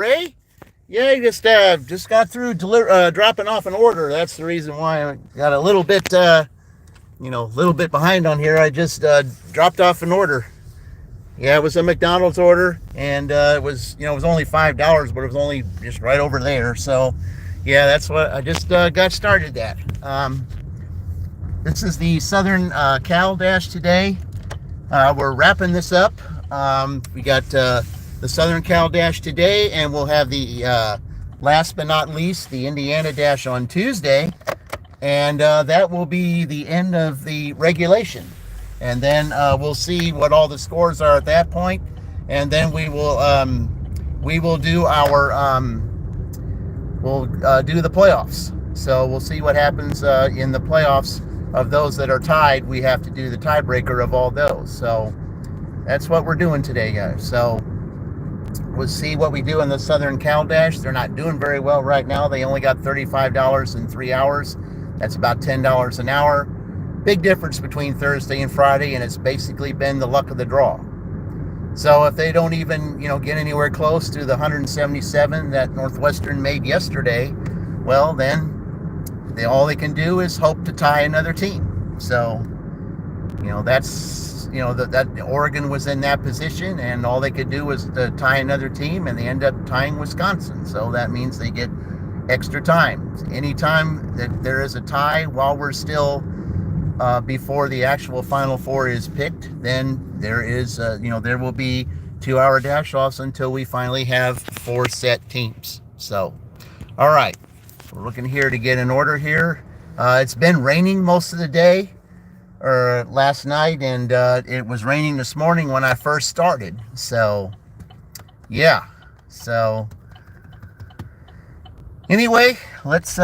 Ray? Yeah, just got through dropping off an order. That's the reason why I got a little bit behind on here. I just dropped off an order. Yeah, it was a McDonald's order, and it was only $5, but it was only just right over there. So, yeah, that's what I just got started at. This is the Southern Cal Dash today. We're wrapping this up. We got the Southern Cal Dash today, and we'll have the last but not least, the Indiana Dash on Tuesday, and that will be the end of the regulation. And then we'll see what all the scores are at that point, and then we will do our do the playoffs. So we'll see what happens in the playoffs. Of those that are tied, we have to do the tiebreaker of all those. So that's what we're doing today, guys. So we'll see what we do in the Southern Cal Dash. They're not doing very well right now. They only got $35 in 3 hours. That's about $10 an hour. Big difference between Thursday and Friday, and it's basically been the luck of the draw. So if they don't even, get anywhere close to the 177 that Northwestern made yesterday, well, then all they can do is hope to tie another team. So, that Oregon was in that position, and all they could do was to tie another team, and they end up tying Wisconsin. So that means they get extra time. Anytime that there is a tie while we're still before the actual Final Four is picked, then there is, there will be 2-hour dash-offs until we finally have 4 set teams. So, all right. We're looking here to get an order here. It's been raining most of the day, or last night, and it was raining this morning when I first started. So, yeah. So, anyway, let's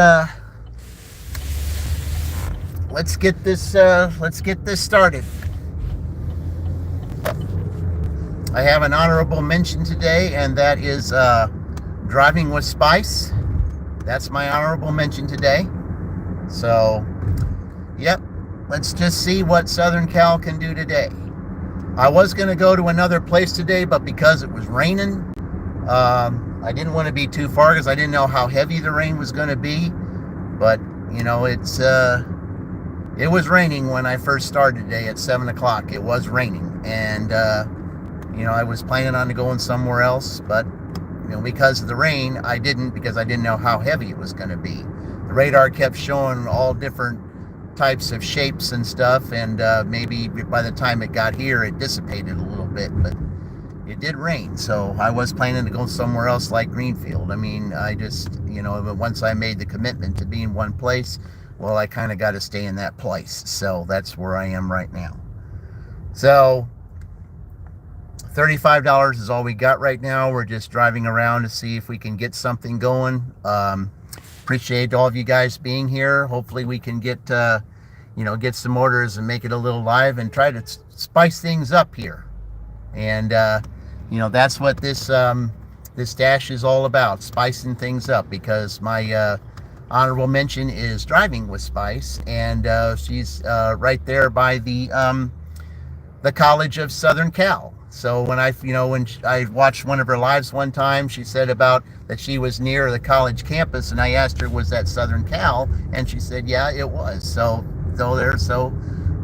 get this started. I have an honorable mention today, and that is driving with spice. That's my honorable mention today. So, yep, let's just see what Southern Cal can do today. I was going to go to another place today, but because it was raining, I didn't want to be too far because I didn't know how heavy the rain was going to be. But, it was raining when I first started today at 7 o'clock. It was raining. And, I was planning on going somewhere else, but because of the rain, I didn't, because I didn't know how heavy it was going to be. The radar kept showing all different types of shapes and stuff, and maybe by the time it got here, it dissipated a little bit, but it did rain, so I was planning to go somewhere else like Greenfield. I mean, I just, once I made the commitment to be in one place, well, I kind of got to stay in that place, so that's where I am right now. So, $35 is all we got right now. We're just driving around to see if we can get something going. Appreciate all of you guys being here. Hopefully we can get some orders and make it a little live and try to spice things up here. And, that's what this dash is all about, spicing things up, because my honorable mention is driving with spice, and she's right there by the College of Southern Cal. So when I watched one of her lives one time, she said about that she was near the college campus, and I asked her, was that Southern Cal? And she said, yeah, it was. So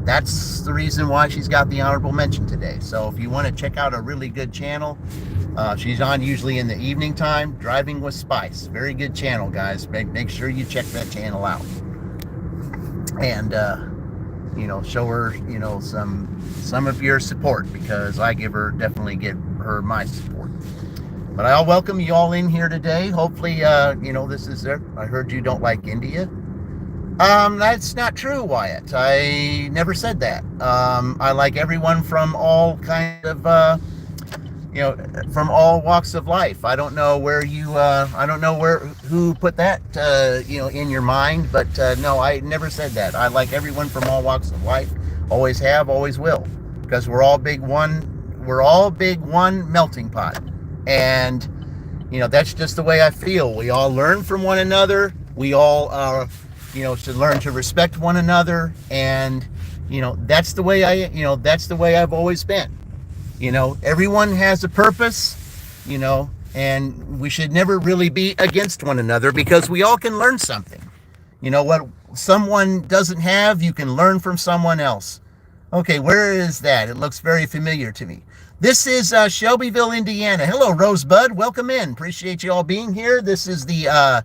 that's the reason why she's got the honorable mention today. So if you want to check out a really good channel, she's on usually in the evening time, Driving with Spice. Very good channel, guys. Make sure you check that channel out. And, show her, some of your support, because I definitely give her my support. But I'll welcome you all in here today. Hopefully, this is it. I heard you don't like India. That's not true, Wyatt. I never said that. I like everyone from all kind of, from all walks of life. I don't know where who put that, in your mind, but no, I never said that. I like everyone from all walks of life. Always have, always will, because we're all big one melting pot. And, that's just the way I feel. We all learn from one another. We all, should learn to respect one another. And, that's the way I've always been. Everyone has a purpose. And we should never really be against one another because we all can learn something. You know, what someone doesn't have, you can learn from someone else. Okay, where is that? It looks very familiar to me. This is Shelbyville, Indiana. Hello, Rosebud. Welcome in. Appreciate you all being here. This is the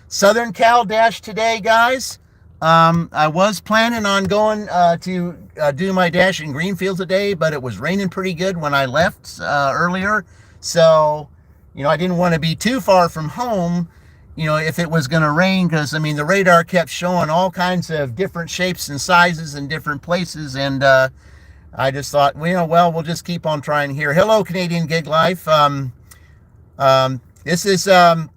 Southern Cal Dash today, guys. I was planning on going to do my dash in Greenfield today, but it was raining pretty good when I left earlier. So, you know, I didn't want to be too far from home, you know, if it was going to rain, because, I mean, the radar kept showing all kinds of different shapes and sizes in different places, and I just thought, well, we'll just keep on trying here. Hello, Canadian Gig Life. This is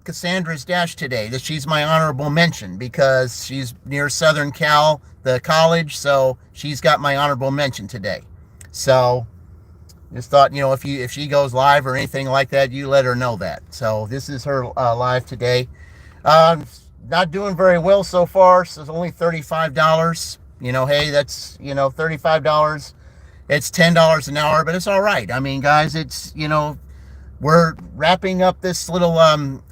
Cassandra's dash today. She's my honorable mention because she's near Southern Cal, the college, so she's got my honorable mention today. So just thought, you know, if she goes live or anything like that, you let her know that. So this is her live today. Not doing very well so far, so it's only $35. You know, hey, that's, you know, $35. It's $10 an hour, but it's all right. I mean, guys, it's, you know, we're wrapping up this little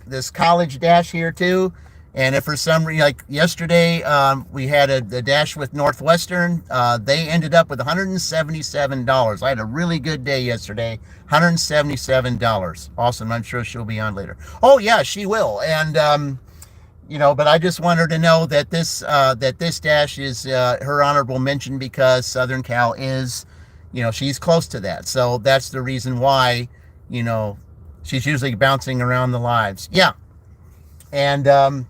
this college dash here too, and if for some reason, like yesterday, we had a dash with Northwestern. They ended up with $177. I had a really good day yesterday. $177. Awesome. I'm sure she'll be on later. Oh yeah, she will. And you know, but I just want her to know that this dash is her honorable mention because Southern Cal is, you know, she's close to that. So that's the reason why, you know, she's usually bouncing around the lives. Yeah. And,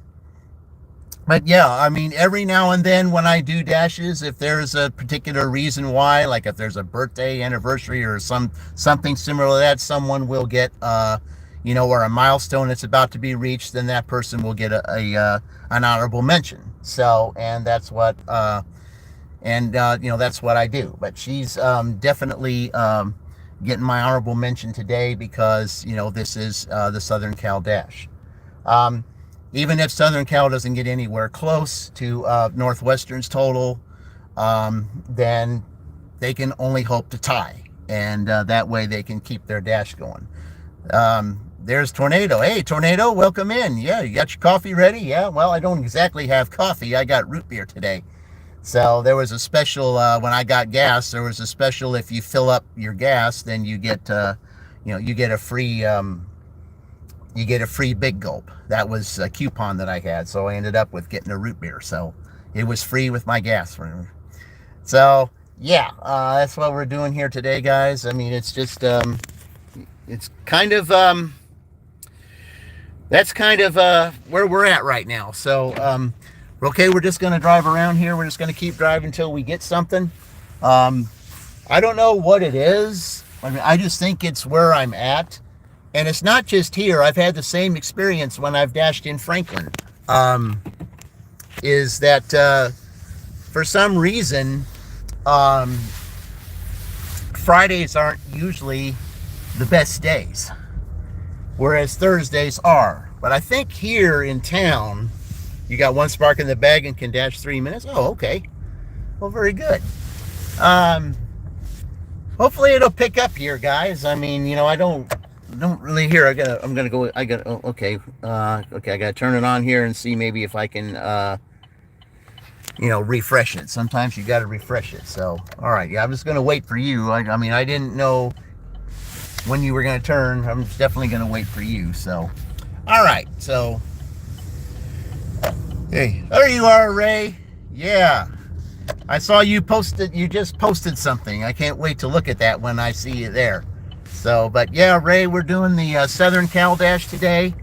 but yeah, I mean, every now and then when I do dashes, if there's a particular reason why, like if there's a birthday, anniversary, or something similar to that, someone will get, you know, or a milestone that's about to be reached, then that person will get an honorable mention. So, and that's what, you know, that's what I do. But she's definitely getting my honorable mention today because, you know, this is the Southern Cal Dash. Even if Southern Cal doesn't get anywhere close to Northwestern's total, then they can only hope to tie. And that way they can keep their dash going. There's Tornado. Hey, Tornado, welcome in. Yeah, you got your coffee ready? Yeah, well, I don't exactly have coffee. I got root beer today. So there was a special, when I got gas, there was a special, if you fill up your gas, then you get, you know, you get a free big gulp. That was a coupon that I had. So I ended up with getting a root beer. So it was free with my gas. So yeah, that's what we're doing here today, guys. I mean, it's just, it's kind of, that's kind of, where we're at right now. So, okay, we're just going to drive around here. We're just going to keep driving until we get something. I don't know what it is. I mean, I just think it's where I'm at. And it's not just here. I've had the same experience when I've dashed in Franklin. Is that for some reason, Fridays aren't usually the best days, whereas Thursdays are. But I think here in town, you got one spark in the bag and can dash 3 minutes. Oh, okay. Well, very good. Hopefully it'll pick up here, guys. I mean, you know, I don't really hear. I gotta turn it on here and see maybe if I can, you know, refresh it. Sometimes you gotta refresh it. So, all right. Yeah, I'm just gonna wait for you. I mean, I didn't know when you were gonna turn. I'm definitely gonna wait for you. So, all right. So, hey, there you are, Ray. Yeah, I saw you posted. You just posted something. I can't wait to look at that when I see you there. So, but yeah, Ray, we're doing the Southern Cal Dash today.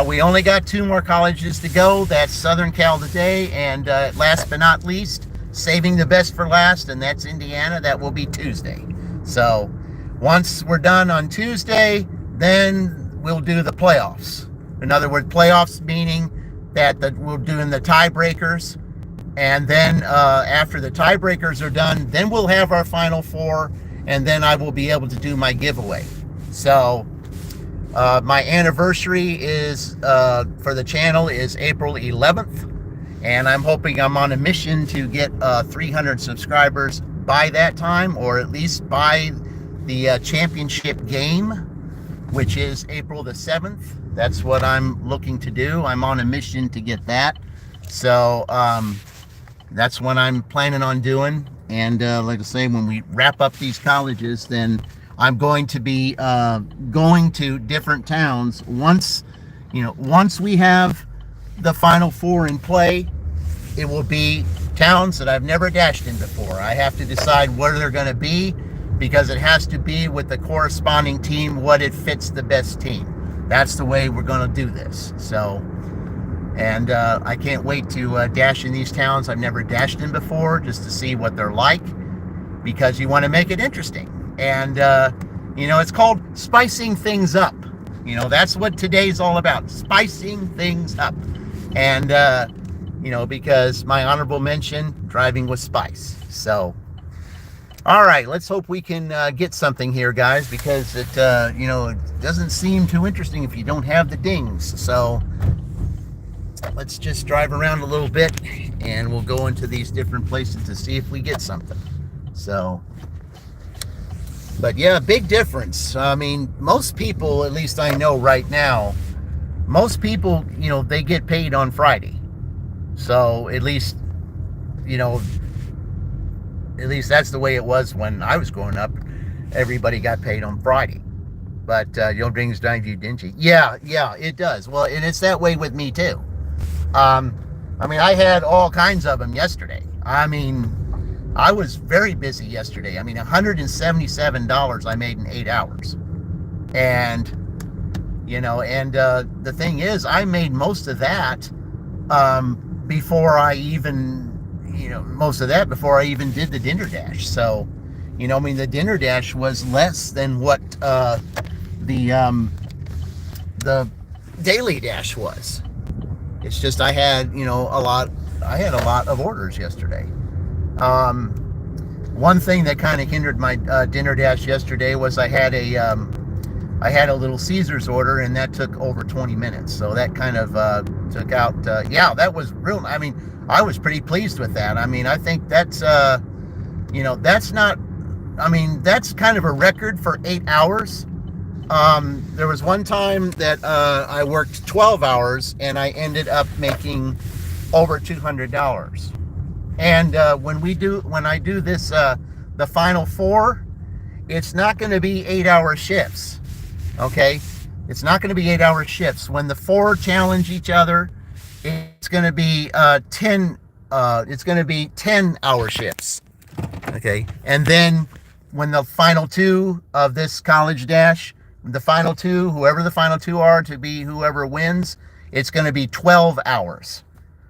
We only got 2 more colleges to go. That's Southern Cal today, and last but not least, saving the best for last, and that's Indiana. That will be Tuesday. So, once we're done on Tuesday, then we'll do the playoffs. In other words, playoffs meaning that we're doing the tiebreakers, and then after the tiebreakers are done, then we'll have our final 4, and then I will be able to do my giveaway. So my anniversary is for the channel is April 11th, and I'm hoping I'm on a mission to get 300 subscribers by that time, or at least by the championship game. which is April the 7th. That's what I'm looking to do. I'm on a mission to get that. So that's what I'm planning on doing. And like I say, when we wrap up these colleges, then I'm going to be going to different towns once we have the Final Four in play. It will be towns that I've never dashed in before. I have to decide where they're going to be, because it has to be with the corresponding team, what it fits the best team. That's the way we're going to do this. So, and I can't wait to dash in these towns I've never dashed in before, just to see what they're like, because you want to make it interesting. And it's called spicing things up. That's what today's all about, spicing things up. And because my honorable mention, driving with spice. So, all right, let's hope we can get something here, guys, because it doesn't seem too interesting if you don't have the dings. So let's just drive around a little bit, and we'll go into these different places to see if we get something. So, but yeah, big difference. I mean, most people, at least I know right now, most people, they get paid on Friday. So at least that's the way it was when I was growing up. Everybody got paid on Friday. But rings drive you dingy. Yeah, it does. Well, and it's that way with me too. I had all kinds of them yesterday. I was very busy yesterday. $177 I made in 8 hours. And, the thing is, I made most of that before I even did the dinner dash. So, the dinner dash was less than what the daily dash was. It's just I had a lot of orders yesterday. One thing that kind of hindered my dinner dash yesterday was I had a Little Caesars order, and that took over 20 minutes. So that kind of took out. That was real. I was pretty pleased with that. I think that's that's not. That's kind of a record for 8 hours. There was one time that I worked 12 hours and I ended up making over $200. And when I do this, the Final Four, it's not going to be 8-hour shifts. Okay, it's not going to be 8-hour shifts. When the four challenge each other, it's going to be 10. It's going to be 10-hour shifts. Okay, and then when the final two of this college dash, the final two, whoever the final two are to be whoever wins, it's going to be 12 hours.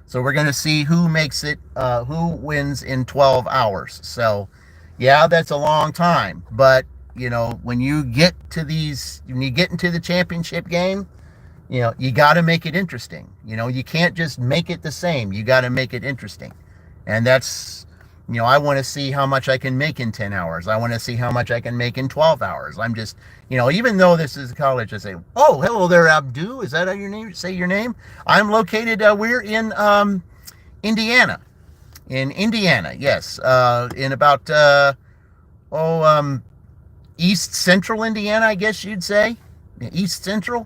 So we're going to see who makes it, who wins in 12 hours. So, yeah, that's a long time. But, when you get into the championship game, you got to make it interesting. You can't just make it the same. You got to make it interesting. And that's, I want to see how much I can make in 10 hours. I want to see how much I can make in 12 hours. I'm just, even though this is college, I say, oh, hello there, Abdu. Is that how your name? Say your name. I'm located, we're in Indiana. In Indiana, yes. In about, East Central Indiana, I guess you'd say. East Central?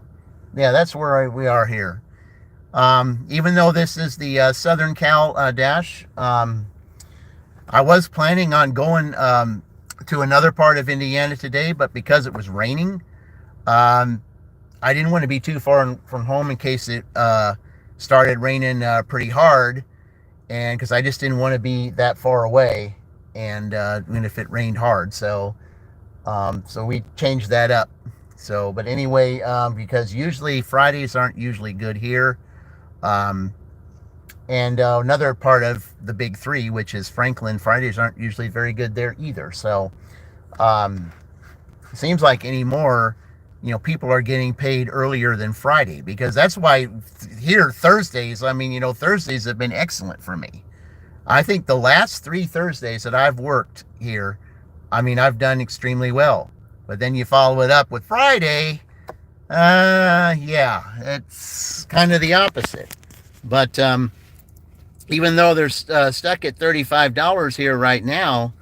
Yeah, that's where we are here. Even though this is the Southern Cal Dash, I was planning on going to another part of Indiana today, but because it was raining, I didn't want to be too far from home in case it started raining pretty hard, and because I just didn't want to be that far away, and if it rained hard, so we changed that up. So, but anyway, because usually Fridays aren't usually good here. And another part of the big three, which is Franklin, Fridays aren't usually very good there either. So, it seems like anymore, people are getting paid earlier than Friday, because that's why here Thursdays, Thursdays have been excellent for me. I think the last 3 Thursdays that I've worked here, I've done extremely well. But then you follow it up with Friday, it's kind of the opposite. But even though they're stuck at $35 here right now,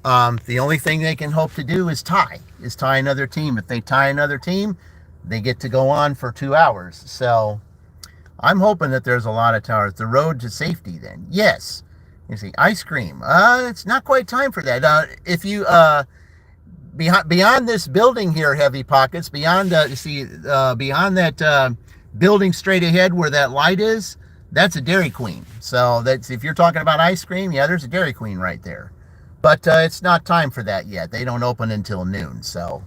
the only thing they can hope to do is tie another team. If they tie another team, they get to go on for 2 hours. So I'm hoping that there's a lot of towers. The road to safety then. Yes. You see, ice cream. It's not quite time for that. If you, beyond this building here, Heavy Pockets, beyond, beyond that building straight ahead where that light is, that's a Dairy Queen. So that's, if you're talking about ice cream, yeah, there's a Dairy Queen right there. But it's not time for that yet. They don't open until noon. So,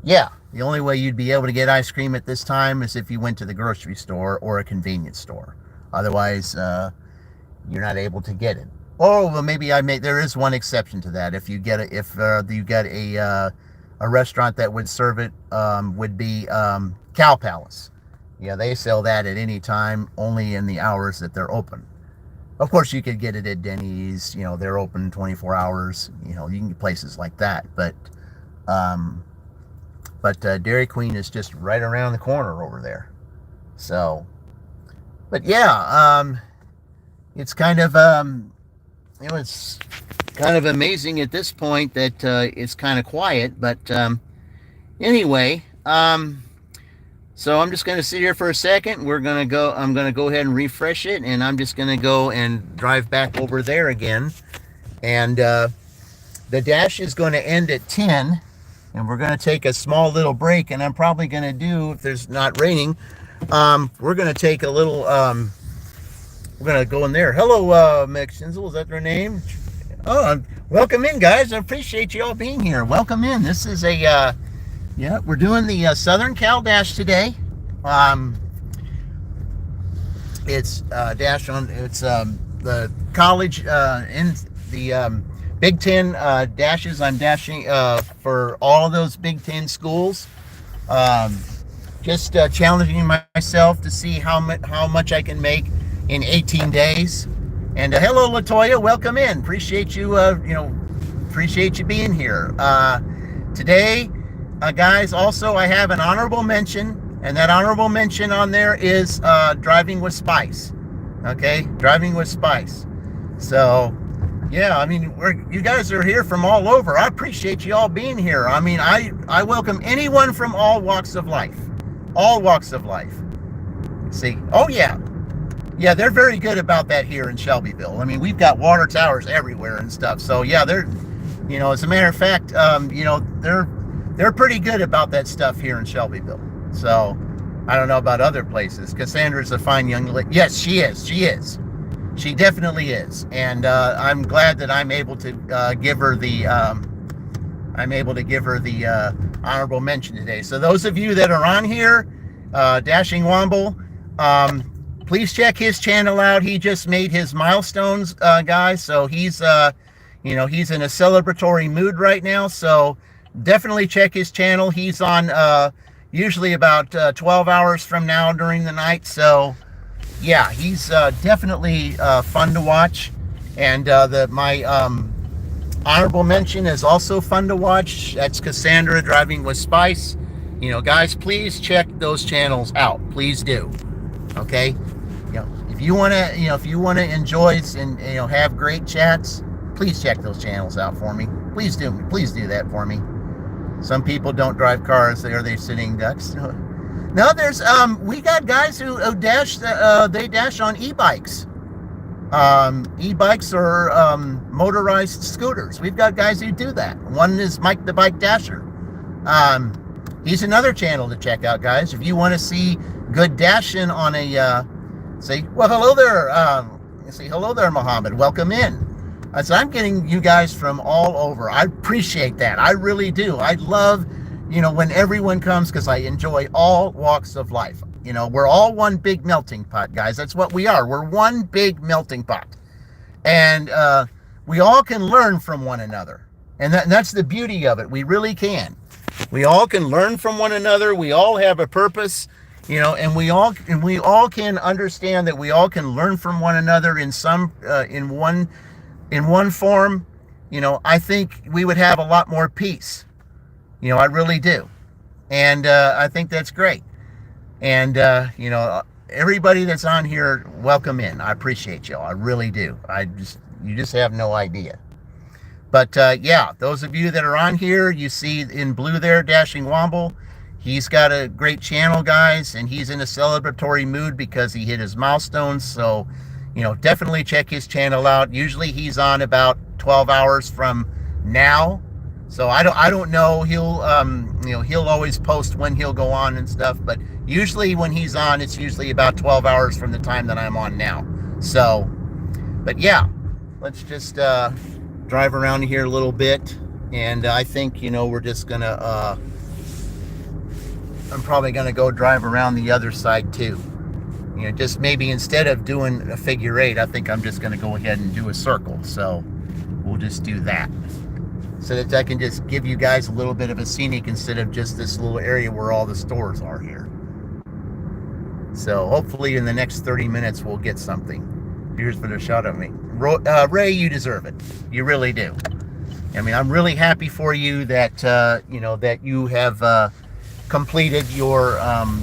yeah, the only way you'd be able to get ice cream at this time is if you went to the grocery store or a convenience store. Otherwise, you're not able to get it. Oh, well, maybe there is one exception to that. If you get a restaurant that would serve it, would be Cow Palace. Yeah, they sell that at any time, only in the hours that they're open. Of course, you could get it at Denny's. You know, they're open 24 hours. You know, you can get places like that. But Dairy Queen is just right around the corner over there. So, but yeah, it's kind of it's kind of amazing at this point that it's kind of quiet. But anyway, so I'm just going to sit here for a second. I'm going to go ahead and refresh it, and I'm just going to go and drive back over there again. And the dash is going to end at 10, and we're going to take a small little break. And I'm probably going to do, if there's not raining, we're going to take a little, we're going to go in there. Hello, McShinzel, is that their name? Oh, welcome in, guys. I appreciate you all being here. Welcome in. This is a, yeah, we're doing the Southern Cal Dash today. It's dash on. It's the college in the Big Ten dashes. I'm dashing for all of those Big Ten schools. Just challenging myself to see how much I can make in 18 days. And hello, Latoya. Welcome in. Appreciate you. Appreciate you being here today. Guys, also I have an honorable mention, and that honorable mention on there is driving with Spice. Okay, driving with Spice. So, yeah, I mean, you guys are here from all over. I appreciate you all being here. I mean, I welcome anyone from all walks of life. All walks of life. See, oh yeah. Yeah, they're very good about that here in Shelbyville. I mean, we've got water towers everywhere and stuff. So, yeah, they're, as a matter of fact, they're pretty good about that stuff here in Shelbyville. So, I don't know about other places. Cassandra's a fine young lady. Yes, she is. She is. She definitely is. And I'm glad that I'm able to give her the honorable mention today. So those of you that are on here, Dashing Womble, please check his channel out. He just made his milestones, guys. So he's in a celebratory mood right now. So definitely check his channel. He's on usually about 12 hours from now during the night. So yeah, he's definitely fun to watch. And my honorable mention is also fun to watch. That's Cassandra Driving with Spice. Guys, please check those channels out. Please do. Okay. If you want to enjoy and have great chats, please check those channels out for me. Please do that for me. Some people don't drive cars. They're sitting ducks. No, there's we got guys who dash. They dash on e-bikes. E-bikes or motorized scooters. We've got guys who do that. One is Mike the Bike Dasher. He's another channel to check out, guys. If you want to see good dashing on a hello there. Hello there, Mohammed. Welcome in. So I'm getting you guys from all over. I appreciate that. I really do. I love, when everyone comes, because I enjoy all walks of life. We're all one big melting pot, guys. That's what we are. We're one big melting pot. And we all can learn from one another. And that's the beauty of it. We really can. We all can learn from one another. We all have a purpose. And we all can understand that we all can learn from one another in one form. I think we would have a lot more peace. I really do. And I think that's great. And everybody that's on here, welcome in. I appreciate y'all. I really do. You just have no idea. But yeah, those of you that are on here, you see in blue there, Dashing Womble. He's got a great channel, guys, and he's in a celebratory mood because he hit his milestones. So, definitely check his channel out. Usually he's on about 12 hours from now. So I don't know. He'll always post when he'll go on and stuff, but usually when he's on, it's usually about 12 hours from the time that I'm on now. So, but yeah, let's just drive around here a little bit. And I think, we're just gonna, I'm probably gonna go drive around the other side too. Just maybe instead of doing a figure eight, I think I'm just gonna go ahead and do a circle. So we'll just do that, so that I can just give you guys a little bit of a scenic instead of just this little area where all the stores are here. So hopefully in the next 30 minutes we'll get something. Here's for the shot of me. Ray, you deserve it. You really do. I mean, I'm really happy for you that, that you have completed your,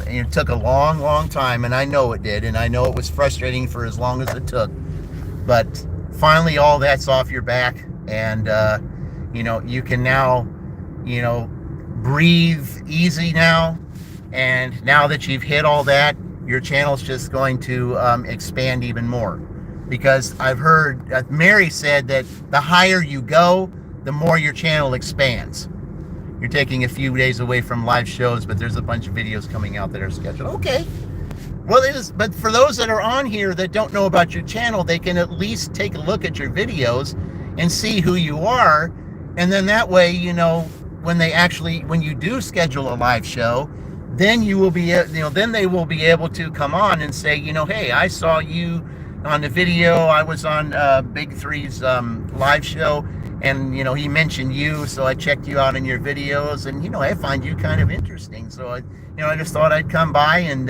it took a long, long time, and I know it did, and I know it was frustrating for as long as it took, but finally all that's off your back, and, you can now, breathe easy now, and now that you've hit all that, your channel's just going to expand even more, because I've heard, Mary said that the higher you go, the more your channel expands. You're taking a few days away from live shows, but there's a bunch of videos coming out that are scheduled. Okay. Well, but for those that are on here that don't know about your channel, they can at least take a look at your videos and see who you are. And then that way, when you do schedule a live show, then you will be, then they will be able to come on and say, hey, I saw you on the video. I was on Big Three's live show, and he mentioned you, so I checked you out in your videos, and I find you kind of interesting. So I just thought I'd come by and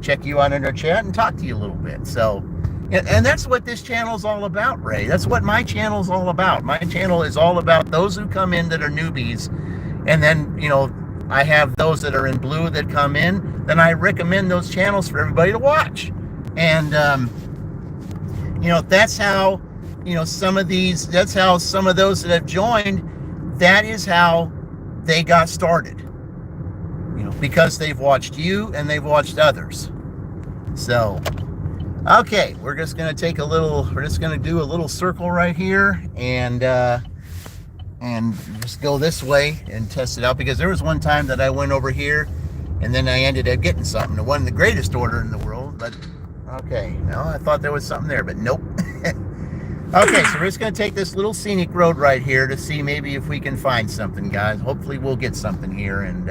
check you out in our chat and talk to you a little bit. So, and that's what this channel is all about, Ray. That's what my channel is all about. My channel is all about those who come in that are newbies, and then I have those that are in blue that come in. Then I recommend those channels for everybody to watch, and that's how. That's how some of those that have joined, that is how they got started, because they've watched you and they've watched others. So, okay, we're just going to do a little circle right here and just go this way and test it out, because there was one time that I went over here and then I ended up getting something. It wasn't the greatest order in the world, but okay, no, I thought there was something there, but nope. Okay, so we're just going to take this little scenic road right here to see maybe if we can find something, guys. Hopefully we'll get something here, and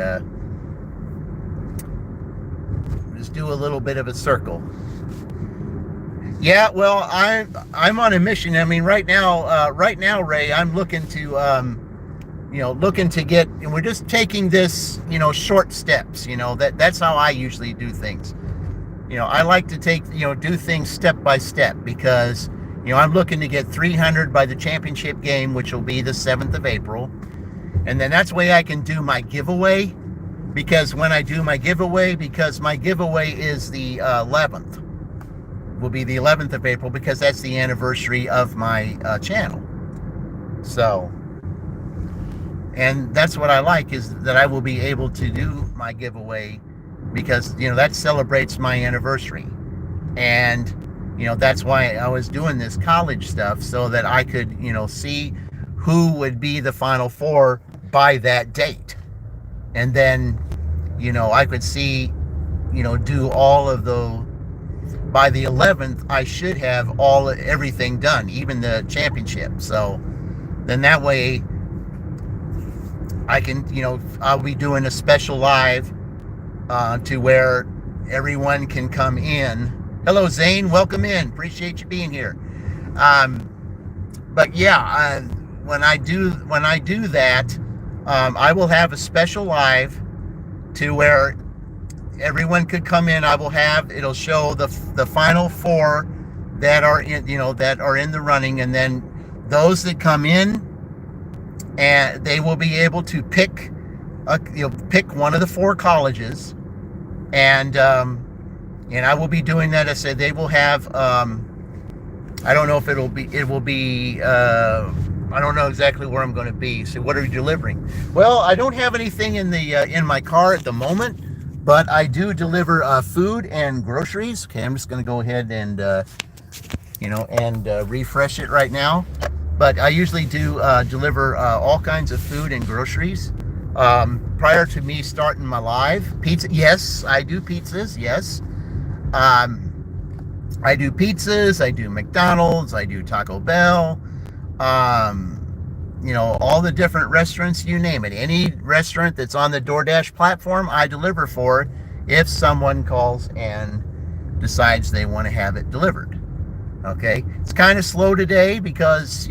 just do a little bit of a circle. Yeah, well, I'm on a mission. I mean, right now, Ray, I'm looking to, looking to get, and we're just taking this, short steps. That's how I usually do things. I like to do things step by step, because I'm looking to get 300 by the championship game, which will be the 7th of April. And then that's the way I can do my giveaway, because when I do my giveaway, because my giveaway is the 11th, will be the 11th of April, because that's the anniversary of my channel. So, and that's what I like, is that I will be able to do my giveaway, because, that celebrates my anniversary. And that's why I was doing this college stuff, so that I could, see who would be the Final Four by that date. And then, I could see, do all of the, by the 11th, I should have everything done, even the championship. So then that way I can, I'll be doing a special live to where everyone can come in. Hello, Zane. Welcome in. Appreciate you being here. But yeah, when I do that, I will have a special live to where everyone could come in. It'll show the Final Four that are in, that are in the running, and then those that come in, and they will be able to pick one of the 4 colleges, and I will be doing that. I said they will have, I don't know if it will be I don't know exactly where I'm going to be. So what are you delivering? Well, I don't have anything in the in my car at the moment, but I do deliver food and groceries. Okay, I'm just going to go ahead and refresh it right now. But I usually do deliver all kinds of food and groceries. Prior to me starting my live pizza, yes, I do pizzas. Yes, I do pizzas. I do McDonald's. I do Taco Bell. All the different restaurants, you name it. Any restaurant that's on the DoorDash platform, I deliver for if someone calls and decides they want to have it delivered. Okay, it's kind of slow today because,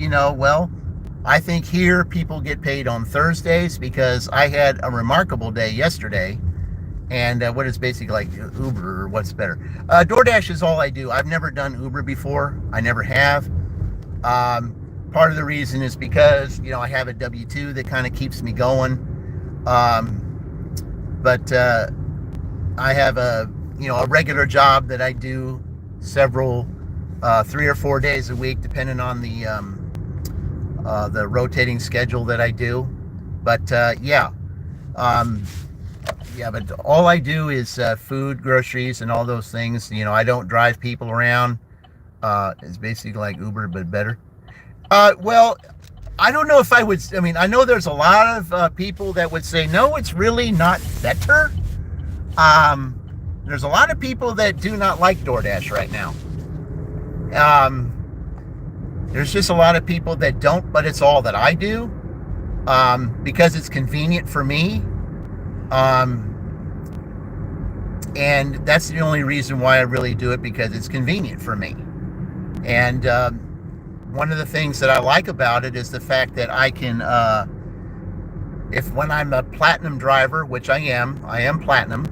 I think here people get paid on Thursdays because I had a remarkable day yesterday. And what is basically like Uber or what's better. DoorDash is all I do. I've never done Uber before. I never have. Part of the reason is because, I have a W-2 that kind of keeps me going. But I have a regular job that I do several 3 or 4 days a week, depending on the rotating schedule that I do. But but all I do is food, groceries, and all those things. I don't drive people around. It's basically like Uber, but better. Well, I don't know if I would. I know there's a lot of people that would say, no, it's really not better. There's a lot of people that do not like DoorDash right now. There's just a lot of people that don't, but it's all that I do because it's convenient for me. And that's the only reason why I really do it, because it's convenient for me. And one of the things that I like about it is the fact that I can, when I'm a platinum driver, which I am platinum,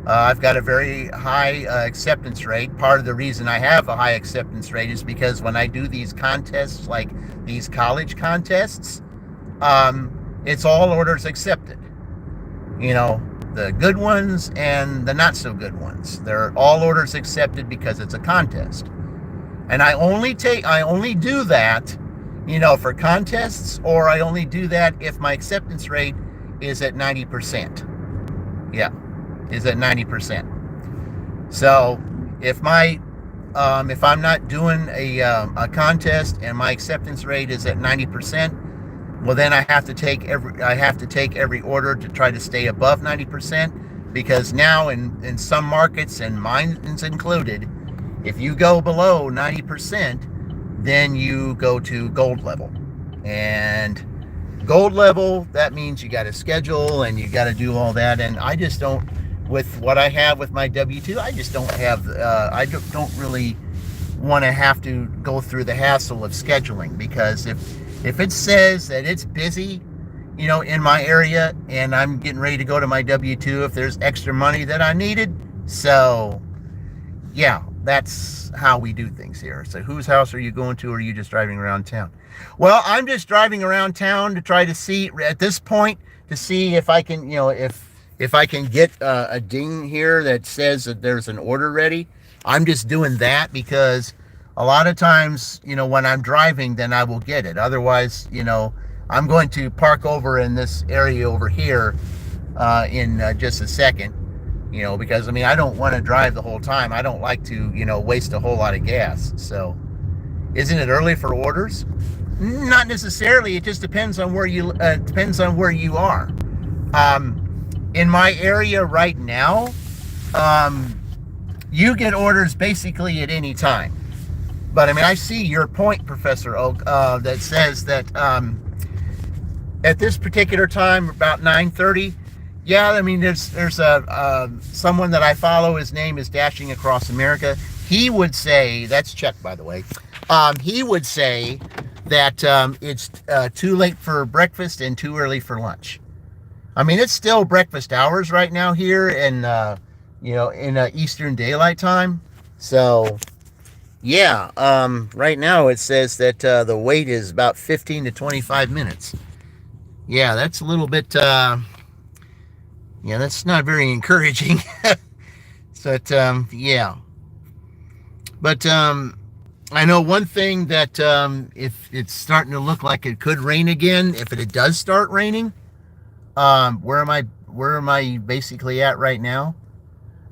I've got a very high acceptance rate. Part of the reason I have a high acceptance rate is because when I do these contests, like these college contests, it's all orders accepted. The good ones and the not so good ones. They're all orders accepted because it's a contest. And I only do that, for contests, or I only do that if my acceptance rate is at 90%. Yeah, is at 90%. So if I'm not doing a contest and my acceptance rate is at 90%, well, then I have to take every order to try to stay above 90%, because now in some markets, and mine's included, if you go below 90%, then you go to gold level. And gold level, that means you got to schedule and you got to do all that. And I just don't, with what I have with my W-2, I just don't have, I don't really want to have to go through the hassle of scheduling, because if it says that it's busy, in my area, and I'm getting ready to go to my W-2, if there's extra money that I needed. So, yeah, that's how we do things here. So whose house are you going to, or are you just driving around town? Well, I'm just driving around town to try to see, at this point, to see if I can, if I can get a ding here that says that there's an order ready. I'm just doing that because a lot of times, when I'm driving, then I will get it. Otherwise, I'm going to park over in this area over here in just a second, because I don't want to drive the whole time. I don't like to, waste a whole lot of gas. So, isn't it early for orders? Not necessarily. It just depends on where you are. In my area right now, you get orders basically at any time. But I see your point, Professor Oak, that says that at this particular time, about 9:30, yeah, there's someone that I follow. His name is Dashing Across America. He would say, that's Chuck, by the way. He would say that it's too late for breakfast and too early for lunch. It's still breakfast hours right now here, in Eastern Daylight Time. So, yeah, right now it says that the wait is about 15 to 25 minutes. Yeah, that's a little bit, that's not very encouraging. But, yeah. But, I know one thing that if it's starting to look like it could rain again, if it does start raining, where am I basically at right now?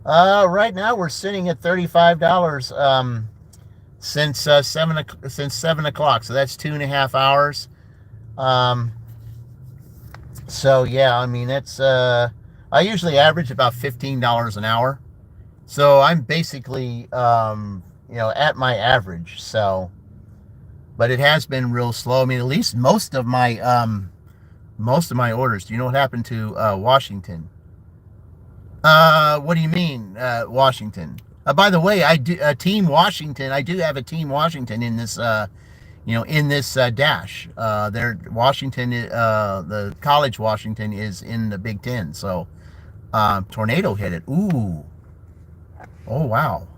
Right now we're sitting at $35 since 7 o'clock. So that's 2.5 hours. Um, so yeah, I mean that's I usually average about $15 an hour. So I'm basically at my average. So, but it has been real slow. I mean, at least most of my orders. Do you know what happened to Washington? What do you mean, Washington? By the way, I do Team Washington. I do have a Team Washington in this, in this dash. There, Washington, the college Washington is in the Big Ten. So, tornado hit it. Ooh, oh wow.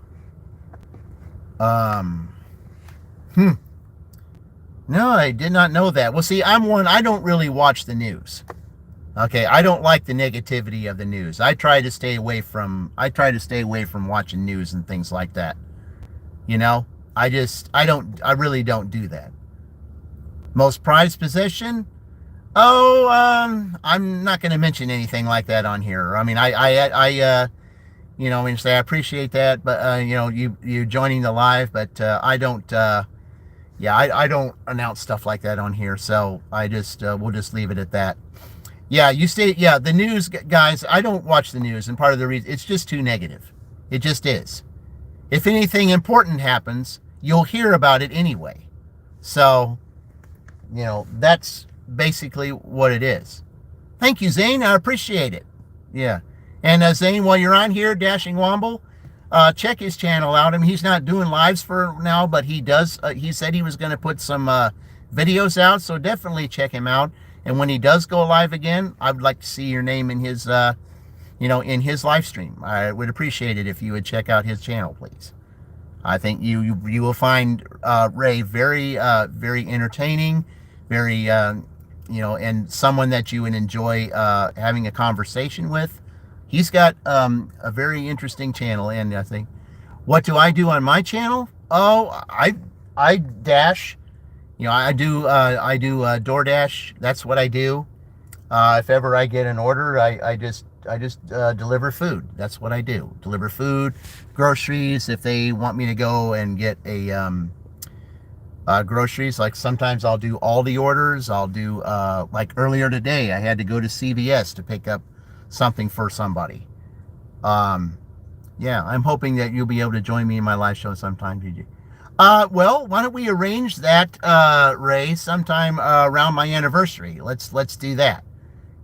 Um, hmm. No, I did not know that. Well, see, I'm one. I don't really watch the news. Okay, I don't like the negativity of the news. I try to stay away from. I try to stay away from watching news and things like that. You know, I don't. I really don't do that. Most prized possession. Oh, I'm not going to mention anything like that on here. I mean, I say I appreciate that, but you joining the live, but I don't. Yeah, I don't announce stuff like that on here, so I just we'll just leave it at that. Yeah, the news, guys. I don't watch the news, and part of the reason it's just too negative. It just is. If anything important happens, you'll hear about it anyway. So, that's basically what it is. Thank you, Zane. I appreciate it. Yeah. And Zane, while you're on here, Dashing Womble, check his channel out. I mean, he's not doing lives for now, but he does. He said he was going to put some videos out, so definitely check him out. And when he does go live again, I would like to see your name in his, in his live stream. I would appreciate it if you would check out his channel, please. I think you will find Ray very very entertaining, very and someone that you would enjoy having a conversation with. He's got a very interesting channel, and I think, what do I do on my channel? Oh, I dash. I do DoorDash. That's what I do. If ever I get an order, I just deliver food. That's what I do. Deliver food, groceries. If they want me to go and get groceries, like sometimes I'll do Aldi orders. I'll do like earlier today, I had to go to CVS to pick up something for somebody. Yeah, I'm hoping that you'll be able to join me in my live show sometime, GG. Well, why don't we arrange that, Ray, sometime around my anniversary? Let's do that.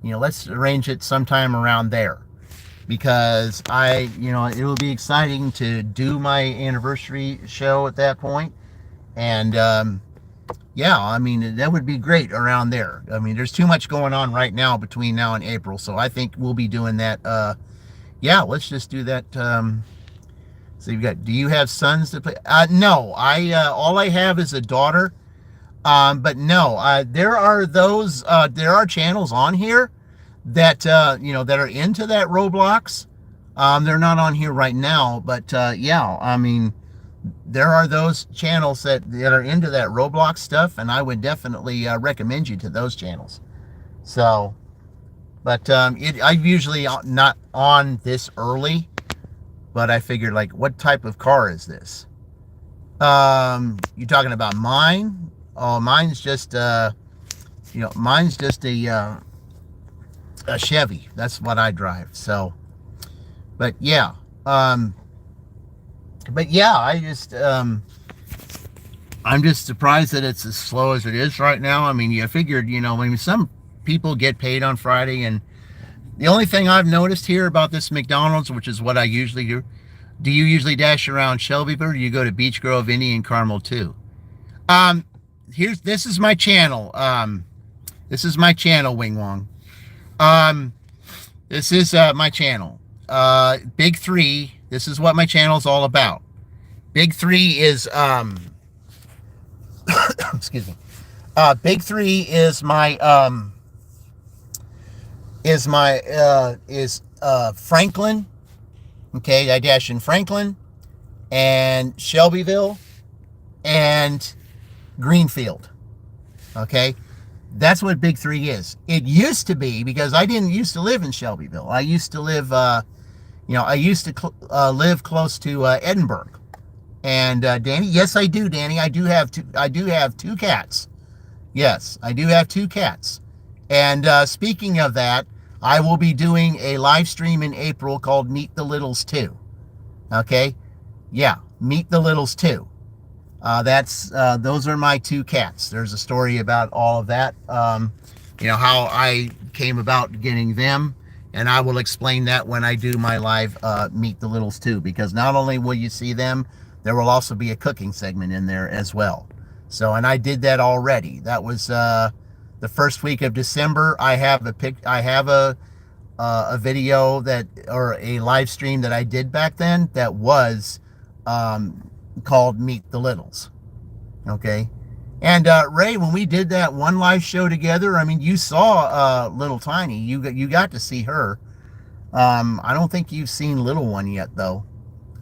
Let's arrange it sometime around there, because it will be exciting to do my anniversary show at that point. And yeah, I mean, that would be great around there. I mean, there's too much going on right now between now and April, so I think we'll be doing that. Yeah, let's just do that. So do you have sons to play? No, all I have is a daughter. But no, there are channels on here that, that are into that Roblox. They're not on here right now, but, yeah, I mean, there are those channels that are into that Roblox stuff, and I would definitely recommend you to those channels. So, but I'm usually not on this early, but I figured, like, what type of car is this? You talking about mine? Oh, mine's just mine's just a Chevy. That's what I drive. So, but yeah. I just I'm just surprised that it's as slow as it is right now. I mean, you figured, I mean, some people get paid on Friday, and the only thing I've noticed here about this McDonald's, which is what I usually do you usually dash around Shelbyville, or do you go to Beech Grove, Indian Carmel too? This is my channel. This is my channel, Wing Wong. This is my channel. Big Three. This is what my channel is all about. Big Three is excuse me. Big Three is my Franklin. Okay, I dash in Franklin and Shelbyville and Greenfield. Okay, that's what Big Three is. It used to be, because I didn't used to live in Shelbyville. I used to live, I used to live close to Edinburgh. And Danny, yes, I do, Danny. I do have two cats. Yes, I do have two cats. And speaking of that, I will be doing a live stream in April called Meet the Littles 2. Okay? Yeah, Meet the Littles 2. Those are my two cats. There's a story about all of that. How I came about getting them. And I will explain that when I do my live Meet the Littles 2. Because not only will you see them, there will also be a cooking segment in there as well. So, and I did that already. That was the first week of December. I have a video that, or a live stream that I did back then that was called Meet the Littles. Okay. And Ray, when we did that one live show together, I mean, you saw Little Tiny. You got to see her. I don't think you've seen Little One yet, though,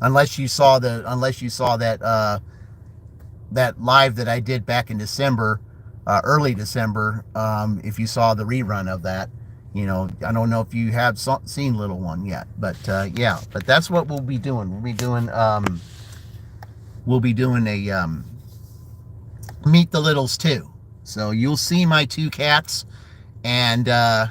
unless you saw that that live that I did back in December, early December. If you saw the rerun of that, I don't know if you have seen Little One yet, but yeah. But that's what we'll be doing. We'll be doing a Meet the Littles 2. So you'll see my two cats, and yeah,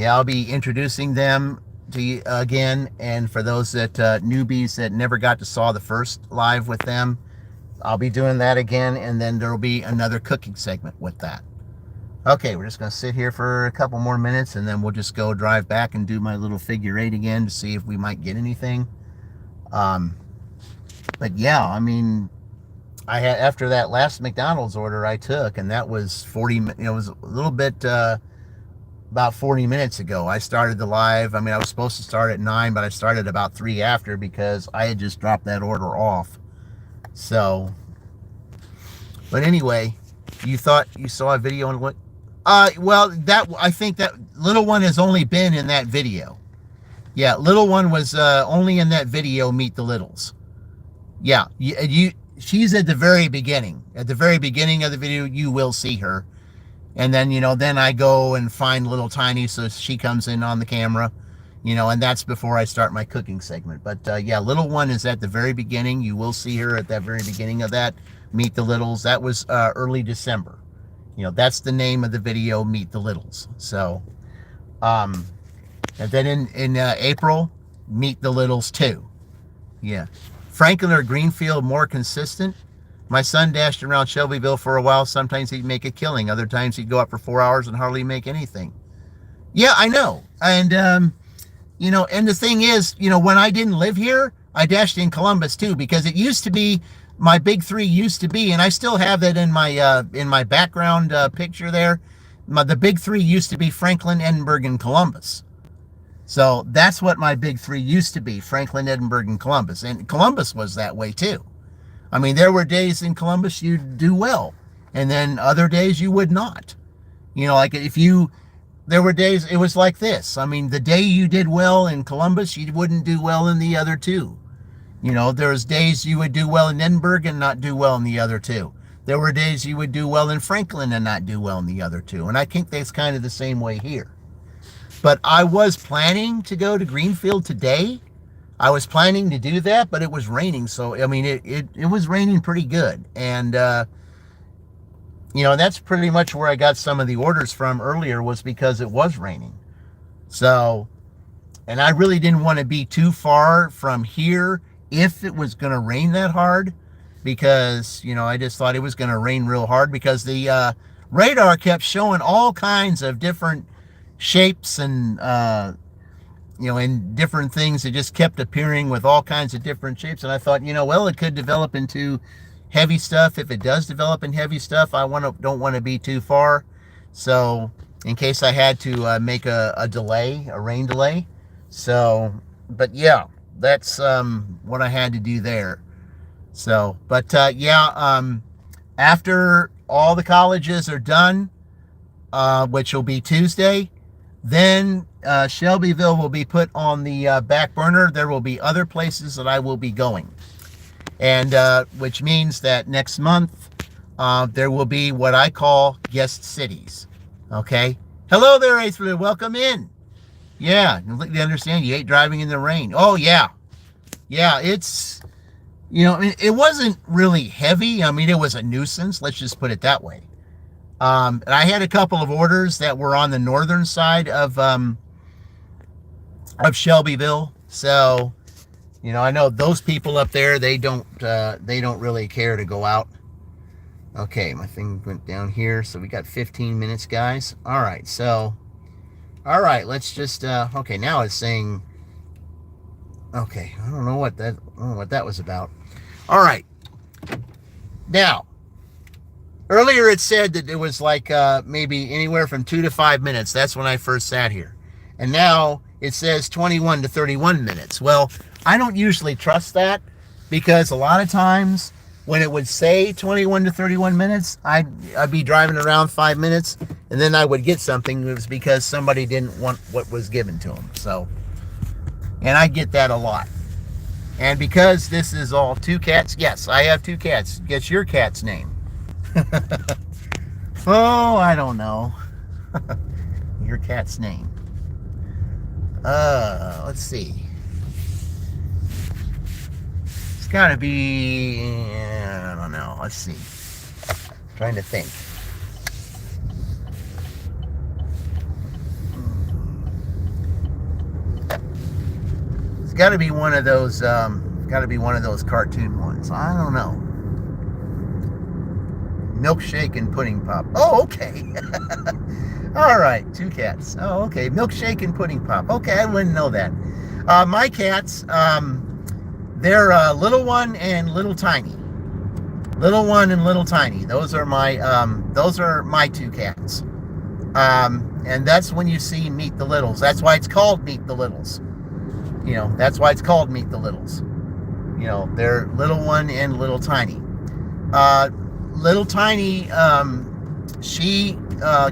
I'll be introducing them to you again. And for those that newbies that never got to saw the first live with them, I'll be doing that again, and then there'll be another cooking segment with that. Okay, we're just going to sit here for a couple more minutes, and then we'll just go drive back and do my little figure eight again to see if we might get anything. But yeah, I mean, I had, after that last McDonald's order I took, and that was 40, it was a little bit, about 40 minutes ago. I started the live. I mean, I was supposed to start at 9, but I started about 3 after because I had just dropped that order off. So, but anyway, you thought you saw a video on what? Well, I think that Little One has only been in that video. Yeah, Little One was only in that video, Meet the Littles. Yeah, she's at the very beginning. At the very beginning of the video, you will see her. And then, then I go and find Little Tiny, so she comes in on the camera, and that's before I start my cooking segment. But yeah, Little One is at the very beginning. You will see her at that very beginning of that, Meet the Littles. That was early December. That's the name of the video, Meet the Littles. So, and then in April, Meet the Littles 2. Yeah. Franklin or Greenfield more consistent? My son dashed around Shelbyville for a while. Sometimes he'd make a killing. Other times he'd go up for 4 hours and hardly make anything. Yeah, I know. And, and the thing is, when I didn't live here, I dashed in Columbus too, because it used to be, my big three used to be, and I still have that in my background picture there. The big three used to be Franklin, Edinburgh, and Columbus. So that's what my big three used to be, Franklin, Edinburgh, and Columbus. And Columbus was that way too. I mean, there were days in Columbus you'd do well, and then other days you would not. Like there were days it was like this. I mean, the day you did well in Columbus, you wouldn't do well in the other two. There was days you would do well in Edinburgh and not do well in the other two. There were days you would do well in Franklin and not do well in the other two. And I think that's kind of the same way here. But I was planning to go to Greenfield today. I was planning to do that, but it was raining. So, I mean, it was raining pretty good. And, that's pretty much where I got some of the orders from earlier, was because it was raining. So, and I really didn't want to be too far from here if it was going to rain that hard, because, I just thought it was going to rain real hard, because the radar kept showing all kinds of different shapes and, and different things. It just kept appearing with all kinds of different shapes. And I thought, well, it could develop into heavy stuff. If it does develop in heavy stuff, don't want to be too far. So in case I had to make a delay, a rain delay. So, but yeah, that's what I had to do there. So, but yeah, after all the colleges are done, which will be Tuesday, then Shelbyville will be put on the back burner. There will be other places that I will be going. And which means that next month there will be what I call guest cities. Okay. Hello there, Ace. Welcome in. Yeah, you understand. You hate driving in the rain. Oh yeah, yeah. It's it wasn't really heavy. I mean, it was a nuisance. Let's just put it that way. And I had a couple of orders that were on the northern side of Shelbyville. So, I know those people up there, they don't really care to go out. Okay, my thing went down here, so we got 15 minutes, guys. All right, let's just okay, now it's saying okay, I don't know what that was about. All right. Now, earlier it said that it was like maybe anywhere from 2 to 5 minutes. That's when I first sat here. And now it says 21 to 31 minutes. Well, I don't usually trust that because a lot of times when it would say 21 to 31 minutes, I'd be driving around 5 minutes and then I would get something. It was because somebody didn't want what was given to them. So, and I get that a lot. And because this is all two cats, yes, I have two cats. Guess your cat's name. Oh, I don't know. Your cat's name. Let's see. It's gotta be, I don't know. Let's see. I'm trying to think. It's gotta be one of those, cartoon ones. I don't know. Milkshake and pudding pop. Oh, okay. All right, two cats. Oh, okay. Milkshake and pudding pop. Okay, I wouldn't know that. My cats, they're Little One and Little Tiny. Little One and Little Tiny. Those are my two cats. And that's when you see Meet the Littles. That's why it's called Meet the Littles. That's why it's called Meet the Littles. They're Little One and Little Tiny. Little Tiny, she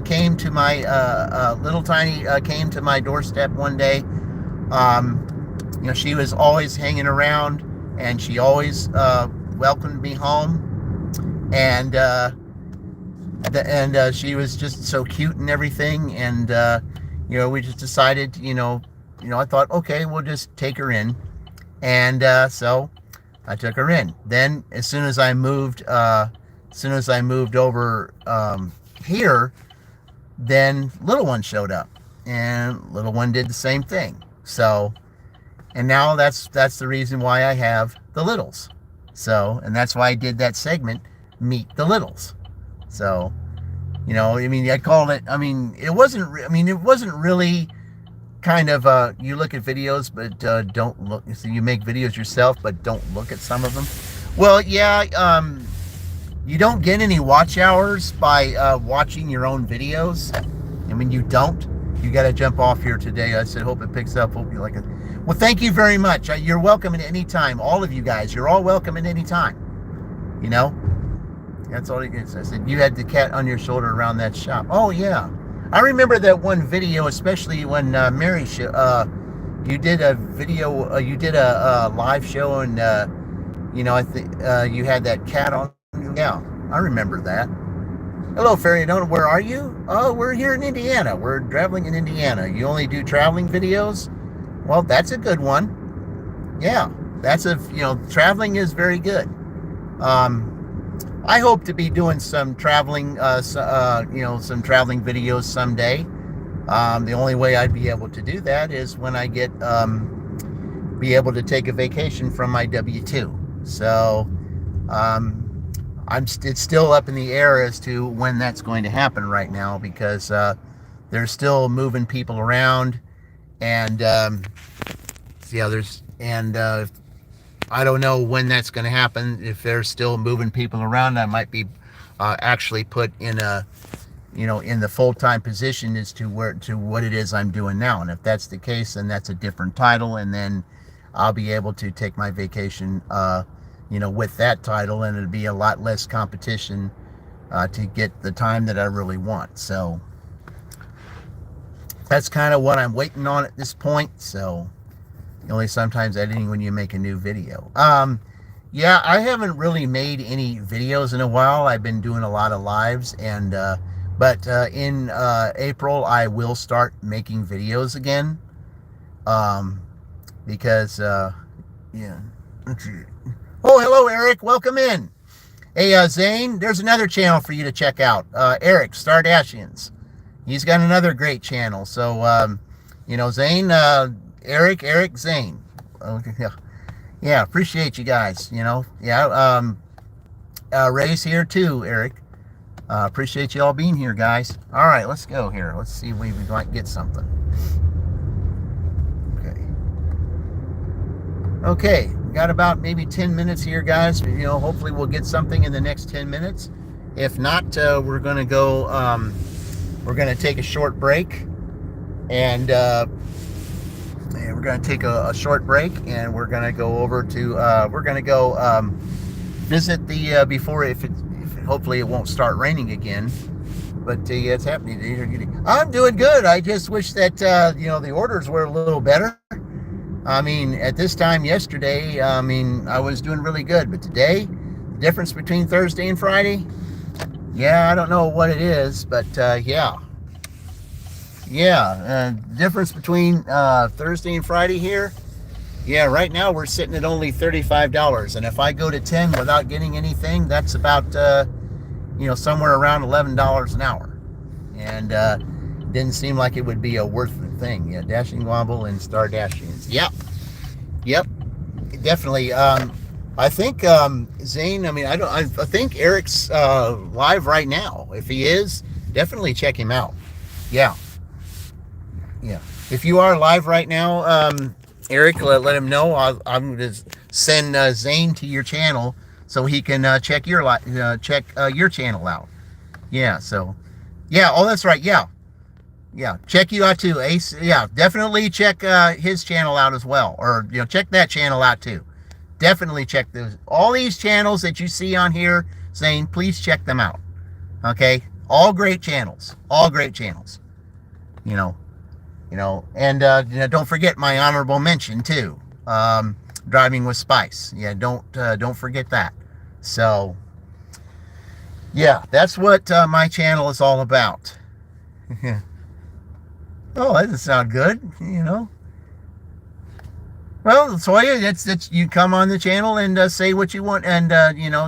came to my Little Tiny came to my doorstep one day. She was always hanging around, and she always welcomed me home, and she was just so cute and everything. And we just decided, I thought, okay, we'll just take her in, and so I took her in. Then as soon as I moved over here, then Little One showed up, and Little One did the same thing. So, and now that's the reason why I have the Littles. So, and that's why I did that segment, Meet the Littles. So, I called it. It wasn't really kind of you look at videos, but don't look. So you make videos yourself, but don't look at some of them. Well, yeah. You don't get any watch hours by watching your own videos. You don't. You got to jump off here today. I said, hope it picks up. Hope you like it. Well, thank you very much. You're welcome at any time. All of you guys, you're all welcome at any time. That's all it is. I said, you had the cat on your shoulder around that shop. Oh, yeah. I remember that one video, especially when Mary, you did a video, you did a live show, and, I think you had that cat on. Yeah, I remember that. Hello, Fairy. Where are you? Oh, we're here in Indiana. We're traveling in Indiana. You only do traveling videos? Well, that's a good one. Yeah, traveling is very good. I hope to be doing some traveling, some traveling videos someday. The only way I'd be able to do that is when I get, be able to take a vacation from my W-2. So, it's still up in the air as to when that's going to happen right now, because they're still moving people around, and I don't know when that's going to happen. If they're still moving people around, I might be actually put in in the full-time position as to what it is I'm doing now. And if that's the case, then that's a different title, and then I'll be able to take my vacation with that title, and it'll be a lot less competition to get the time that I really want. So that's kind of what I'm waiting on at this point. So only sometimes editing when you make a new video. Yeah, I haven't really made any videos in a while. I've been doing a lot of lives, and but in April I will start making videos again. Um, because yeah. Oh, hello, Eric. Welcome in. Hey, Zane, there's another channel for you to check out. Eric Stardashians. He's got another great channel. So, Zane, Eric, Zane. Okay, yeah, appreciate you guys. Ray's here too, Eric. Appreciate you all being here, guys. All right, let's go here. Let's see if we might get something. Okay, we got about maybe 10 minutes here, guys. Hopefully we'll get something in the next 10 minutes. If not, we're going to go, we're going to take a short break. And we're going to take a short break, and we're going to go over to, we're going to go visit the, hopefully it won't start raining again. But yeah, it's happening. I'm doing good. I just wish that, the orders were a little better. I mean, at this time yesterday, I was doing really good. But today, the difference between Thursday and Friday, yeah, I don't know what it is, but yeah. Yeah, difference between Thursday and Friday here, yeah, right now we're sitting at only $35. And if I go to 10 without getting anything, that's about, somewhere around $11 an hour. And didn't seem like it would be a worth it thing. Yeah, Dashing Womble and Stardashians. Yep, definitely. I think Zane. I think Eric's live right now. If he is, definitely check him out. Yeah. If you are live right now, Eric, let him know. I'm going to send Zane to your channel so he can check your channel out. Yeah. So, yeah. Oh, that's right. Yeah. Check you out too, Ace. Yeah, definitely check his channel out as well, or check that channel out too. Definitely check all these channels that you see on here. Saying, please check them out. Okay, all great channels, and don't forget my honorable mention too. Driving with Spice. Yeah, don't forget that. So, yeah, that's what my channel is all about. Oh, that doesn't sound good, Well, so it's you come on the channel and say what you want and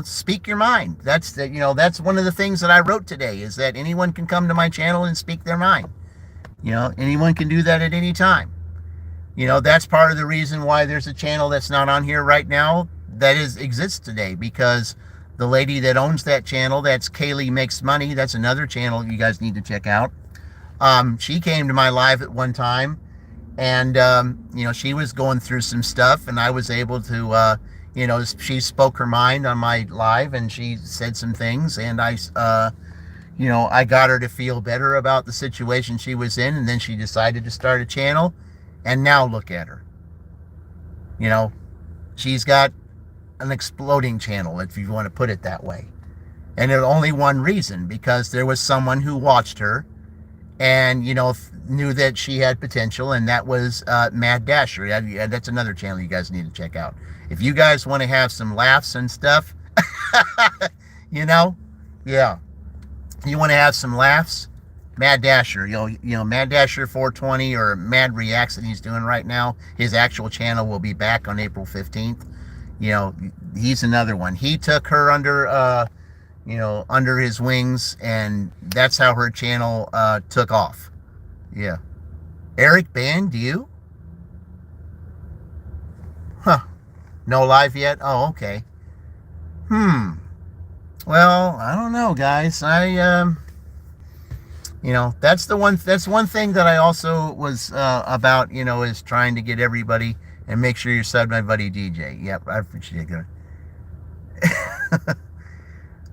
speak your mind. That's one of the things that I wrote today is that anyone can come to my channel and speak their mind. Anyone can do that at any time. That's part of the reason why there's a channel that's not on here right now that exists today, because the lady that owns that channel, that's Kaylee Makes Money. That's another channel you guys need to check out. She came to my live at one time, and she was going through some stuff, and I was able to she spoke her mind on my live, and she said some things, and I got her to feel better about the situation she was in, and then she decided to start a channel, and now look at her. She's got an exploding channel, if you want to put it that way, and there's only one reason, because there was someone who watched her and knew that she had potential, and that was Mad Dasher. That's another channel you guys need to check out if you guys want to have some laughs and stuff. Yeah, you want to have some laughs. Mad Dasher, Mad Dasher 420 or Mad Reacts that he's doing right now. His actual channel will be back on April 15th. He's another one. He took her under under his wings, and that's how her channel took off. Yeah. Eric banned you? Huh. No live yet? Oh, okay. Well, I don't know, guys. That's one thing that I also was about, is trying to get everybody, and make sure you're subbed my buddy DJ. Yep, I appreciate it.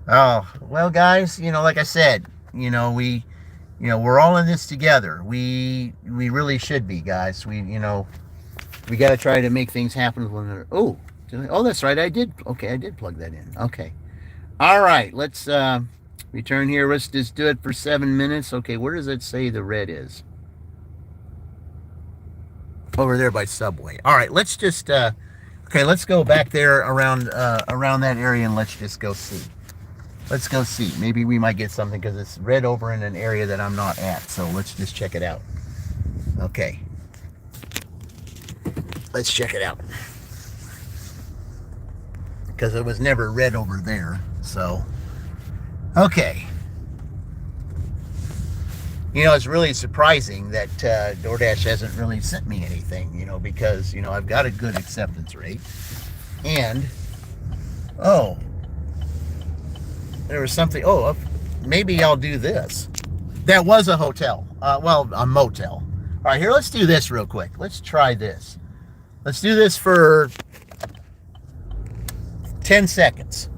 Oh, well, guys, like I said, we're all in this together. We really should be, guys. We got to try to make things happen. Oh, that's right. I did plug that in. Okay. All right. Let's return here. Let's just do it for 7 minutes. Okay. Where does it say the red is? Over there by Subway. All right. Let's just Okay, let's go back there around that area and let's just go see. Let's go see. Maybe we might get something because it's red over in an area that I'm not at. So let's just check it out. Okay. Let's check it out. Because it was never red over there. So, okay. You know, it's really surprising that DoorDash hasn't really sent me anything, you know, because, you know, I've got a good acceptance rate. And, oh, there was something, oh, maybe I'll do this. That was a hotel. Well, a motel. All right, here, let's do this real quick. Let's try this. Let's do this for 10 seconds.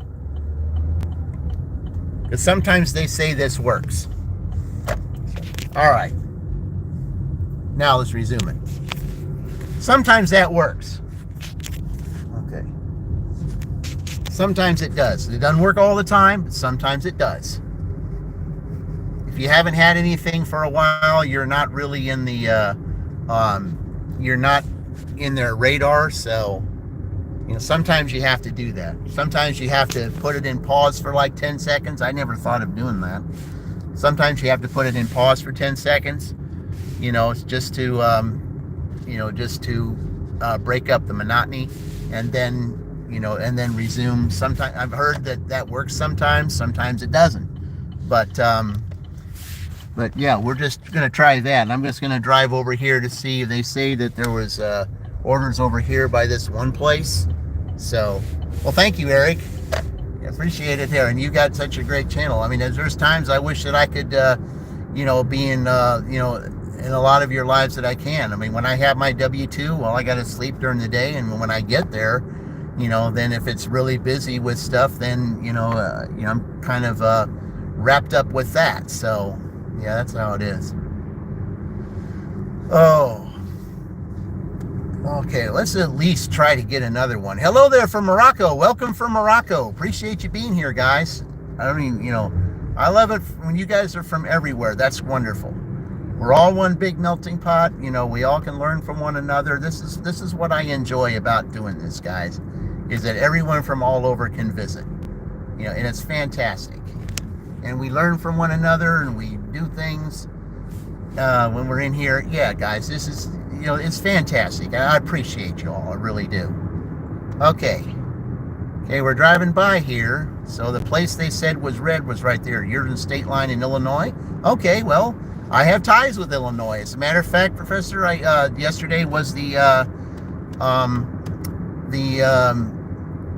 Because sometimes they say this works. All right. Now let's resume it. Sometimes that works. Okay. Sometimes it does. It doesn't work all the time, but sometimes it does. If you haven't had anything for a while, you're not really in the, you're not in their radar. So, you know, sometimes you have to do that. Sometimes you have to put it in pause for like 10 seconds. I never thought of doing that. Sometimes you have to put it in pause for 10 seconds, you know, it's just to, you know, just to break up the monotony, and then, you know, and then resume. Sometimes I've heard that works sometimes it doesn't. But yeah, we're just going to try that. And I'm just going to drive over here to see. They say that there was orders over here by this one place. So, well, thank you, Eric. Appreciate it there, and you got such a great channel. I mean, there's times I wish that I could, you know, be in, you know, in a lot of your lives that I can. I mean, when I have my W-2, well, I got to sleep during the day, and when I get there, you know, then if it's really busy with stuff, then you know, I'm kind of wrapped up with that. So, yeah, that's how it is. Oh. Okay, let's at least try to get another one. Hello there from Morocco. Welcome from Morocco. Appreciate you being here, guys. I mean, you know, I love it when you guys are from everywhere. That's wonderful. We're all one big melting pot. You know, we all can learn from one another. This is what I enjoy about doing this, guys, is that everyone from all over can visit. You know, and it's fantastic. And we learn from one another, and we do things when we're in here. Yeah, guys, this is, you know, it's fantastic. I appreciate you all. I really do. Okay, we're driving by here. So the place they said was red was right there. You're in the state line in Illinois. Okay, well, I have ties with Illinois. As a matter of fact, Professor, yesterday was the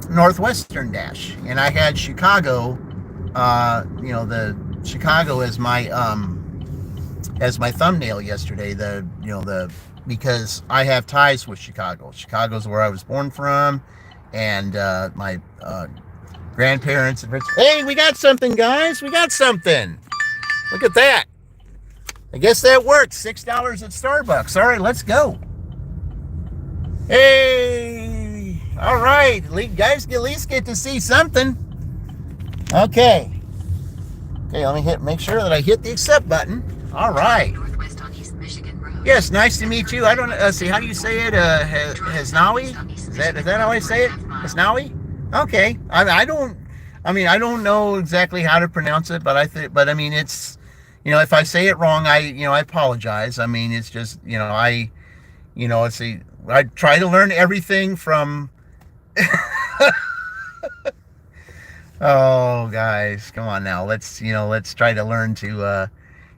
Northwestern Dash, and I had Chicago. You know, the Chicago as my thumbnail yesterday. Because I have ties with Chicago. Chicago's where I was born from, and my grandparents. Hey, we got something, guys. We got something. Look at that. I guess that works. $6 at Starbucks. All right, let's go. Hey, all right. Guys, at least get to see something. Okay, let me make sure that I hit the accept button. All right. Yes, nice to meet you. I don't see, how do you say it? Hasnawi? Is that how I say it? Hasnawi? Okay. I don't know exactly how to pronounce it, but I mean, it's, you know, if I say it wrong, I apologize. I mean, it's just, you know, I try to learn everything from. Oh, guys, come on now. Let's try to learn to,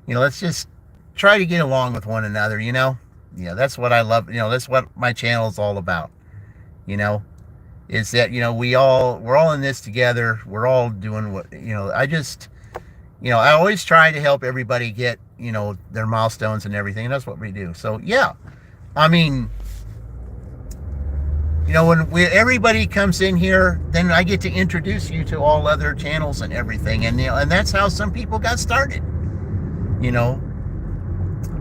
let's just try to get along with one another, you know? Yeah, that's what I love. You know, that's what my channel is all about, you know, is that, you know, we're all in this together. We're all doing what, you know, I always try to help everybody get, you know, their milestones and everything. And that's what we do. So, yeah, I mean, you know, when everybody comes in here, then I get to introduce you to all other channels and everything. And, you know, and that's how some people got started, you know.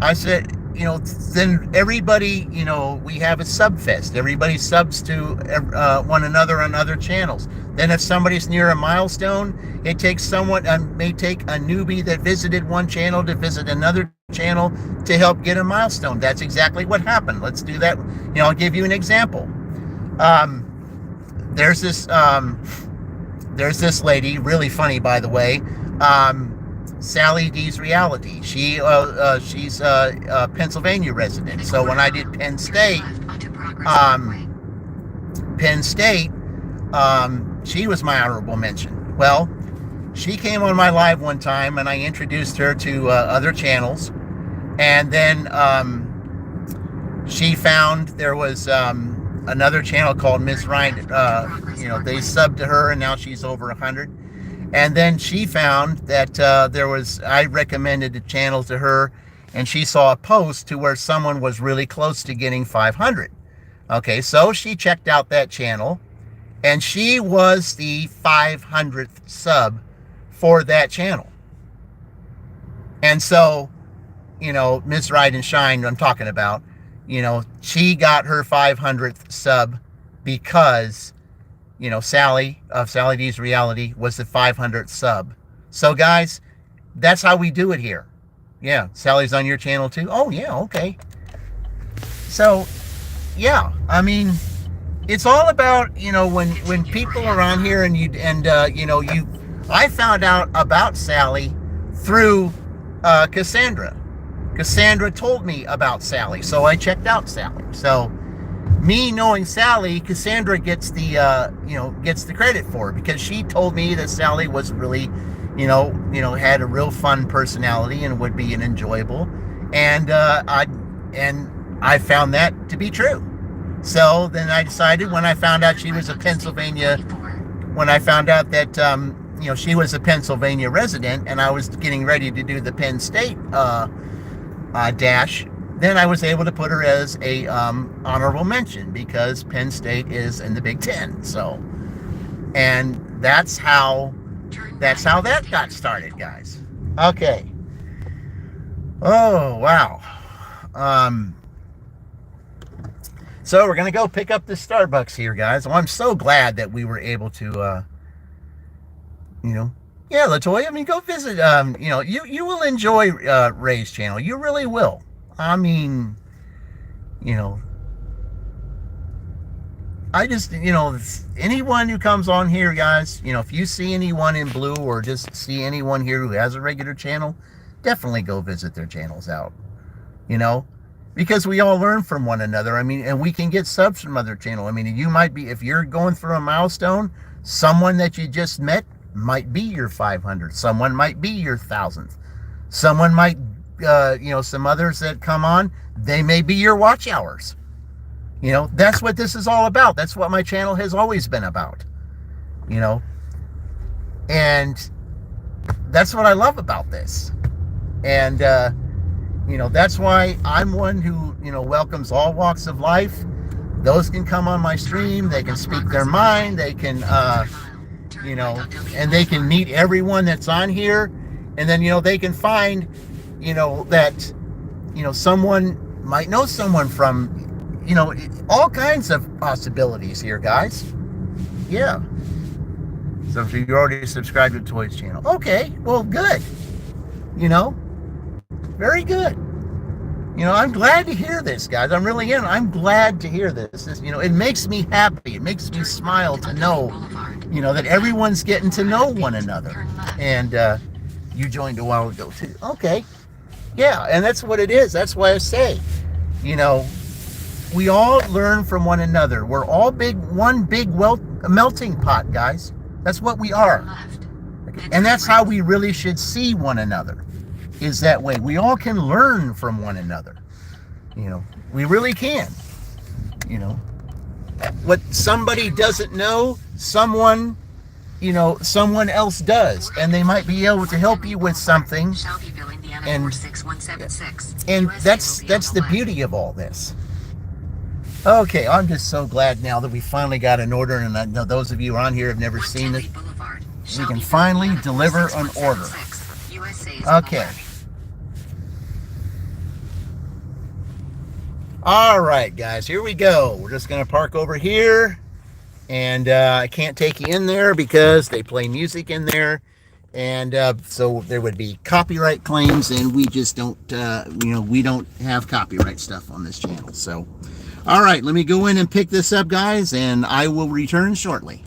I said, you know, then everybody, you know, we have a subfest. Everybody subs to one another on other channels. Then if somebody's near a milestone, it takes someone, may take a newbie that visited one channel to visit another channel to help get a milestone. That's exactly what happened. Let's do that. You know, I'll give you an example. there's this lady, really funny, by the way, Sally D's Reality. She's a Pennsylvania resident. So when I did Penn State, she was my honorable mention. Well, she came on my live one time, and I introduced her to other channels, and then she found there was another channel called Miss Ryan. They subbed to her, and now she's over 100. And then she found that I recommended the channel to her, and she saw a post to where someone was really close to getting 500. Okay, so she checked out that channel, and she was the 500th sub for that channel. And so, Miss Ride and Shine, I'm talking about, she got her 500th sub because, Sally of Sally D's Reality was the 500th sub. So, guys, that's how we do it here. Yeah, Sally's on your channel too? Oh, yeah, okay. So, yeah, I mean, it's all about, when people are on here I found out about Sally through Cassandra. Cassandra told me about Sally, so I checked out Sally. So, me knowing Sally, Cassandra gets the credit for it, because she told me that Sally was really, had a real fun personality and would be an enjoyable, and I found that to be true. So then I decided, when I found out she was a Pennsylvania, when I found out that she was a Pennsylvania resident, and I was getting ready to do the Penn State dash, then I was able to put her as a honorable mention, because Penn State is in the Big Ten. So, and that's how that got started, guys. Okay. Oh, wow. So we're gonna go pick up this Starbucks here, guys. Well, I'm so glad that we were able to yeah, Latoya, I mean, go visit, you will enjoy Ray's channel. You really will. I mean, I just, anyone who comes on here, guys, if you see anyone in blue, or just see anyone here who has a regular channel, definitely go visit their channels out, because we all learn from one another. I mean, and we can get subs from other channels. I mean, you might be, if you're going through a milestone, someone that you just met might be your 500th. Someone might be your 1,000th. Someone might, some others that come on, they may be your watch hours. That's what this is all about. That's what my channel has always been about. And that's what I love about this. And, that's why I'm one who, welcomes all walks of life. Those can come on my stream. They can speak their mind. They can, and they can meet everyone that's on here. And then, they can find, that, someone might know someone from, all kinds of possibilities here, guys. Yeah. So if you already subscribed to Toy's channel. Okay, well, good. Very good. I'm glad to hear this, guys. I'm really in. I'm glad to hear this. It makes me happy. It makes me smile to know, that everyone's getting to know one another. And you joined a while ago, too. Okay. Yeah, and that's what it is. That's why I say, we all learn from one another. We're all one big melting pot, guys. That's what we are. And that's how we really should see one another, is that way. We all can learn from one another. We really can. What somebody doesn't know, someone else does, and they might be able to help you with something. And that's the beauty of all this. Okay, I'm just so glad now that we finally got an order, and I know those of you on here have never seen it. We can finally deliver an order. Okay. All right, guys, here we go. We're just going to park over here, and I can't take you in there because they play music in there, and so there would be copyright claims, and we just don't, we don't have copyright stuff on this channel. So All right, let me go in and pick this up, guys, and I will return shortly.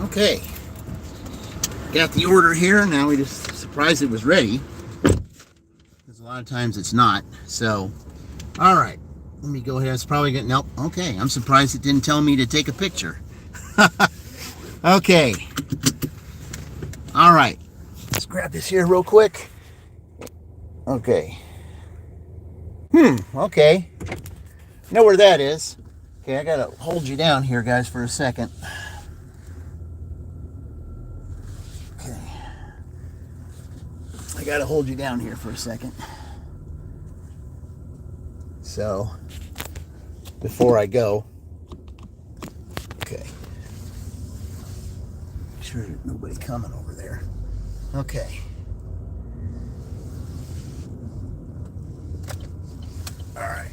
Okay, got the order here. Now we just surprised it was ready, because a lot of times it's not. So, all right, let me go ahead. It's probably getting, nope. Okay, I'm surprised it didn't tell me to take a picture. Okay, all right, let's grab this here real quick. Okay. Okay, know where that is. Okay, I gotta hold you down here, guys, for a second. I gotta hold you down here for a second. So, before I go, okay. Make sure there's nobody coming over there. Okay. All right.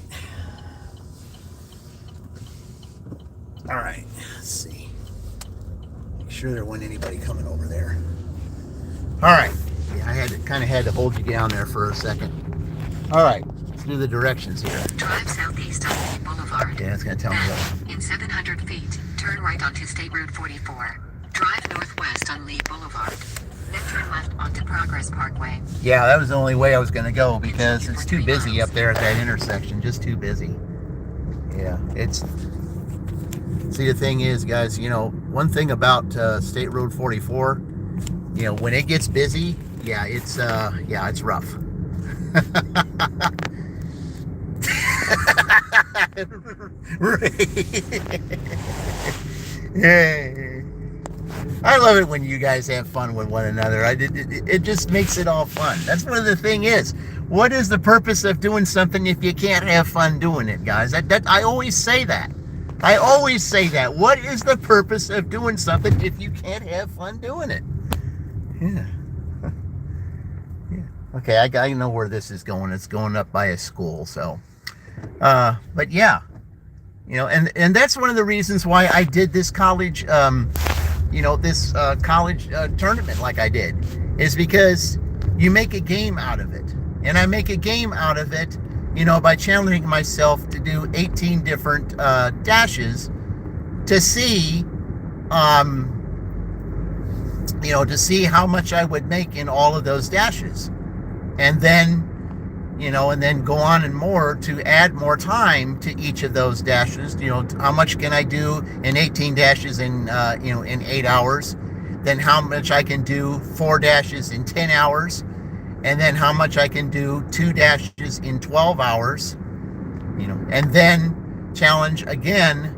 All right. Let's see. Make sure there wasn't anybody coming over there. All right. Yeah, I kind of had to hold you down there for a second. All right, let's do the directions here. Drive southeast on Lee Boulevard. Yeah, it's going to tell me that. In 700 feet, turn right onto State Route 44. Drive northwest on Lee Boulevard. Then turn left onto Progress Parkway. Yeah, that was the only way I was going to go, because it's too busy up there at that intersection. Just too busy. Yeah, it's... See, the thing is, guys, you know, one thing about State Road 44, you know, when it gets busy, yeah, it's rough. Yeah. I love it when you guys have fun with one another. It just makes it all fun. That's what the thing is. What is the purpose of doing something if you can't have fun doing it, guys? I always say that. I always say that. What is the purpose of doing something if you can't have fun doing it? Yeah. Yeah. Okay, I know where this is going. It's going up by a school, so. But yeah, you know, and that's one of the reasons why I did this college, you know, this college tournament like I did, is because you make a game out of it. And I make a game out of it, you know, by challenging myself to do 18 different dashes to see, you know, to see how much I would make in all of those dashes. And then, you know, and then go on and more to add more time to each of those dashes. You know, how much can I do in 18 dashes in, you know, in 8 hours? Then how much I can do 4 dashes in 10 hours? And then how much I can do 2 dashes in 12 hours? You know, and then challenge again,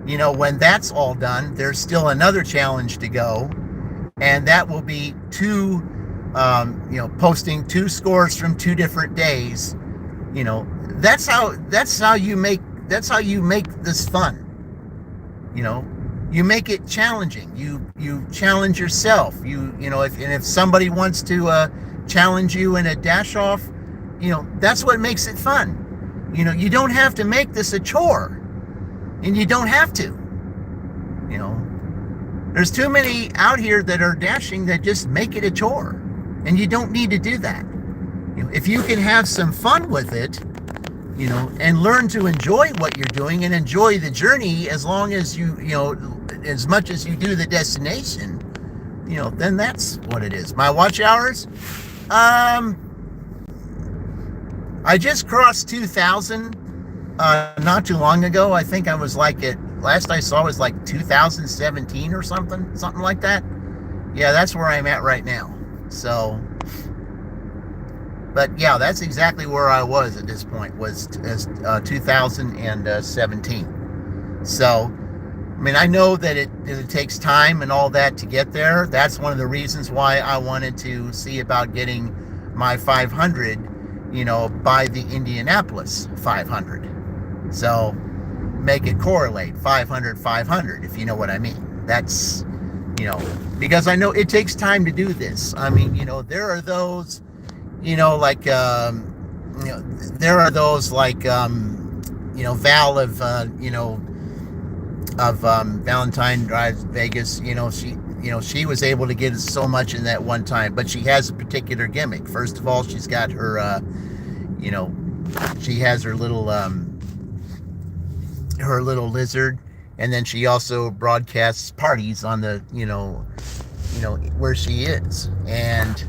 you know, when that's all done, there's still another challenge to go. And that will be 2, you know, posting 2 scores from 2 different days. You know, that's how you make this fun. You know, you make it challenging. You challenge yourself. You know, if somebody wants to challenge you in a dash off, you know, that's what makes it fun. You know, you don't have to make this a chore. And you don't have to. You know, there's too many out here that are dashing that just make it a chore. And you don't need to do that. You know, if you can have some fun with it, you know, and learn to enjoy what you're doing and enjoy the journey as long as you know, as much as you do the destination, you know, then that's what it is. My watch hours, I just crossed 2,000 not too long ago. I think I was like last I saw was like 2017 or something like that. Yeah, that's where I'm at right now. So, but yeah, that's exactly where I was at this point, was 2017. So, I mean, I know that it takes time and all that to get there. That's one of the reasons why I wanted to see about getting my 500, you know, by the Indianapolis 500. So make it correlate 500, 500, if you know what I mean. That's, you know, because I know it takes time to do this. I mean, you know, there are those, you know, like, you know, there are those like, you know, Val of, you know, of Valentine Drives Vegas, you know, she was able to get so much in that one time, but she has a particular gimmick. First of all, she's got her, you know, she has her little lizard, and then she also broadcasts parties on the, you know, where she is. And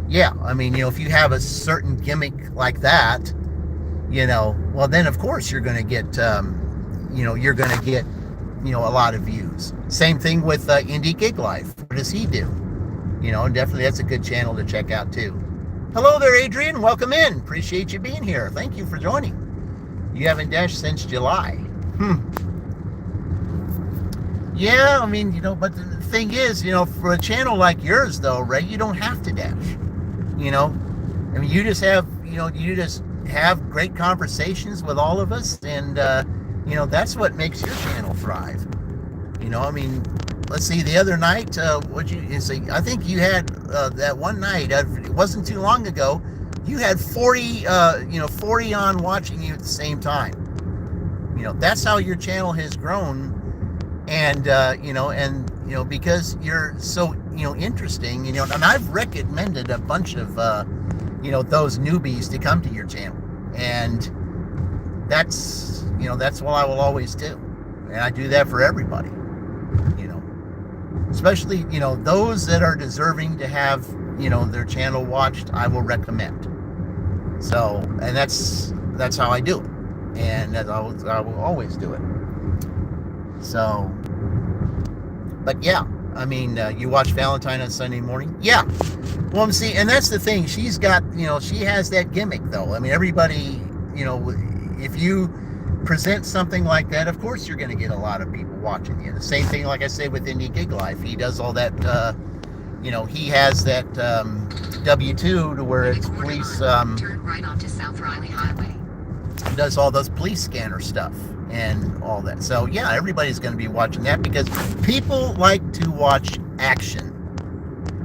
yeah, I mean, you know, if you have a certain gimmick like that, you know, well then of course you're going to get, you know, you know, a lot of views. Same thing with Indie Gig Life. What does he do? You know, definitely that's a good channel to check out too. Hello there, Adrian. Welcome in. Appreciate you being here. Thank you for joining. You haven't dashed since July. Yeah, I mean, you know, but the thing is, you know, for a channel like yours though, Ray, you don't have to dash. You know, I mean, you just have, you know, you just have great conversations with all of us, and you know, that's what makes your channel thrive. You know, I mean, let's see, the other night, what'd you say? I think you had that one night, it wasn't too long ago, you had 40, you know, 40 on watching you at the same time. You know, that's how your channel has grown. And, you know, because you're so, you know, interesting, you know, and I've recommended a bunch of, you know, those newbies to come to your channel. And that's, you know, that's what I will always do. And I do that for everybody, you know, especially, you know, those that are deserving to have, you know, their channel watched, I will recommend. So, and that's how I do it. And I will always do it. So, but yeah, I mean, you watch Valentine on Sunday morning? Yeah. Well, see, and that's the thing. She's got, you know, she has that gimmick though. I mean, everybody, you know, if you present something like that, of course you're going to get a lot of people watching you. The same thing, like I say, with Indie Gig Life. He does all that, you know, he has that W-2 to where it's police, turn right onto South Riley Highway. Does all those police scanner stuff and all that. So yeah, everybody's going to be watching that because people like to watch action.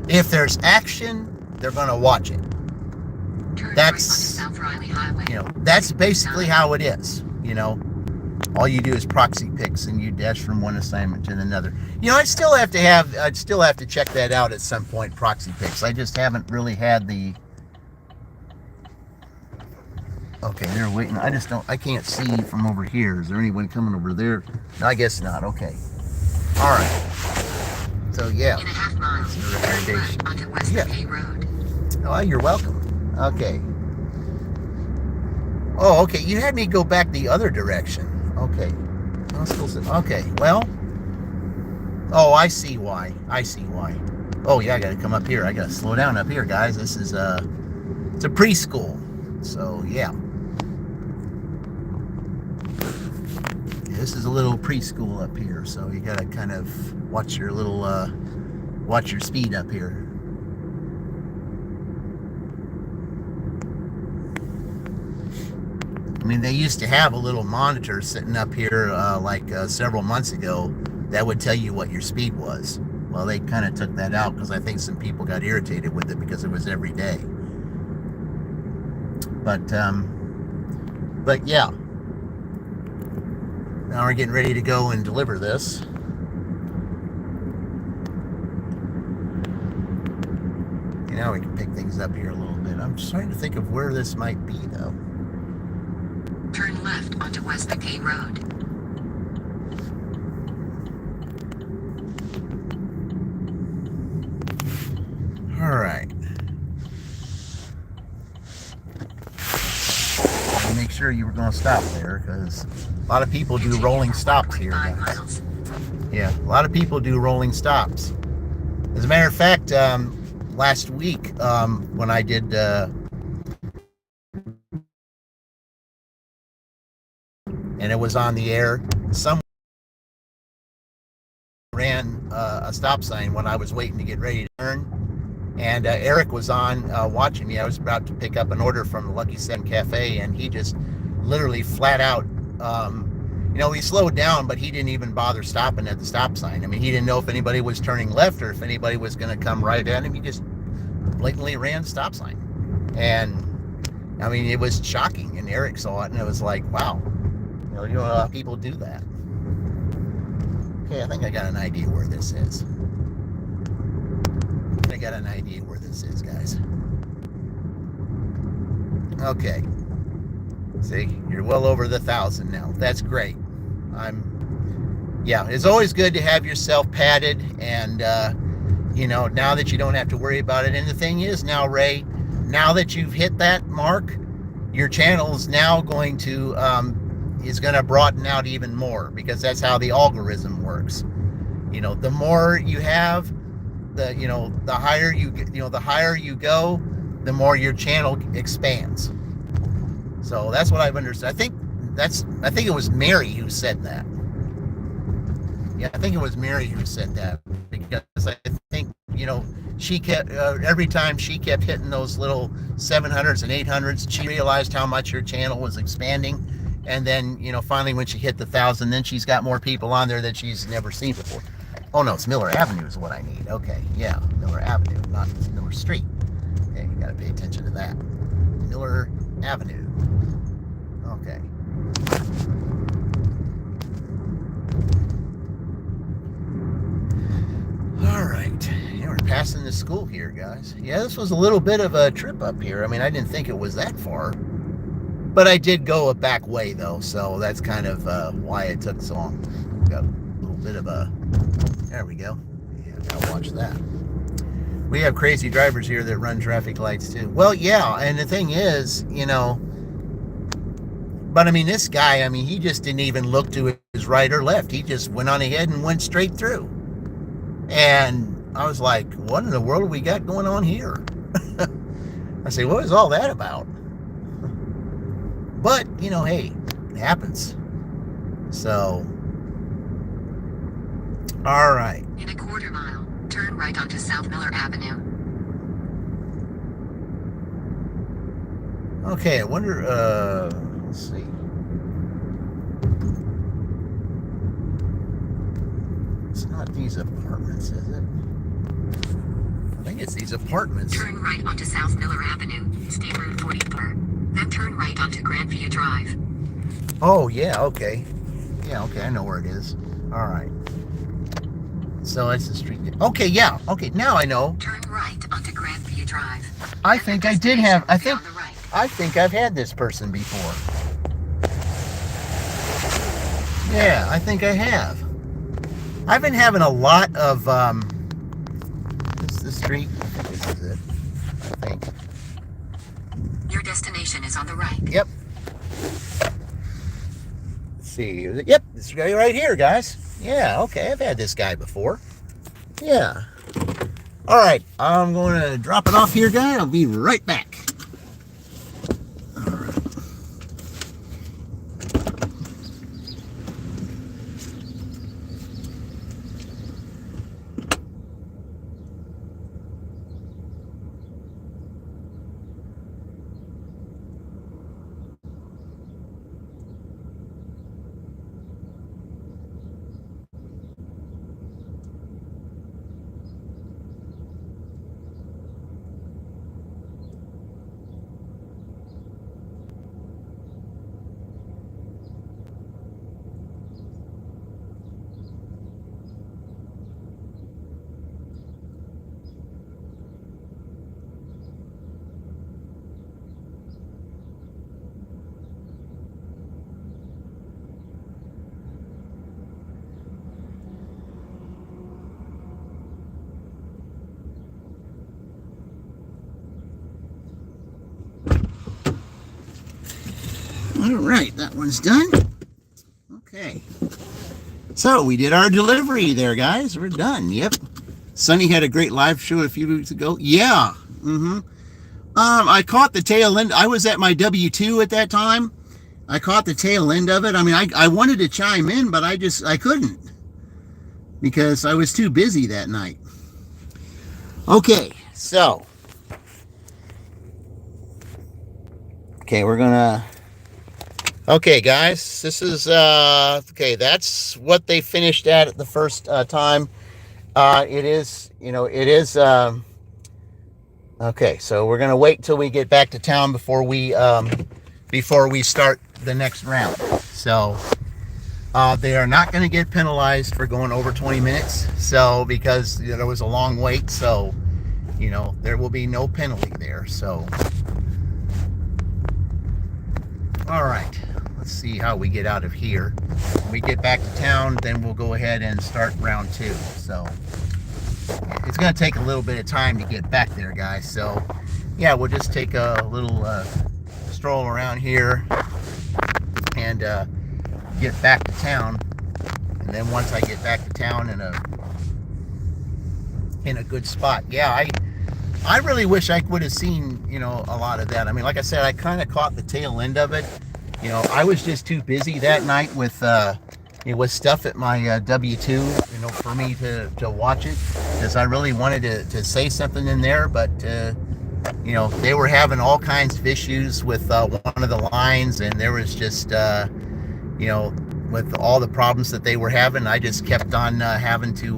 If there's action, they're going to watch it. That's, you know, that's basically how it is. You know, all you do is proxy picks and you dash from one assignment to another. You know, I'd still have to check that out at some point, proxy picks. I just haven't really had the. Okay, they're waiting. I can't see from over here. Is there anyone coming over there? No, I guess not. Okay. All right. So, yeah. In a half mile, turn left onto West K Road. Oh, you're welcome. Okay. Oh, okay. You had me go back the other direction. Okay. Okay, well. Oh, I see why. Oh, yeah, I got to come up here. I got to slow down up here, guys. This is, it's a preschool. So, yeah. This is a little preschool up here, so you gotta kind of watch your little, watch your speed up here. I mean, they used to have a little monitor sitting up here, several months ago, that would tell you what your speed was. Well, they kind of took that out because I think some people got irritated with it because it was every day. But yeah. Now we're getting ready to go and deliver this. Now we can pick things up here a little bit. I'm just trying to think of where this might be, though. Turn left onto West McCain Road. All right. Make sure you were going to stop there, because a lot of people do rolling stops here, guys. Yeah, a lot of people do rolling stops. As a matter of fact, last week when I did and it was on the air, someone ran a stop sign when I was waiting to get ready to turn, and Eric was on watching me. I was about to pick up an order from the Lucky 7 Cafe, and he just literally flat out he slowed down, but he didn't even bother stopping at the stop sign. I mean, he didn't know if anybody was turning left or if anybody was going to come right at him. He just blatantly ran the stop sign. And I mean, it was shocking, and Eric saw it, and it was like, wow, a lot of people do that. Okay, I think I got an idea where this is. Guys. Okay. See, you're well over the 1,000 now. That's great. It's always good to have yourself padded, and now that you don't have to worry about it. And the thing is now, Ray, now that you've hit that mark, your channel is now going to broaden out even more, because that's how the algorithm works. The more you have, the higher you go, the more your channel expands. So that's what I've understood. I think it was Mary who said that. Yeah, I think it was Mary who said that, because I think, she kept, every time she kept hitting those little 700s and 800s, she realized how much her channel was expanding. And then, finally when she hit the 1,000, then she's got more people on there that she's never seen before. Oh no, it's Miller Avenue is what I need. Okay, yeah, Miller Avenue, not Miller Street. Okay, you gotta pay attention to that. Miller Avenue. Okay. All right, we're passing the school here, guys. Yeah, this was a little bit of a trip up here. I mean, I didn't think it was that far, but I did go a back way though, so that's kind of why it took so long. Got a little bit of a, there we go. Yeah, gotta watch that. We have crazy drivers here that run traffic lights too. Well, yeah, and the thing is, but I mean, this guy, I mean, he just didn't even look to his right or left. He just went on ahead and went straight through. And I was like, what in the world have we got going on here? I say, what is all that about? But, hey, it happens. So, all right. In a quarter mile, turn right onto South Miller Avenue. Okay, I wonder, let's see. It's not these apartments, is it? I think it's these apartments. Turn right onto South Miller Avenue, State Route 44. Then turn right onto Grandview Drive. Oh, yeah, okay. Yeah, okay, I know where it is. All right. So it's the street. Okay, yeah. Okay, now I know. Turn right onto Grandview Drive. I think I did have, I think I've had this person before. Yeah, I think I have. I've been having a lot of, this is the street. This is it, I think. Your destination is on the right. Yep. Let's see. Yep, this guy right here, guys. Yeah, okay, I've had this guy before. Yeah. All right, I'm going to drop it off here, guy. I'll be right back. All right, that one's done. Okay. So we did our delivery there, guys. We're done. Yep. Sunny had a great live show a few weeks ago. Yeah. I caught the tail end. I was at my W-2 at that time. I caught the tail end of it. I mean, I wanted to chime in, but I couldn't because I was too busy that night. Okay, so. Okay, we're gonna. Okay, guys, this is okay. That's what they finished at the first time. It is. Okay, so we're gonna wait till we get back to town before we start the next round. So they are not going to get penalized for going over 20 minutes. So because there was a long wait, so there will be no penalty there. So all right, let's see how we get out of here. When we get back to town, then we'll go ahead and start round 2. So it's going to take a little bit of time to get back there, guys. So yeah, we'll just take a little stroll around here and get back to town. And then once I get back to town in a good spot, yeah, I really wish I would have seen a lot of that. I mean, like I said, I kind of caught the tail end of it. I was just too busy that night with stuff at my W-2 for me to watch it, because I really wanted to say something in there, but they were having all kinds of issues with one of the lines, and there was just with all the problems that they were having, I just kept on having to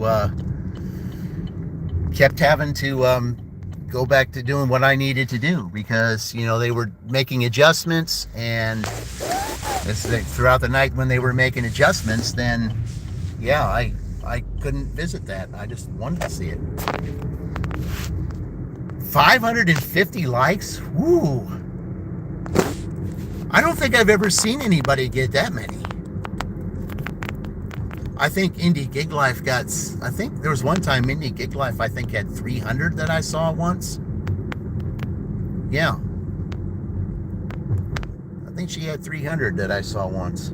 go back to doing what I needed to do, because they were making adjustments, and throughout the night when they were making adjustments, then yeah, I couldn't visit that. I just wanted to see it. 550 likes. Woo! I don't think I've ever seen anybody get that many. I think Indie Gig Life I think there was one time Indie Gig Life I think had 300 that I saw once. Yeah. I think she had 300 that I saw once.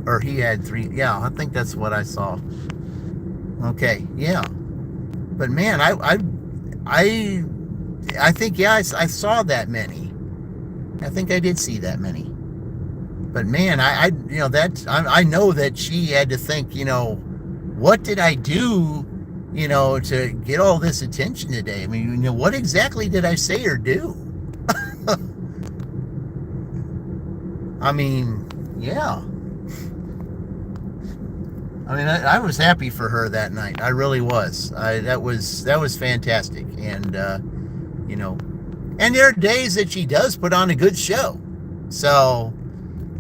Or he had 3. Yeah, I think that's what I saw. Okay, yeah. But man, I think, yeah, I saw that many. I think I did see that many. But man, I know that she had to think, what did I do, to get all this attention today? I mean, what exactly did I say or do? I mean, yeah. I mean, I was happy for her that night. I really was. That was fantastic. And, and there are days that she does put on a good show. So,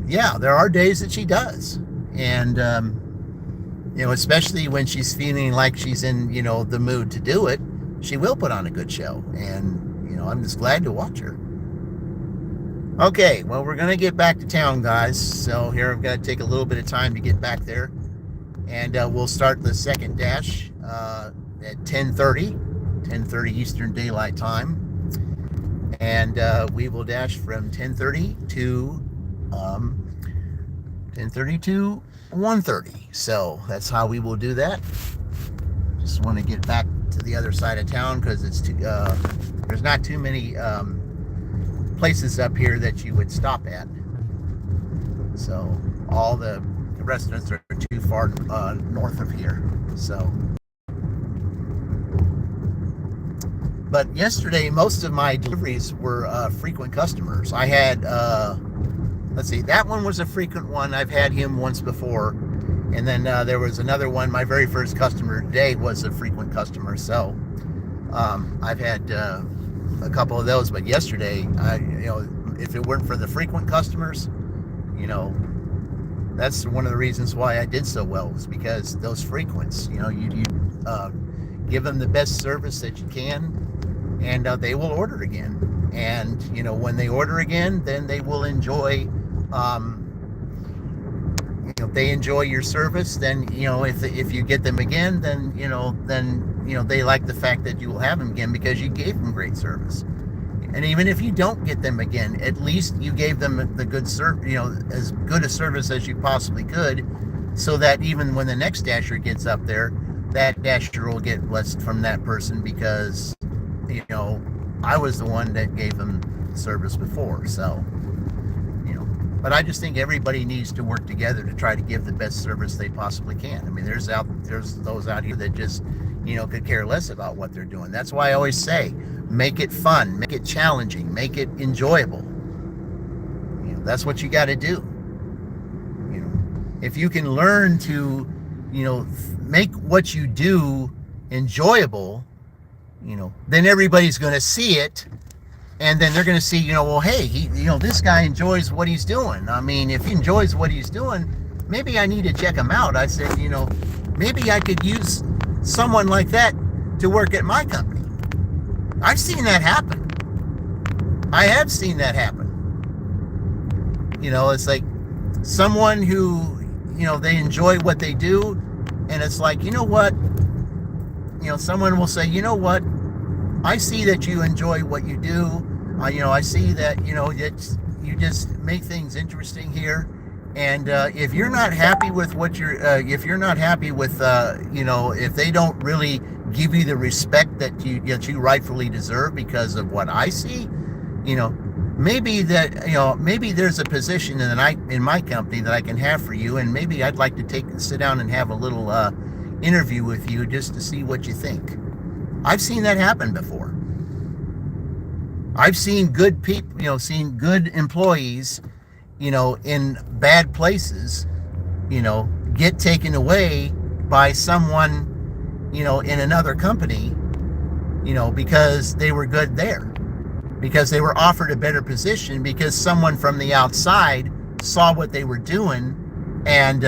yeah, there are days that she does. And, especially when she's feeling like she's in, the mood to do it, she will put on a good show. And, I'm just glad to watch her. Okay, well, we're going to get back to town, guys. So here I've got to take a little bit of time to get back there. And we'll start the second dash at 10:30 Eastern Daylight Time. And we will dash from 10:30 to 1:30. So that's how we will do that. Just want to get back to the other side of town because it's there's not too many places up here that you would stop at. So all the restaurants are too far north of here. So, but yesterday most of my deliveries were frequent customers. I had let's see, that one was a frequent one. I've had him once before, and then there was another one. My very first customer today was a frequent customer. So I've had a couple of those, but yesterday, if it weren't for the frequent customers, that's one of the reasons why I did so well, was because those frequents, you give them the best service that you can, and they will order again. And, when they order again, then they will enjoy, if they enjoy your service, then, if you get them again, then, they like the fact that you will have them again because you gave them great service. And even if you don't get them again, at least you gave them the good as good a service as you possibly could, so that even when the next dasher gets up there, that dasher will get blessed from that person because, I was the one that gave them service before. So, but I just think everybody needs to work together to try to give the best service they possibly can. I mean, there's those out here that just, could care less about what they're doing. That's why I always say, make it fun, make it challenging, make it enjoyable. That's what you got to do. If you can learn to, make what you do enjoyable, then everybody's going to see it. And then they're going to see, well, hey, this guy enjoys what he's doing. I mean, if he enjoys what he's doing, maybe I need to check him out. I said, maybe I could use someone like that to work at my company. I've seen that happen. I have seen that happen. It's like someone who, they enjoy what they do. And it's like, what? Someone will say, what? I see that you enjoy what you do. I see that, you just make things interesting here. And if you're not happy with what if you're not happy with, if they don't really give you the respect that you rightfully deserve because of what I see, maybe there's a position in my company that I can have for you, and maybe I'd like to sit down and have a little interview with you just to see what you think. I've seen that happen before. I've seen good people, seen good employees, in bad places, get taken away by someone, in another company, because they were good there, because they were offered a better position, because someone from the outside saw what they were doing and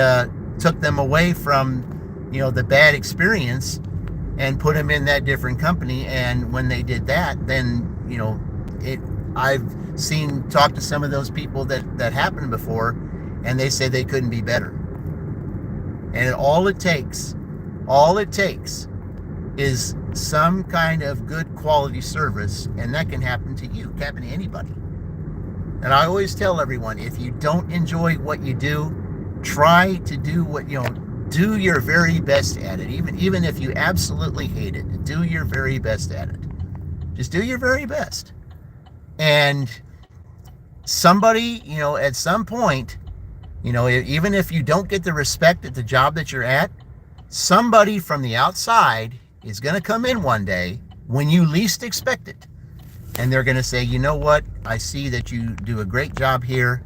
took them away from, the bad experience and put them in that different company. And when they did that, then, I've talked to some of those people that happened before, and they say they couldn't be better. And all it takes is some kind of good quality service, and that can happen to you, can happen to anybody. And I always tell everyone, if you don't enjoy what you do, try to do do your very best at it. Even if you absolutely hate it, do your very best at it. Just do your very best. And somebody, at some point, even if you don't get the respect at the job that you're at, somebody from the outside is going to come in one day when you least expect it. And they're going to say, you know what? I see that you do a great job here.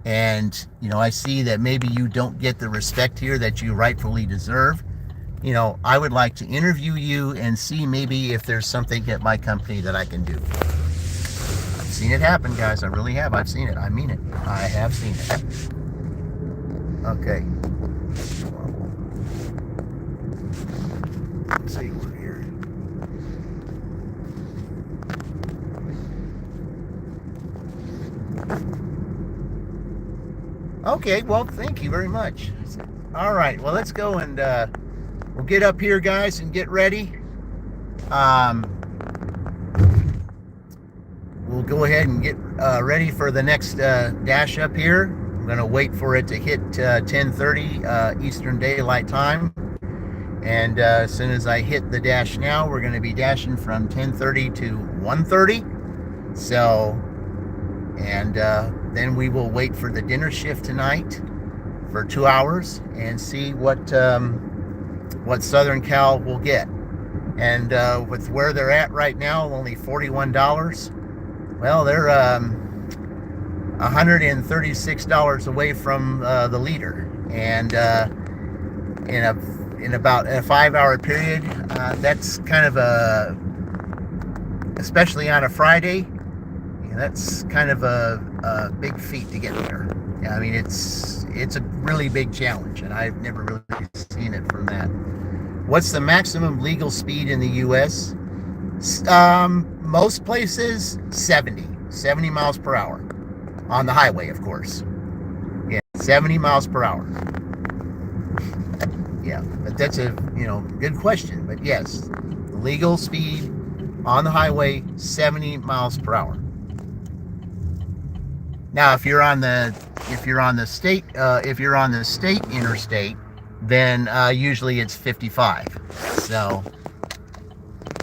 And, I see that maybe you don't get the respect here that you rightfully deserve. I would like to interview you and see maybe if there's something at my company that I can do. I've seen it happen, guys. I really have. I've seen it. I mean it. I have seen it. Okay. Let's see, we're here. Okay, well, thank you very much. All right, well, let's go and we'll get up here, guys, and get ready. We'll go ahead and get ready for the next dash up here. I'm going to wait for it to hit 10:30 Eastern Daylight Time. And as soon as I hit the dash now, we're going to be dashing from 10:30 to 1:30. So, and then we will wait for the dinner shift tonight for 2 hours and see what Southern Cal will get. And with where they're at right now, only $41. Well, they're $136 away from the leader. And in about a 5-hour period, that's kind of especially on a Friday, that's kind of a big feat to get there. Yeah, I mean, it's a really big challenge, and I've never really seen it from that. What's the maximum legal speed in the U.S.? Most places, 70 miles per hour. On the highway, of course. Yeah, 70 miles per hour. Yeah, but that's a, good question. But yes, the legal speed on the highway, 70 miles per hour. Now, if you're on the state interstate, then usually it's 55. So,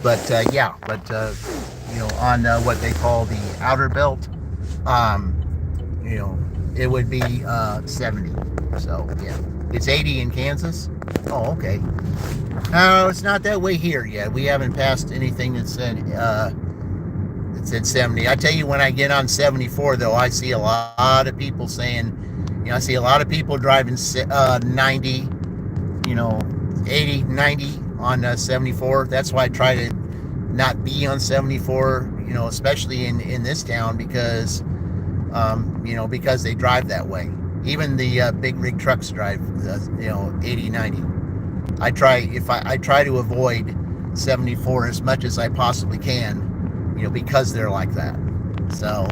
but on what they call the outer belt, it would be 70. So yeah, it's 80 in Kansas. Oh, okay. No, it's not that way here yet. We haven't passed anything that said 70. I tell you, when I get on 74, though, I see a lot of people saying, I see a lot of people driving 90, 80, 90 on 74. That's why I try to not be on 74, especially in this town, because because they drive that way. Even the big rig trucks drive 80, 90. I try to avoid 74 as much as I possibly can, because they're like that. So,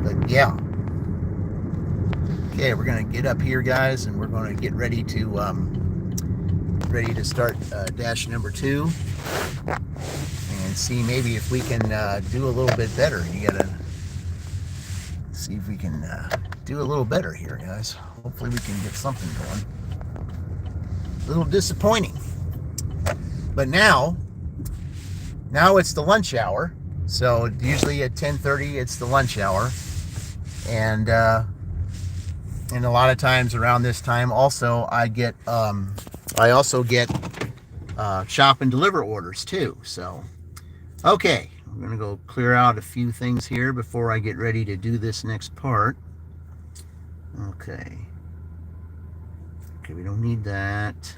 but yeah. Okay, we're gonna get up here, guys, and we're gonna get ready to start dash number 2, and see maybe if we can do a little bit better. You gotta see if we can do a little better here, guys. Hopefully we can get something going. A little disappointing, but now it's the lunch hour. So usually at 10:30 it's the lunch hour, and a lot of times around this time also I also get shop and deliver orders too. So okay, I'm gonna go clear out a few things here before I get ready to do this next part. Okay, we don't need that.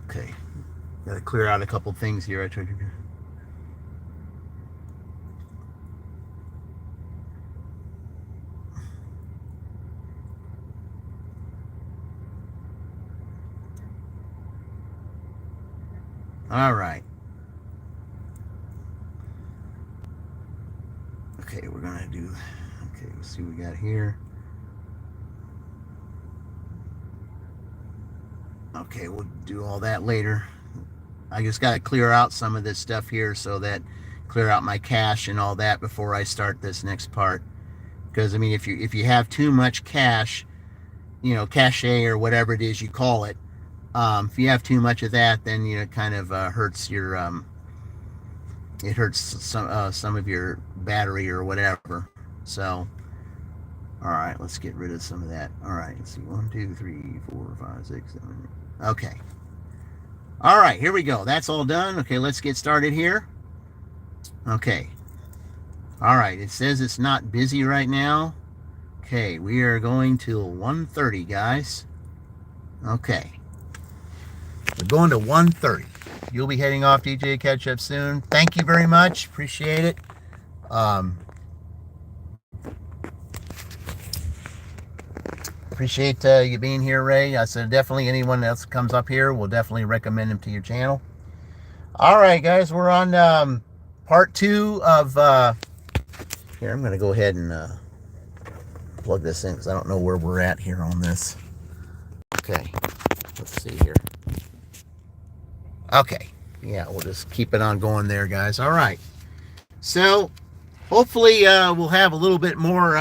Okay, gotta clear out a couple things here. I tried to do. All right. Okay, we're gonna do. Okay, let's see what we got here. Okay, we'll do all that later. I just got to clear out some of this stuff here, so that clear out my cache and all that before I start this next part. Because I mean, if you have too much cache, cache or whatever it is you call it, if you have too much of that, then it kind of hurts your it hurts some of your battery or whatever. So, all right, let's get rid of some of that. All right, let's see, 1, 2, 3, 4, 5, 6, 7. Okay. All right, here we go. That's all done. Okay, let's get started here. Okay. All right, it says it's not busy right now. Okay, we are going till 1:30, guys. Okay. We're going to 1:30. You'll be heading off, DJ. Catch up soon. Thank you very much. Appreciate it. Appreciate you being here, Ray. I said definitely anyone else comes up here, we'll definitely recommend him to your channel. All right, guys, we're on part 2 of here. I'm going to go ahead and plug this in because I don't know where we're at here on this. Okay, let's see here. Okay, yeah, we'll just keep it on going there, guys. All right, so hopefully we'll have a little bit more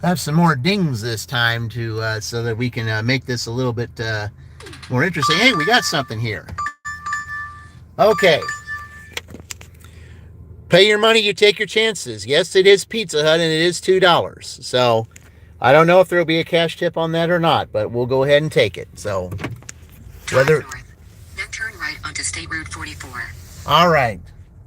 have some more dings this time to so that we can make this a little bit more interesting. Hey, we got something here. Okay. Pay your money, you take your chances. Yes, it is Pizza Hut, and it is $2. So I don't know if there will be a cash tip on that or not, but we'll go ahead and take it. So whether north, then turn right onto State Route 44. All right.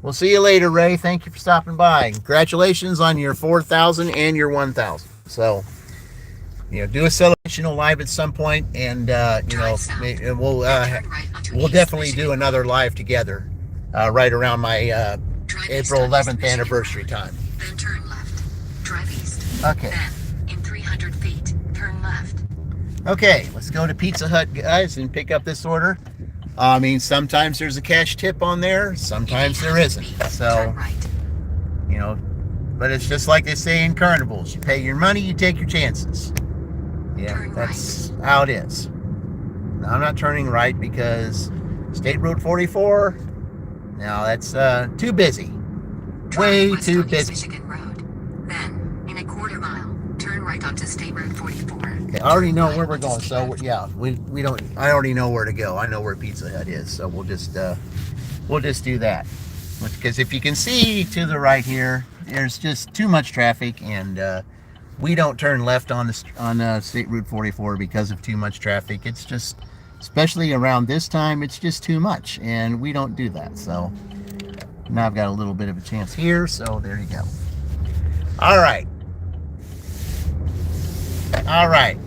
We'll see you later, Ray. Thank you for stopping by. Congratulations on your 4,000 and your 1,000. So, do a celebration live at some point, and we'll definitely do another live together right around my April 11th anniversary time. Then turn left. Drive east. Okay. Then, in 300 feet, turn left. Okay, let's go to Pizza Hut, guys, and pick up this order. I mean, sometimes there's a cash tip on there, sometimes there isn't. So, but it's just like they say in carnivals. You pay your money, you take your chances. Yeah, that's how it is. I'm not turning right because State Road 44, now that's too busy. Way Drive too west on East busy. Michigan Road. Then, in a quarter mile, turn right onto State Road 44. Okay, I already Turn know right where we're onto going, State so Road. yeah, we don't. I already know where to go. I know where Pizza Hut is, so we'll just do that. Because if you can see to the right here, there's just too much traffic, and we don't turn left on State Route 44 because of too much traffic. It's just, especially around this time, it's just too much, and we don't do that. So now I've got a little bit of a chance here, so there you go. All right. All right.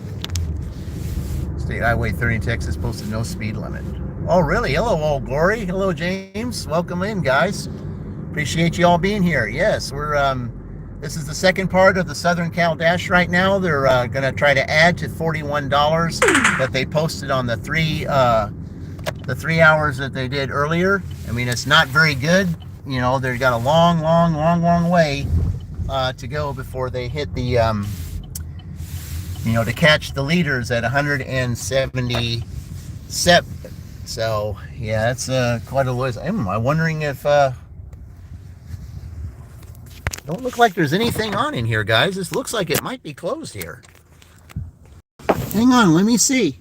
State Highway 30 in Texas posted no speed limit. Oh, really? Hello, Old Glory. Hello, James. Welcome in, guys. Appreciate you all being here. Yes, we're this is the second part of the Southern Cal Dash right now. They're going to try to add to $41 that they posted on the 3 hours that they did earlier. I mean, it's not very good. You know, they've got a long way to go before they hit the to catch the leaders at 177. So yeah, that's quite a ways. I'm wondering if don't look like there's anything on in here, guys. This looks like it might be closed here. Hang on, let me see.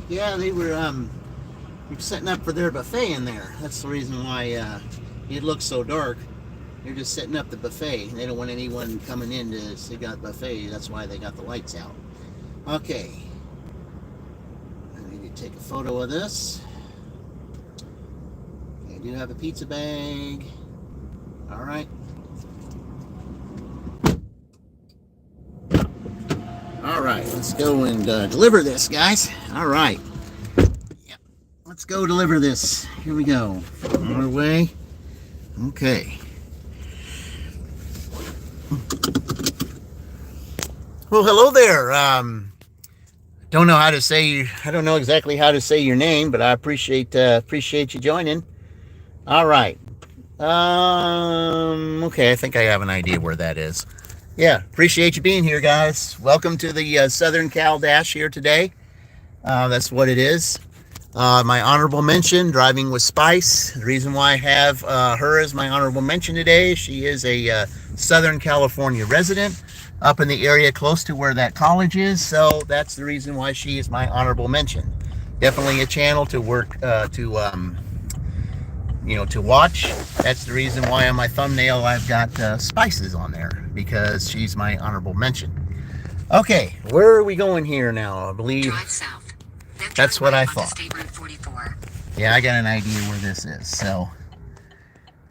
Yeah, they were setting up for their buffet in there. That's the reason why it looks so dark. They're just setting up the buffet. They don't want anyone coming in to see that buffet. That's why they got the lights out. Okay. I need to take a photo of this. Okay, I do have a pizza bag. All right. All right, let's go and deliver this, guys. All right. Yep. Let's go deliver this. Here we go. On our way. Okay. Well, hello there. Don't know how to say. I don't know exactly how to say your name, but I appreciate you joining. All right. Okay, I think I have an idea where that is. Yeah, appreciate you being here, guys. Welcome to the Southern Cal Dash here today. That's what it is. My honorable mention, driving with Spice. The reason why I have her as my honorable mention today, she is a Southern California resident up in the area close to where that college is. So that's the reason why she is my honorable mention. Definitely a channel to work to watch. That's the reason why on my thumbnail I've got Spices on there, because she's my honorable mention. Okay, where are we going here now? I believe Drive south. That's what I thought. State Route 44. Yeah, I got an idea where this is. So,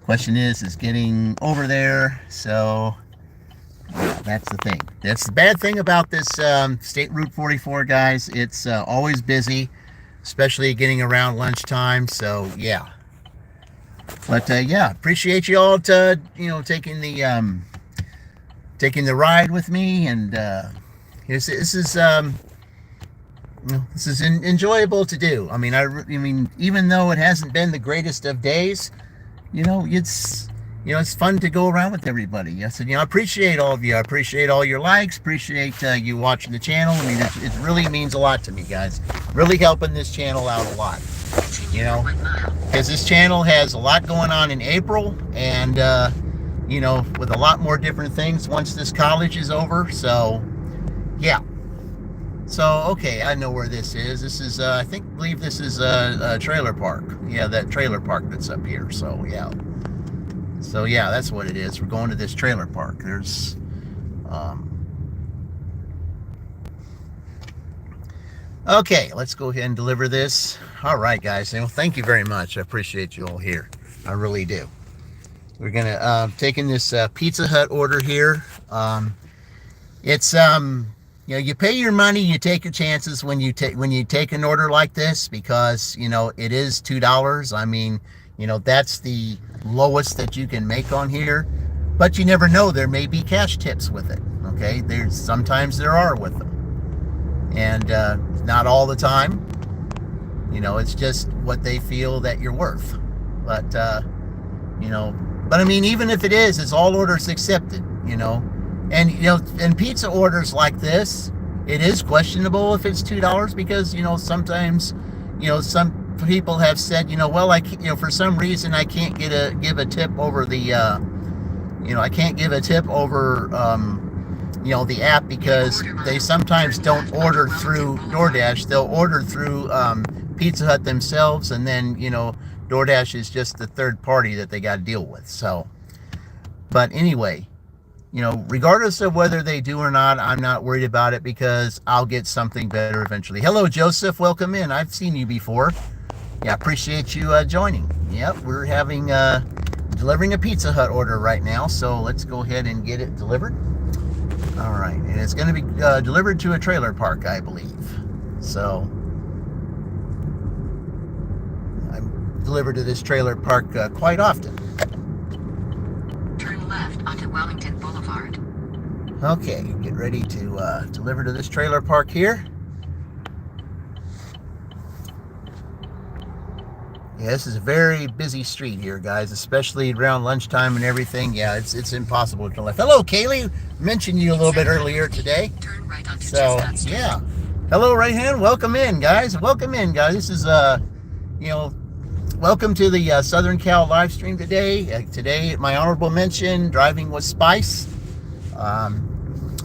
question is getting over there. So, yeah, that's the thing. That's the bad thing about this State Route 44, guys. It's always busy, especially getting around lunchtime. So, yeah. But yeah, appreciate you all to taking the ride with me, and this is enjoyable to do. I mean, even though it hasn't been the greatest of days, it's fun to go around with everybody. I said, I appreciate all of you. I appreciate all your likes. Appreciate you watching the channel. I mean, it really means a lot to me, guys. Really helping this channel out a lot. Because this channel has a lot going on in April, and with a lot more different things once this college is over. So, yeah. So, okay, I know where this is. This is, believe this is a trailer park. Yeah, that trailer park that's up here. So, yeah. So, yeah, that's what it is. We're going to this trailer park. There's, okay, let's go ahead and deliver this. All right, guys. Thank you very much. I appreciate you all here. I really do. We're going to, taking this Pizza Hut order here. It's, you pay your money, you take your chances when you take an order like this, because it is $2. I mean, that's the lowest that you can make on here, but you never know, there may be cash tips with it. Okay, sometimes there are with them, and not all the time. It's just what they feel that you're worth. But but I mean, even if it is, it's all orders accepted. And in pizza orders like this, it is questionable if it's $2, because sometimes some people have said well, for some reason I can't give a tip over the I can't give a tip over the app, because they sometimes don't order through DoorDash. They'll order through Pizza Hut themselves, and then DoorDash is just the third party that they got to deal with. So, but anyway, regardless of whether they do or not, I'm not worried about it, because I'll get something better eventually. Hello, Joseph. Welcome in. I've seen you before. Yeah, appreciate you joining. Yep, we're having delivering a Pizza Hut order right now, so let's go ahead and get it delivered. All right, and it's going to be delivered to a trailer park, I believe. So I'm delivered to this trailer park quite often. Turn left onto Wellington Boulevard. Okay, get ready to deliver to this trailer park here. Yeah, this is a very busy street here, guys, especially around lunchtime and everything. Yeah, it's impossible to turn left. Hello, Kaylee. Mentioned you a little bit earlier today. Turn right onto So, Chestnut Street. yeah. Hello, right hand. Welcome in, guys. Welcome in, guys. This is, welcome to the Southern Cal live stream today. Today, my honorable mention, driving with Spice.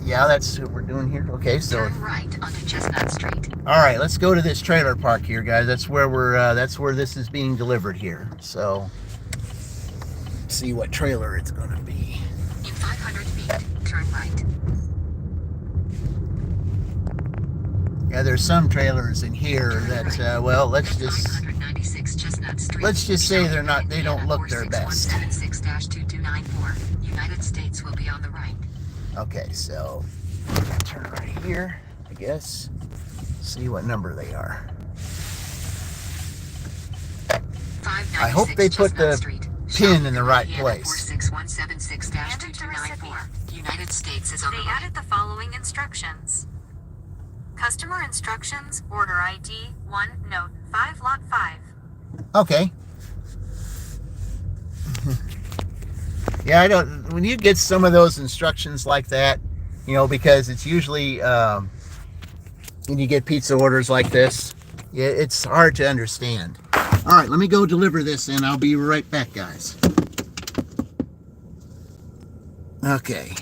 Yeah, that's what we're doing here. Okay, so Turn right onto Chestnut Street. all right, let's go to this trailer park here, guys. That's where that's where this is being delivered here. So see what trailer it's going to be. In 500 feet, turn right. Yeah, there's some trailers in here that well, let's just 596 Chestnut Street. say they don't look their best. 46176-2294. United States will be on the right. Okay, so turn right here, I guess. See what number they are. I hope they put the pin in the right place. 46176-2294. United States is on the right. They added the following instructions. Customer instructions, order ID 1, note 5, lot 5. Okay. Yeah, I don't. When you get some of those instructions like that, you know, because it's usually when you get pizza orders like this, yeah, it's hard to understand. All right, let me go deliver this, and I'll be right back, guys. Okay.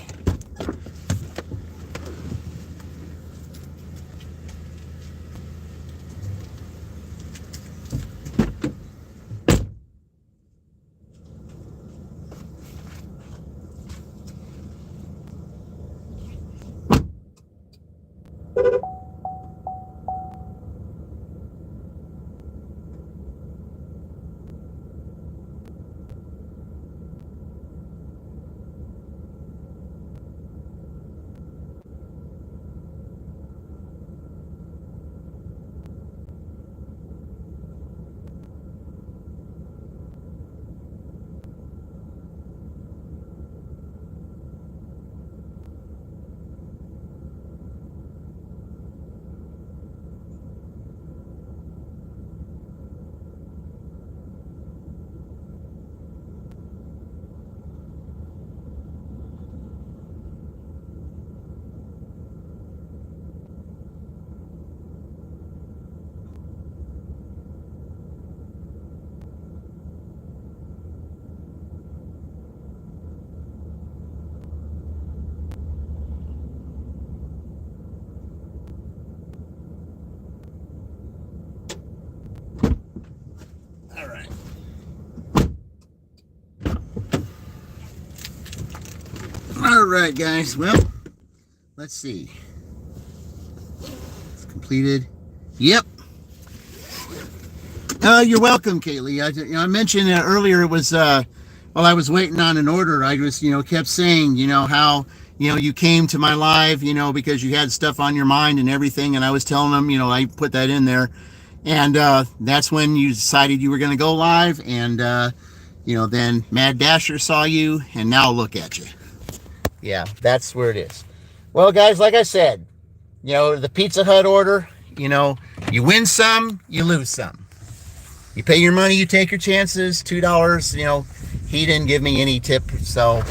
All right. All right, guys. Well, let's see. It's completed. Yep. You're welcome, Kaylee. I mentioned earlier it was while I was waiting on an order, I just kept saying how you came to my live because you had stuff on your mind and everything, and I was telling them I put that in there, and that's when you decided you were going to go live, and then Mad Dasher saw you, and now look at you. Yeah, that's where it is. Well, guys, like I said, the Pizza Hut order, you win some, you lose some. You pay your money, you take your chances. $2, he didn't give me any tip. So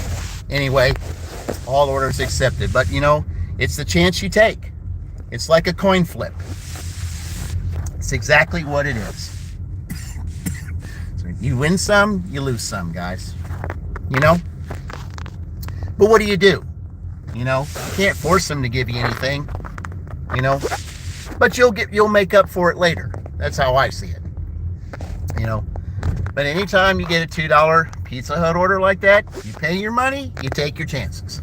anyway, all orders accepted. But it's the chance you take. It's like a coin flip. It's exactly what it is. So you win some, you lose some, guys. But what do? You can't force them to give you anything. But you'll make up for it later. That's how I see it. But anytime you get a $2 Pizza Hut order like that, you pay your money, you take your chances.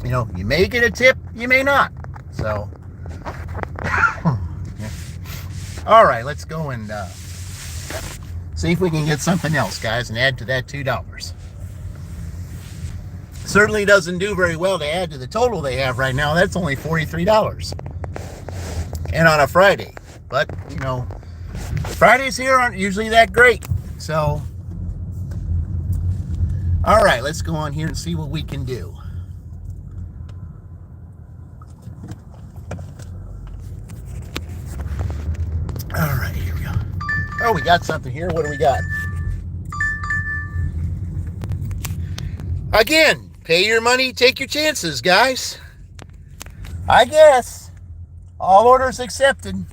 You may get a tip, you may not. So, all right, let's go and see if we can get something else, guys, and add to that $2. Certainly doesn't do very well to add to the total they have right now. That's only $43. And on a Friday. But, Fridays here aren't usually that great. So, all right, let's go on here and see what we can do. All right, here we go. Oh, we got something here. What do we got? Again, pay your money, take your chances, guys. I guess. All orders accepted.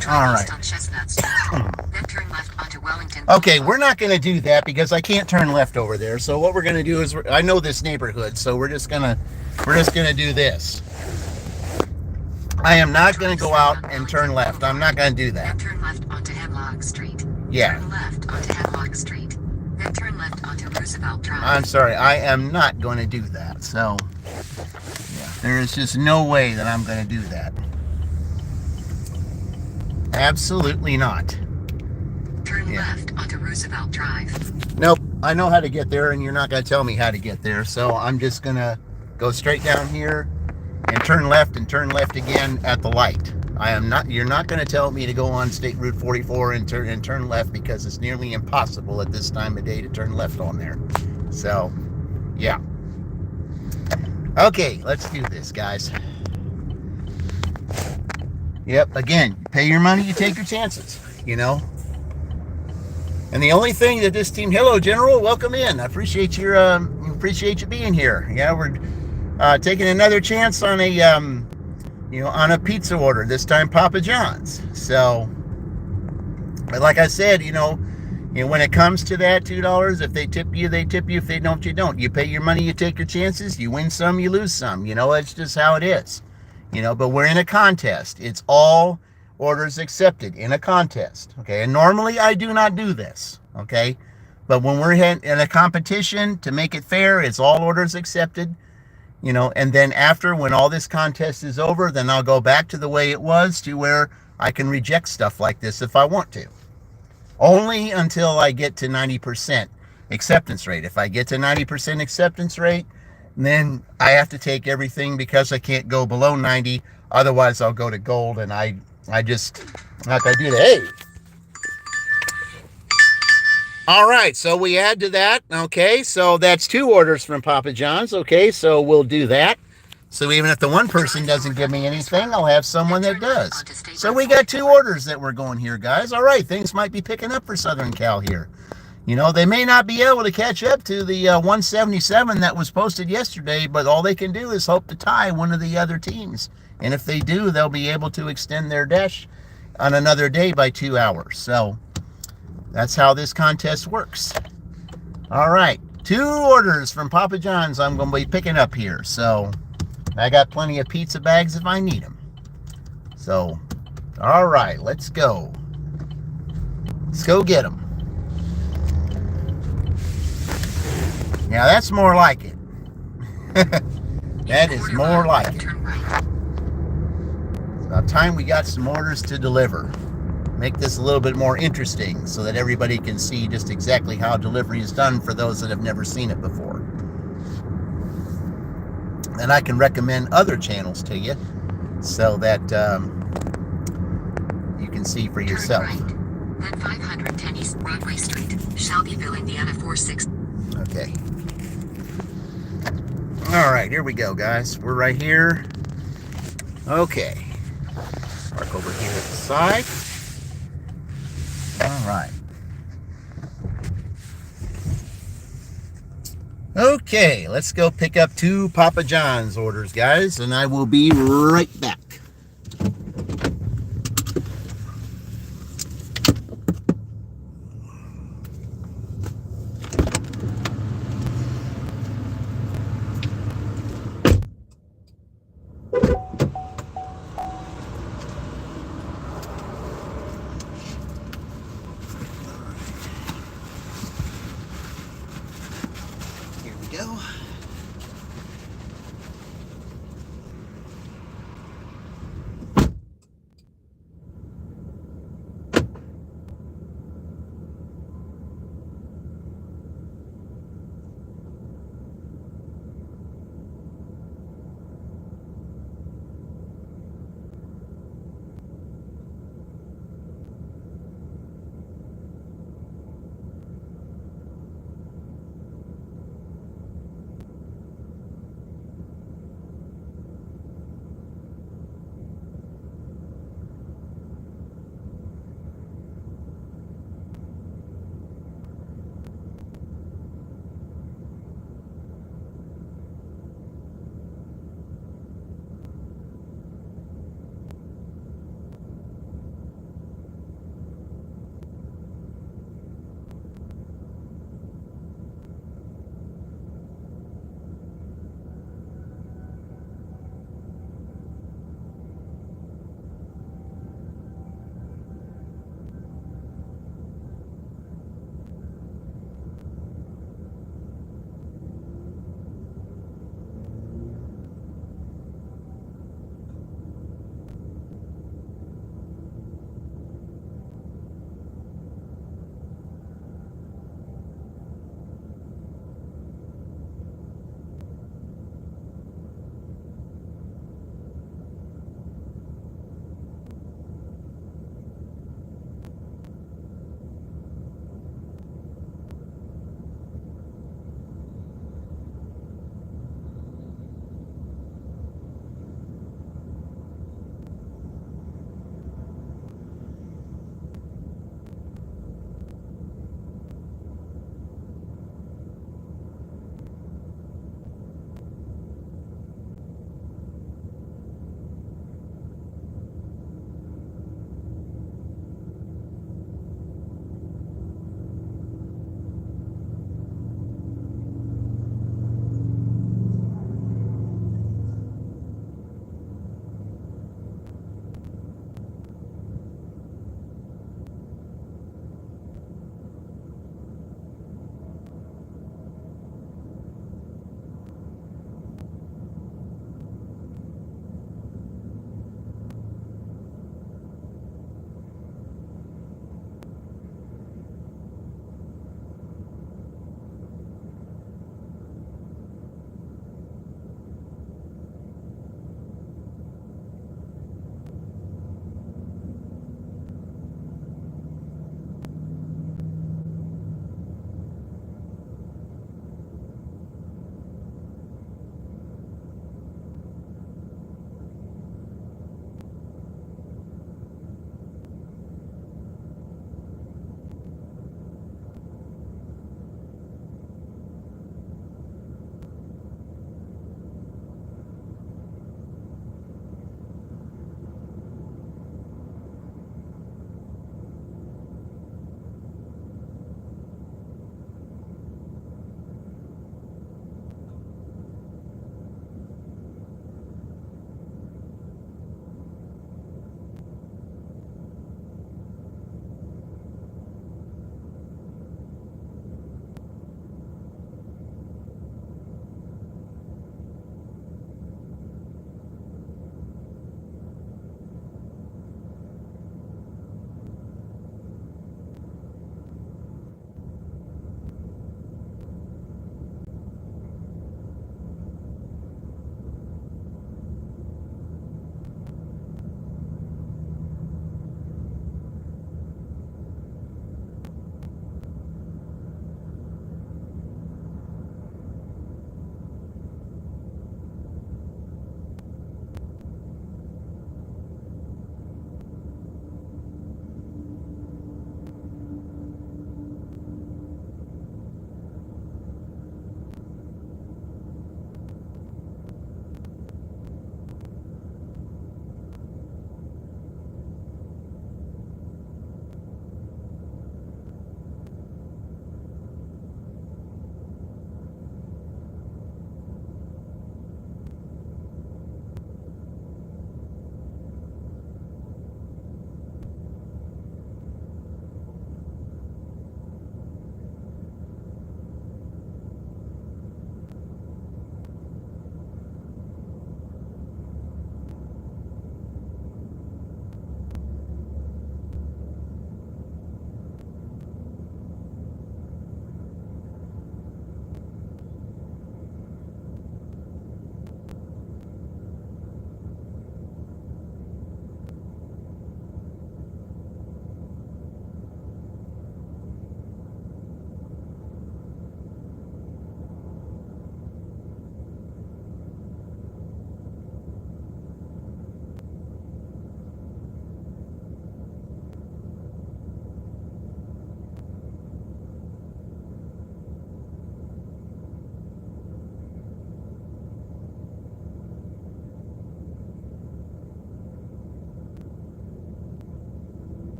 Turn east on Chestnut Street. Then turn left onto onto Wellington. Okay, we're not going to do that because I can't turn left over there. So what we're going to do is, I know this neighborhood, so we're just gonna do this. I am not going to go out and turn left. I'm not going to do that. Then turn left onto Hemlock Street. Yeah. Turn left onto Hemlock Street. Then turn left onto Roosevelt Drive. I'm sorry, I am not going to do that. So, yeah, there is just no way that I'm going to do that. Absolutely not. Turn left onto Roosevelt Drive. Nope, I know how to get there, and you're not going to tell me how to get there. So I'm just going to go straight down here and turn left again at the light. You're not going to tell me to go on State Route 44 and turn left, because it's nearly impossible at this time of day to turn left on there. So, yeah. Okay, let's do this, guys. Yep, again, you pay your money, you take your chances, you know. And the only thing that this team, hello, General, welcome in. I appreciate your you being here. Yeah, we're taking another chance on a on a pizza order, this time Papa John's. So, but like I said, when it comes to that $2, if they tip you, they tip you. If they don't, you don't. You pay your money, you take your chances. You win some, you lose some. It's just how it is. But we're in a contest. It's all orders accepted in a contest. Okay, and normally I do not do this. Okay, but when we're in a competition, to make it fair, it's all orders accepted. And then after, when all this contest is over, then I'll go back to the way it was, to where I can reject stuff like this if I want to. Only until I get to 90% acceptance rate. If I get to 90% acceptance rate, then I have to take everything, because I can't go below 90. Otherwise, I'll go to gold, and I just not gonna do that. Hey. All right, so we add to that. Okay, so that's 2 orders from Papa John's. Okay, so we'll do that. So even if the one person doesn't give me anything, I'll have someone that does. So we got 2 orders that we're going here, guys. All right, things might be picking up for Southern Cal here. They may not be able to catch up to the 177 that was posted yesterday, but all they can do is hope to tie one of the other teams. And if they do, they'll be able to extend their dash on another day by 2 hours. So that's how this contest works. All right, 2 orders from Papa John's I'm going to be picking up here. So I got plenty of pizza bags if I need them. So, all right, let's go. Let's go get them. Now that's more like it. That is more like it. It's about time we got some orders to deliver. Make this a little bit more interesting, so that everybody can see just exactly how delivery is done for those that have never seen it before. And I can recommend other channels to you, so that you can see for yourself. Turn right, then 510 East Broadway Street, Shelbyville, Indiana 46. Okay. All right, here we go, guys. We're right here. Okay. Park over here at the side. All right. Okay, let's go pick up 2 Papa John's orders, guys, and I will be right back. Here we go.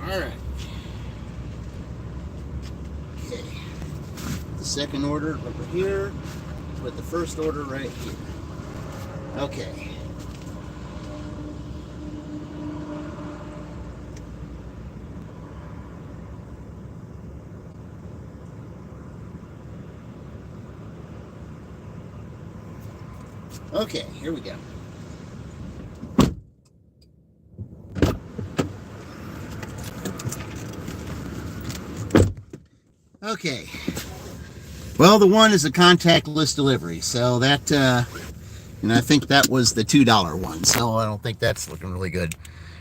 All right. Okay. The second order over here. Put the first order right here. Okay. Okay, here we go. Okay. Well, the one is a contactless delivery, so that, and I think that was the $2 one, so I don't think that's looking really good.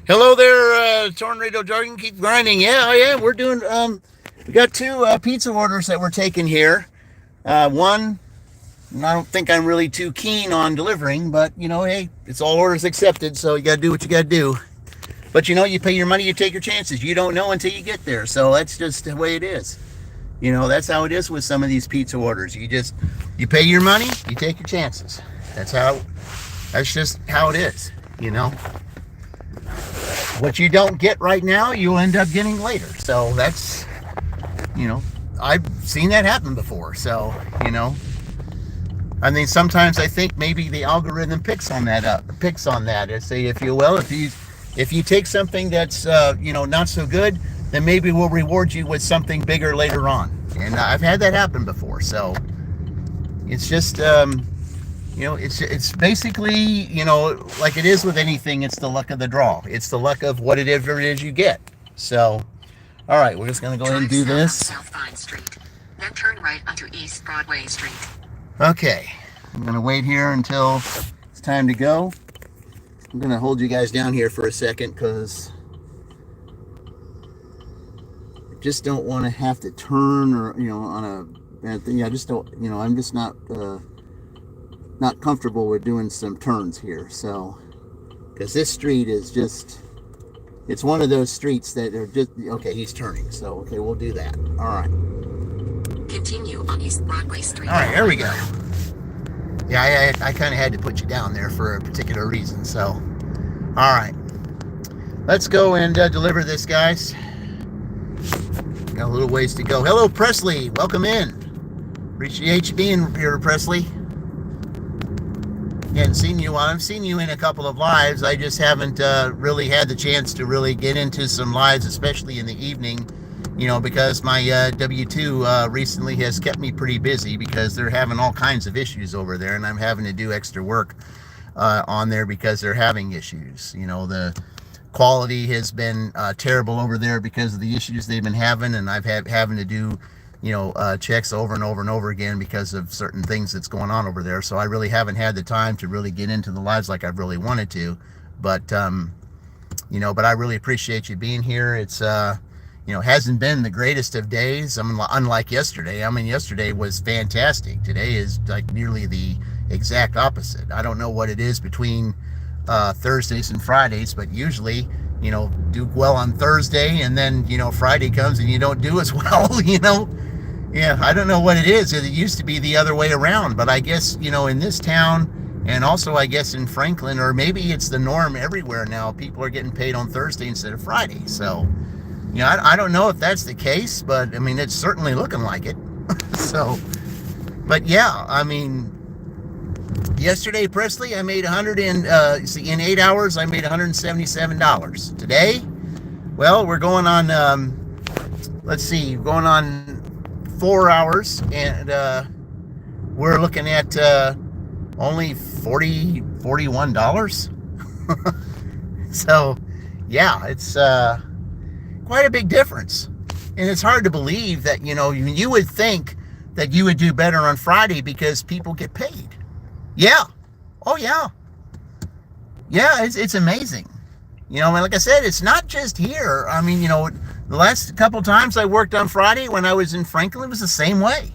Hello there, Tornado Jargon, keep grinding. Yeah, oh yeah, we're doing, we got two pizza orders that we're taking here. One, I don't think I'm really too keen on delivering, but, you know, hey, it's all orders accepted, so you got to do what you got to do. But, you know, you pay your money, you take your chances. You don't know until you get there, so that's just the way it is. You know, that's how it is with some of these pizza orders. You pay your money, you take your chances. That's just how it is, you know. What you don't get right now, you'll end up getting later. So that's, you know, I've seen that happen before, so, you know. I mean, sometimes I think maybe the algorithm picks on that. And say, if you take something that's you know, not so good, then maybe we'll reward you with something bigger later on. And I've had that happen before. So it's just you know, it's basically, you know, like it is with anything. It's the luck of the draw. It's the luck of whatever it is you get. So, all right, we're just gonna go ahead and do this. South Vine Street, then turn right onto East Broadway Street. Okay, I'm gonna wait here until it's time to go. I'm gonna hold you guys down here for a second because I just don't want to have to turn, or, you know, on a bad thing. I just don't, you know, I'm just not comfortable with doing some turns here. So, because this street is just, it's one of those streets that are just, okay, he's turning. So, okay, we'll do that. All right. Continue on East Broadway Street. All right, here we go. Yeah, I kind of had to put you down there for a particular reason. So, all right. Let's go and deliver this, guys. Got a little ways to go. Hello, Presley. Welcome in. Appreciate you being here, Presley. Hadn't seen you. I've seen you in a couple of lives. I just haven't really had the chance to really get into some lives, especially in the evening. You know, because my W-2 recently has kept me pretty busy because they're having all kinds of issues over there, and I'm having to do extra work on there because they're having issues. You know, the quality has been terrible over there because of the issues they've been having, and I've having to do, you know, checks over and over and over again because of certain things that's going on over there. So I really haven't had the time to really get into the lives like I really wanted to. But, you know, but I really appreciate you being here. It's, you know, hasn't been the greatest of days. I mean, unlike yesterday. I mean, yesterday was fantastic. Today is like nearly the exact opposite. I don't know what it is between Thursdays and Fridays, but usually, you know, do well on Thursday, and then, you know, Friday comes and you don't do as well, you know. Yeah, I don't know what it is. It used to be the other way around, but I guess, you know, in this town, and also I guess in Franklin, or maybe it's the norm everywhere now, people are getting paid on Thursday instead of Friday. So, you know, I don't know if that's the case, but I mean, it's certainly looking like it. So, but yeah, I mean, yesterday, Presley, I made in 8 hours, I made $177. Today, well, we're going on, let's see, going on 4 hours, and we're looking at only $41. So, yeah, it's quite a big difference. And it's hard to believe that, you know, you would think that you would do better on Friday because people get paid. Yeah. Oh, yeah. Yeah, it's amazing. You know, like I said, it's not just here. I mean, you know, the last couple times I worked on Friday when I was in Franklin, it was the same way.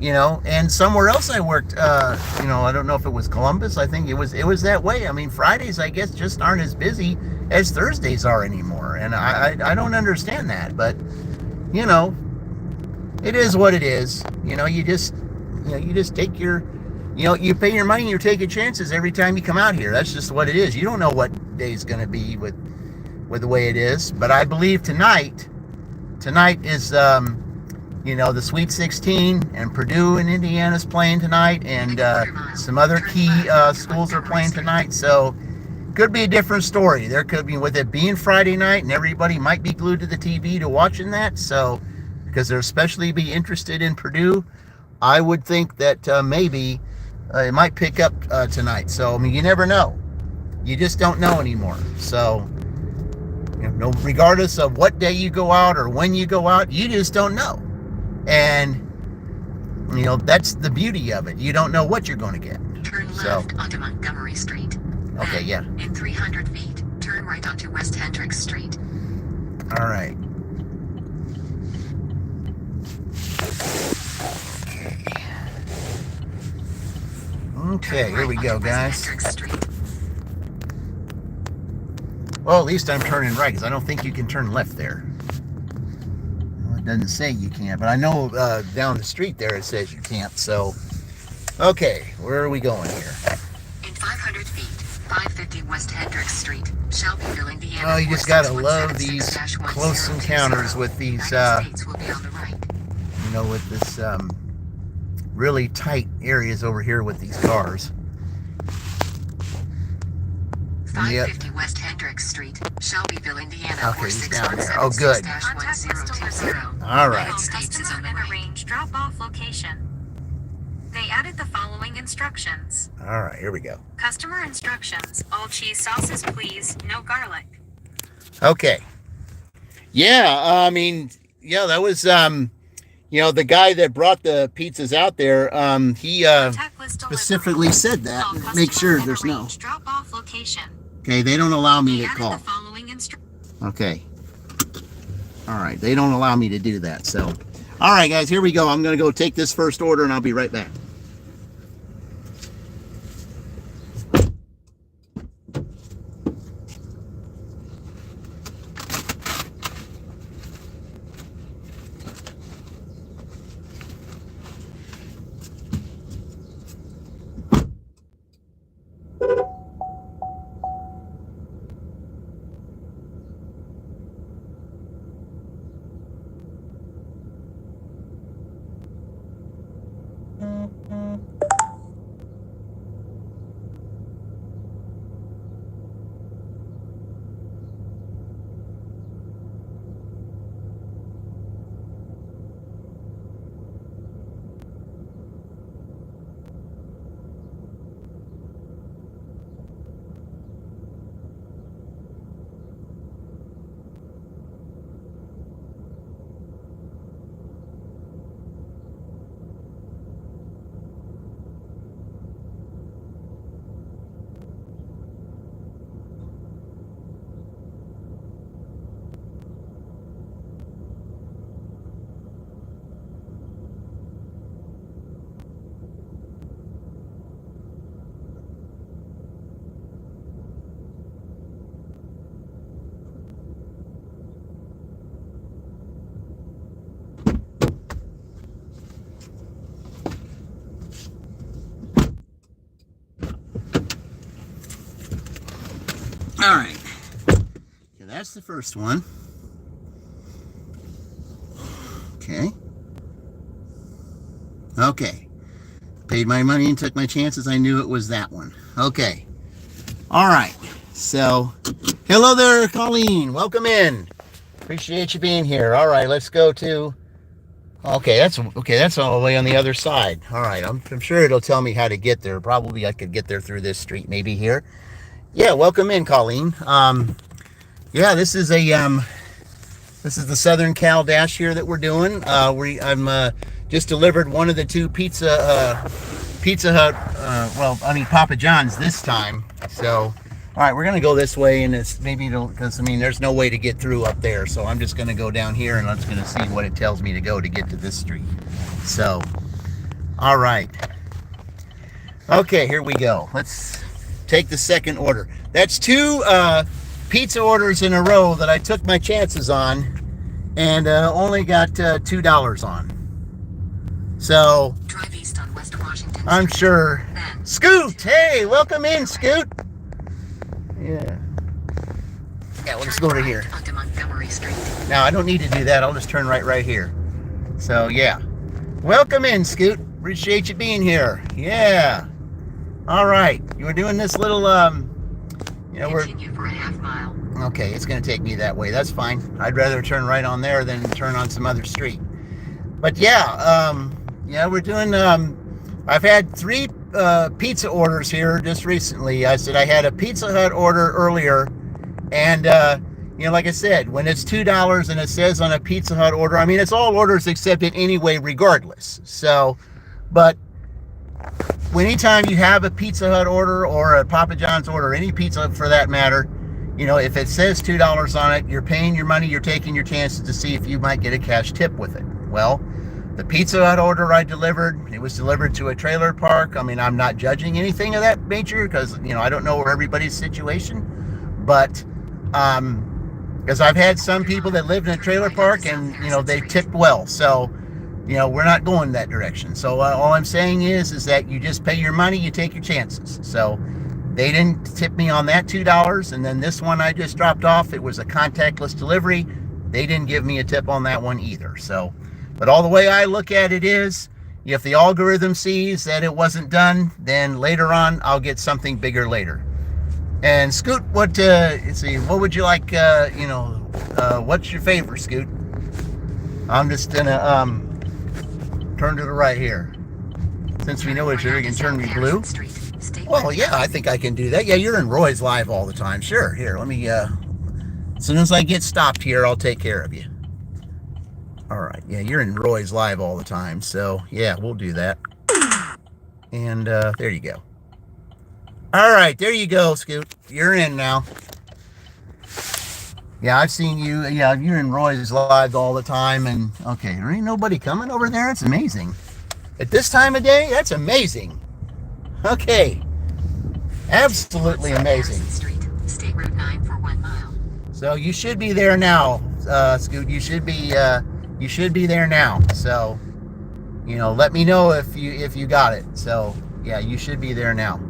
You know, and somewhere else I worked, you know, I don't know if it was Columbus. I think it was that way. I mean, Fridays, I guess, just aren't as busy as Thursdays are anymore. And I don't understand that. But, you know, it is what it is. You know, you just take your, you know, you pay your money and you're taking chances every time you come out here. That's just what it is. You don't know what day's going to be with with the way it is. But I believe tonight is, you know, the Sweet 16, and Purdue and Indiana's playing tonight, and some other key schools are playing tonight. So could be a different story. There could be, with it being Friday night, and everybody might be glued to the TV to watching that. So because they're especially be interested in Purdue, I would think that maybe it might pick up tonight. So I mean, you never know. You just don't know anymore. So, you know, regardless of what day you go out or when you go out, you just don't know. And, you know, that's the beauty of it. You don't know what you're going to get. Turn left onto Montgomery Street. Okay, yeah. In 300 feet, turn right onto West Hendricks Street. All right. Okay, here we go, guys. Well, at least I'm turning right, because I don't think you can turn left there. Well, it doesn't say you can't, but I know down the street there it says you can't. So, okay, where are we going here? In 500 feet, 550 West Hendricks Street, Shelbyville, Indiana. Oh, you just gotta love these close encounters with these, you know, with this really tight areas over here with these cars. 550 West Hendricks Street, Shelbyville, Indiana. Okay, he's down there. Oh, good. All right. Customer and arrange drop-off location. They added the following instructions. All right, here we go. Customer instructions: all cheese sauces, please, no garlic. Okay. Yeah, I mean, yeah, that was, you know, the guy that brought the pizzas out there, he specifically said that. Make sure there's no. Drop-off location. Okay, they don't allow me They to added call. the following Okay. All right, they don't allow me to do that. So, all right, guys, here we go. I'm going to go take this first order, and I'll be right back. All right. Okay, that's the first one. Okay. Okay. Paid my money and took my chances. I knew it was that one. Okay. All right. So, hello there, Colleen. Welcome in. Appreciate you being here. All right, let's go to. Okay, that's all the way on the other side. All right, I'm sure it'll tell me how to get there. Probably I could get there through this street, maybe here. Yeah, welcome in, Colleen. Yeah, this is the Southern Cal Dash here that we're doing. I'm just delivered one of the two Pizza Hut, Papa John's this time. So, all right, we're gonna go this way, and it's because there's no way to get through up there. So I'm just gonna go down here, and I'm just gonna see what it tells me to go to get to this street. So, all right. Okay, here we go. Let's take the second order. That's two pizza orders in a row that I took my chances on, and only got $2 on. So Drive east on West Washington I'm Street. sure. Then Scoot, hey, welcome in, Scoot. Yeah. Yeah, we'll just go to here. Onto Montgomery Street. Now, I don't need to do that. I'll just turn right here. So, yeah. Welcome in, Scoot. Appreciate you being here. Yeah. All right. You were doing this little, Continue for a half mile. Okay, it's going to take me that way. That's fine. I'd rather turn right on there than turn on some other street. But yeah, we're doing, I've had 3 pizza orders here just recently. I said I had a Pizza Hut order earlier, and like I said, when it's $2 and it says on a Pizza Hut order, I mean, it's all orders accepted anyway regardless. So, but anytime you have a Pizza Hut order or a Papa John's order, any pizza for that matter, if it says $2 on it, you're paying your money, you're taking your chances to see if you might get a cash tip with it. Well, the Pizza Hut order I delivered, it was delivered to a trailer park. I mean, I'm not judging anything of that nature because, I don't know where everybody's situation, but because I've had some people that lived in a trailer park and, they tipped well. So, we're not going that direction. So all I'm saying is that you just pay your money, you take your chances. So they didn't tip me on that $2. And then this one I just dropped off, it was a contactless delivery. They didn't give me a tip on that one either. So, but all the way I look at it is, if the algorithm sees that it wasn't done, then later on I'll get something bigger later. And Scoot, what would you like, what's your favorite, Scoot? I'm just gonna turn to the right here. Since we know it's here, you can turn me blue. Well, yeah, I think I can do that. Yeah, you're in Roy's Live all the time. Sure, here, let me, as soon as I get stopped here, I'll take care of you. All right, yeah, you're in Roy's Live all the time, so yeah, we'll do that. And there you go. All right, there you go, Scoot. You're in now. Yeah, I've seen you. Yeah, you're in Roy's Live all the time, and okay, there ain't nobody coming over there. It's amazing. At this time of day, that's amazing. Okay, absolutely amazing. State Route 9 for 1 mile. So you should be there now, Scoot. You should be there now. So, let me know if you got it. So, yeah, you should be there now.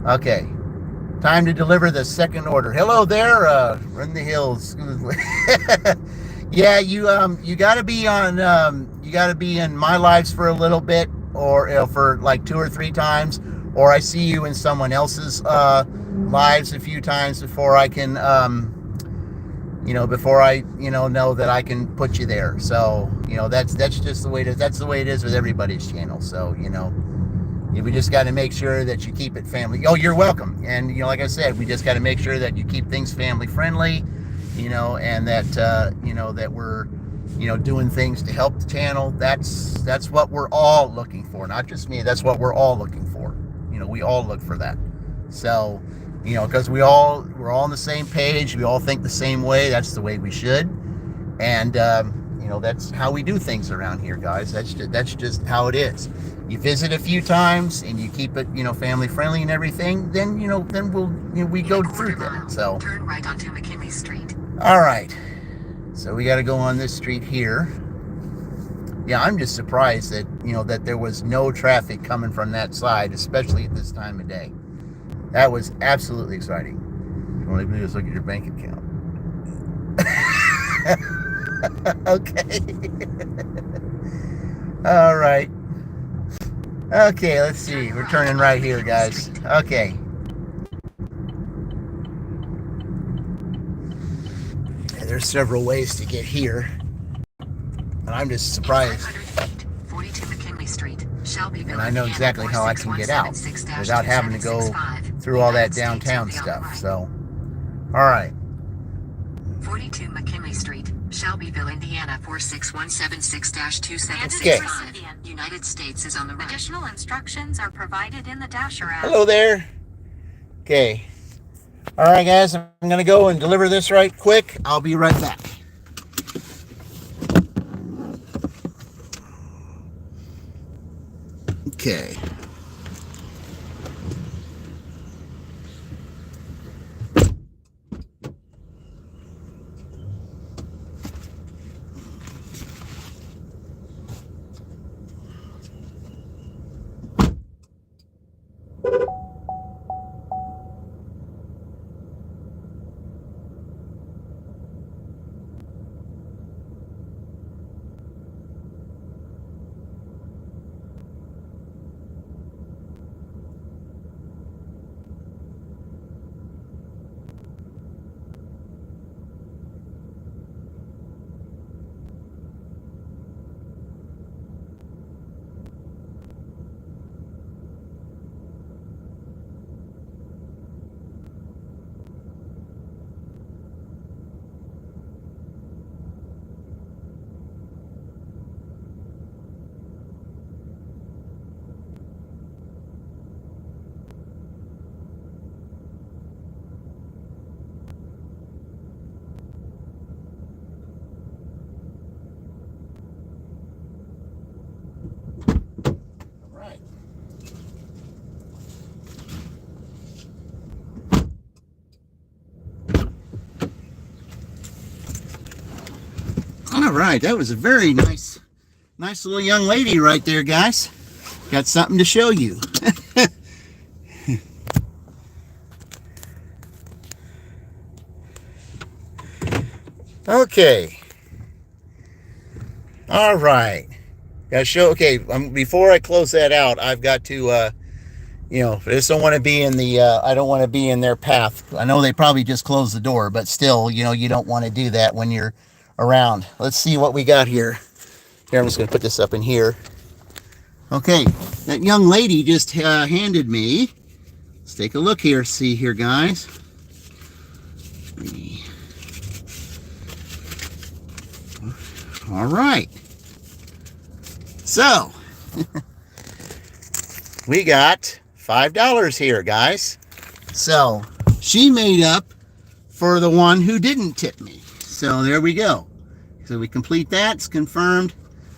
Okay. Time to deliver the second order. Hello there, Run the Hills. Yeah, you gotta be on you gotta be in my lives for a little bit, or for like 2 or 3 times, or I see you in someone else's lives a few times before I can before I know that I can put you there. So that's just the way that's the way it is with everybody's channel. So we just got to make sure that you keep it family. Oh, you're welcome. And like I said, we just got to make sure that you keep things family friendly, and that that we're doing things to help the channel. That's what we're all looking for, not just me. That's what we're all looking for. We all look for that. So because we're all on the same page, we all think the same way. That's the way we should. And that's how we do things around here, guys. That's just how it is. You visit a few times and you keep it, family friendly and everything, then we go through that. So turn right onto McKinley Street. All right. So we got to go on this street here. Yeah, I'm just surprised that that there was no traffic coming from that side, especially at this time of day. That was absolutely exciting. You want to just look at your bank account? Okay. All right. Okay, let's see. We're turning right here, guys. Okay. Yeah, there's several ways to get here. And I'm just surprised. 42 McKinley Street, Shelby, and I know exactly how I can get out without having to go through all that downtown stuff. So, all right. 42 McKinley Street, Shelbyville, Indiana 46176-2765. Okay. United States is on the right. Additional instructions are provided in the Dasher app. Hello there. Okay. All right, guys. I'm going to go and deliver this right quick. I'll be right back. Okay. All right, that was a very nice little young lady right there, guys. Got something to show you. Okay. All right. Gotta show. Okay, before I close that out, I've got to, you know, I just don't want to be in the. I don't want to be in their path. I know they probably just closed the door, but still, you know, you don't want to do that when you're around. Let's see what we got here. Here, I'm just gonna put this up in here. Okay, that young lady just handed me. Let's take a look here. See here, guys. All right. So, we got $5 here, guys. So, she made up for the one who didn't tip me. So, there we go. So, we complete that. It's confirmed.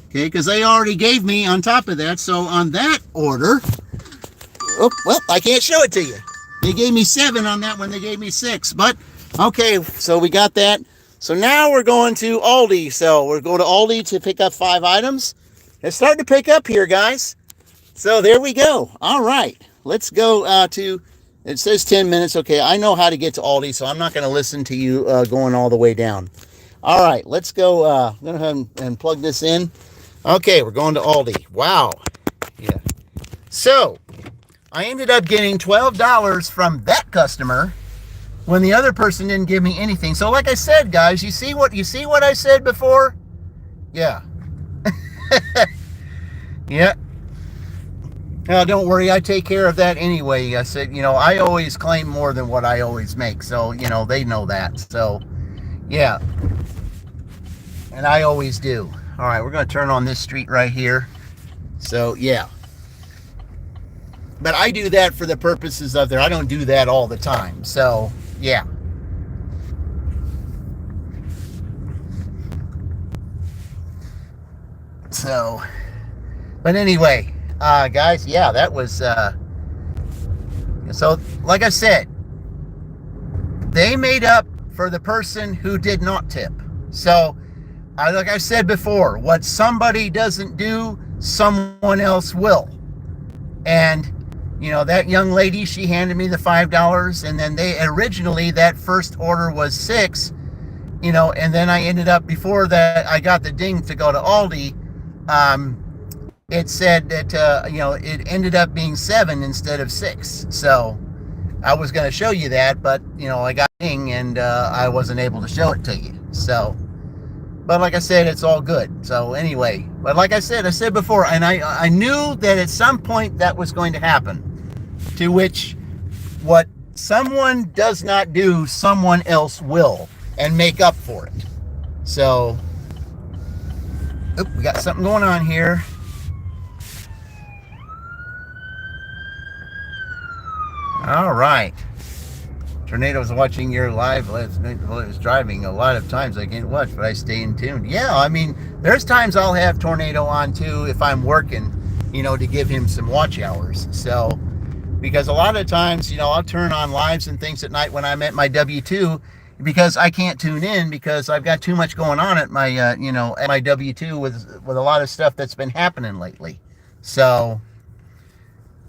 Okay, because they already gave me on top of that. So, on that order, oh, well, I can't show it to you. They gave me 7 on that one. They gave me 6. But, okay, so we got that. So now we're going to Aldi. So we're going to Aldi to pick up 5 items. It's starting to pick up here, guys. So there we go. All right. Let's go to, it says 10 minutes. Okay, I know how to get to Aldi, so I'm not going to listen to you going all the way down. All right, let's go. I'm going to go ahead and plug this in. Okay, we're going to Aldi. Wow. Yeah. So I ended up getting $12 from that customer when the other person didn't give me anything. So like I said, guys, you see what I said before? Yeah. Yeah. No, don't worry, I take care of that anyway. I said, you know, I always claim more than what I always make. So, you know, they know that. So, yeah. And I always do. All right, we're going to turn on this street right here. So, yeah. But I do that for the purposes of I don't do that all the time. So, yeah. So, but anyway, guys, yeah, that was, so like I said, they made up for the person who did not tip. So, like I said before, what somebody doesn't do, someone else will. And, you know, that young lady, she handed me the $5, and then originally that first order was 6, you know, and then I ended up, before that I got the ding to go to Aldi, it said that, you know, it ended up being 7 instead of 6. So I was going to show you that, but, you know, I got ding and I wasn't able to show it to you. So, but like I said, it's all good. So anyway, but like I said before, and I knew that at some point that was going to happen. To which, what someone does not do, someone else will, and make up for it. So, we got something going on here. All right. Tornado's watching your live. I was driving a lot of times. I can't watch, but I stay in tune. Yeah, I mean, there's times I'll have Tornado on too if I'm working, you know, to give him some watch hours. So, because a lot of times, you know, I'll turn on lives and things at night when I'm at my W-2 because I can't tune in because I've got too much going on at my, you know, at my W-2 with a lot of stuff that's been happening lately. So,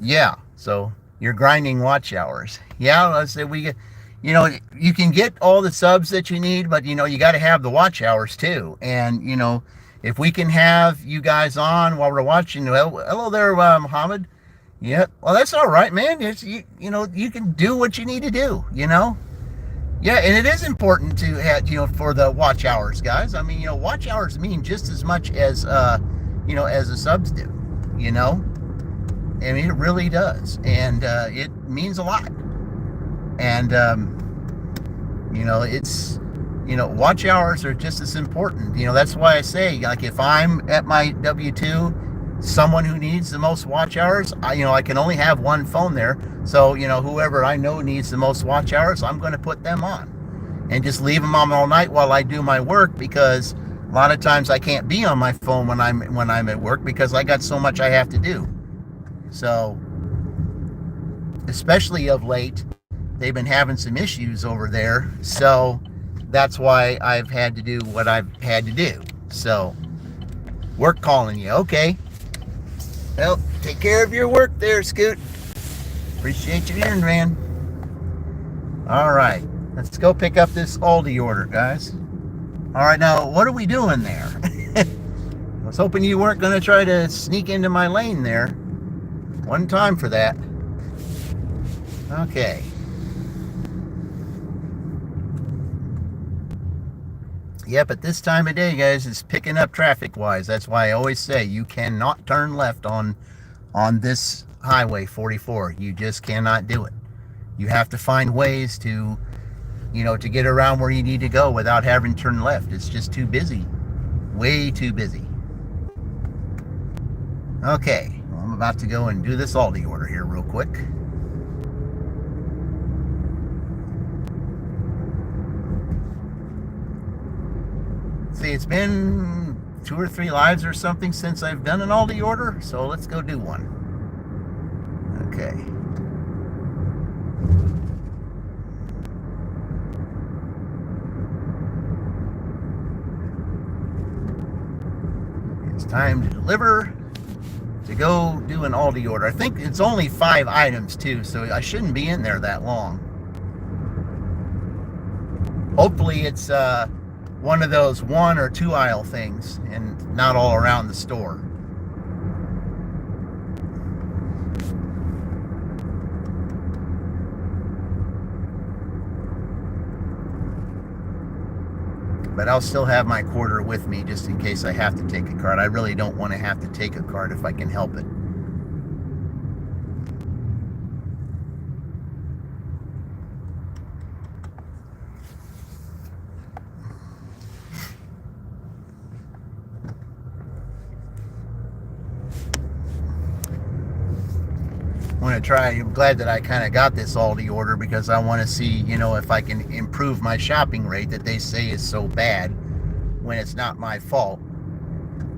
yeah. So, you're grinding watch hours. Yeah, let's say you know, you can get all the subs that you need, but, you know, you got to have the watch hours too. And, you know, if we can have you guys on while we're watching, well, hello there, Muhammad. Yeah, well, that's all right, man. It's, you know, you can do what you need to do, you know? Yeah, and it is important to have, you know, for the watch hours, guys. I mean, you know, watch hours mean just as much as, you know, as the subs do, you know? I mean, it really does. And it means a lot. And, you know, it's, you know, watch hours are just as important. You know, that's why I say, like, if I'm at my W-2, someone who needs the most watch hours, you know, I can only have one phone there. So, you know, whoever I know needs the most watch hours, I'm going to put them on and just leave them on all night while I do my work, because a lot of times I can't be on my phone when I'm at work because I got so much I have to do. So, especially of late, they've been having some issues over there. So that's why I've had to do what I've had to do. So, work calling you. Okay. Well, take care of your work there, Scoot. Appreciate you hearing, man. All right. Let's go pick up this Aldi order, guys. All right, now, what are we doing there? I was hoping you weren't going to try to sneak into my lane there. One time for that. Okay. Yep, at this time of day, guys, it's picking up traffic-wise. That's why I always say you cannot turn left on this Highway 44. You just cannot do it. You have to find ways to, to get around where you need to go without having to turn left. It's just too busy. Way too busy. Okay, well, I'm about to go and do this Aldi order here real quick. See, it's been 2 or 3 lives or something since I've done an Aldi order, so let's go do one. Okay. It's time to deliver, to go do an Aldi order. I think it's only 5 items too, so I shouldn't be in there that long. Hopefully it's one of those 1 or 2 aisle things and not all around the store. But I'll still have my quarter with me just in case I have to take a card. I really don't want to have to take a card if I can help it. I'm glad that I kind of got this Aldi order because I want to see, if I can improve my shopping rate that they say is so bad when it's not my fault.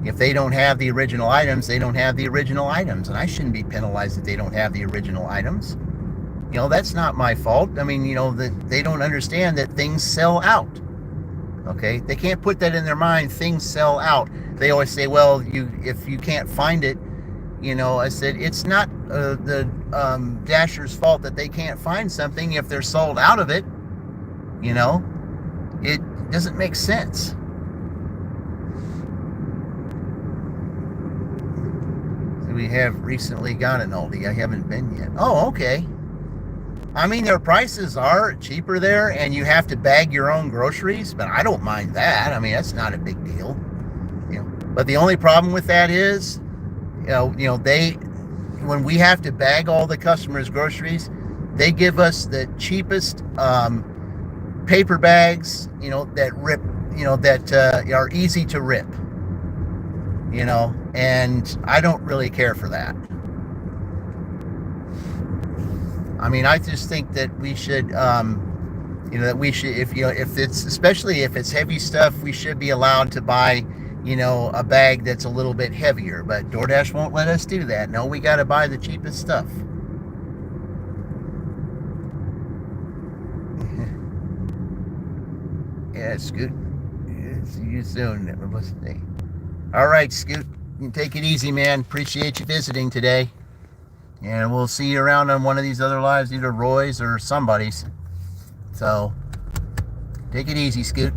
If they don't have the original items, they don't have the original items, and I shouldn't be penalized if they don't have the original items. That's not my fault. I mean, that they don't understand that things sell out. Okay? They can't put that in their mind, things sell out. They always say, well, if you can't find it, I said, it's not the Dasher's fault that they can't find something if they're sold out of it. It doesn't make sense. So we have recently got an Aldi. I haven't been yet. Oh, okay. I mean, their prices are cheaper there, and you have to bag your own groceries, but I don't mind that. I mean, that's not a big deal. But the only problem with that is, when we have to bag all the customers' groceries, they give us the cheapest paper bags, that rip, that are easy to rip, and I don't really care for that. I mean, I just think that we should, if it's, especially if it's heavy stuff, we should be allowed to buy, a bag that's a little bit heavier, but DoorDash won't let us do that. No, we got to buy the cheapest stuff. Yeah, Scoot. Yeah, see you soon. All right, Scoot. You can take it easy, man. Appreciate you visiting today. And we'll see you around on one of these other lives, either Roy's or somebody's. So, take it easy, Scoot.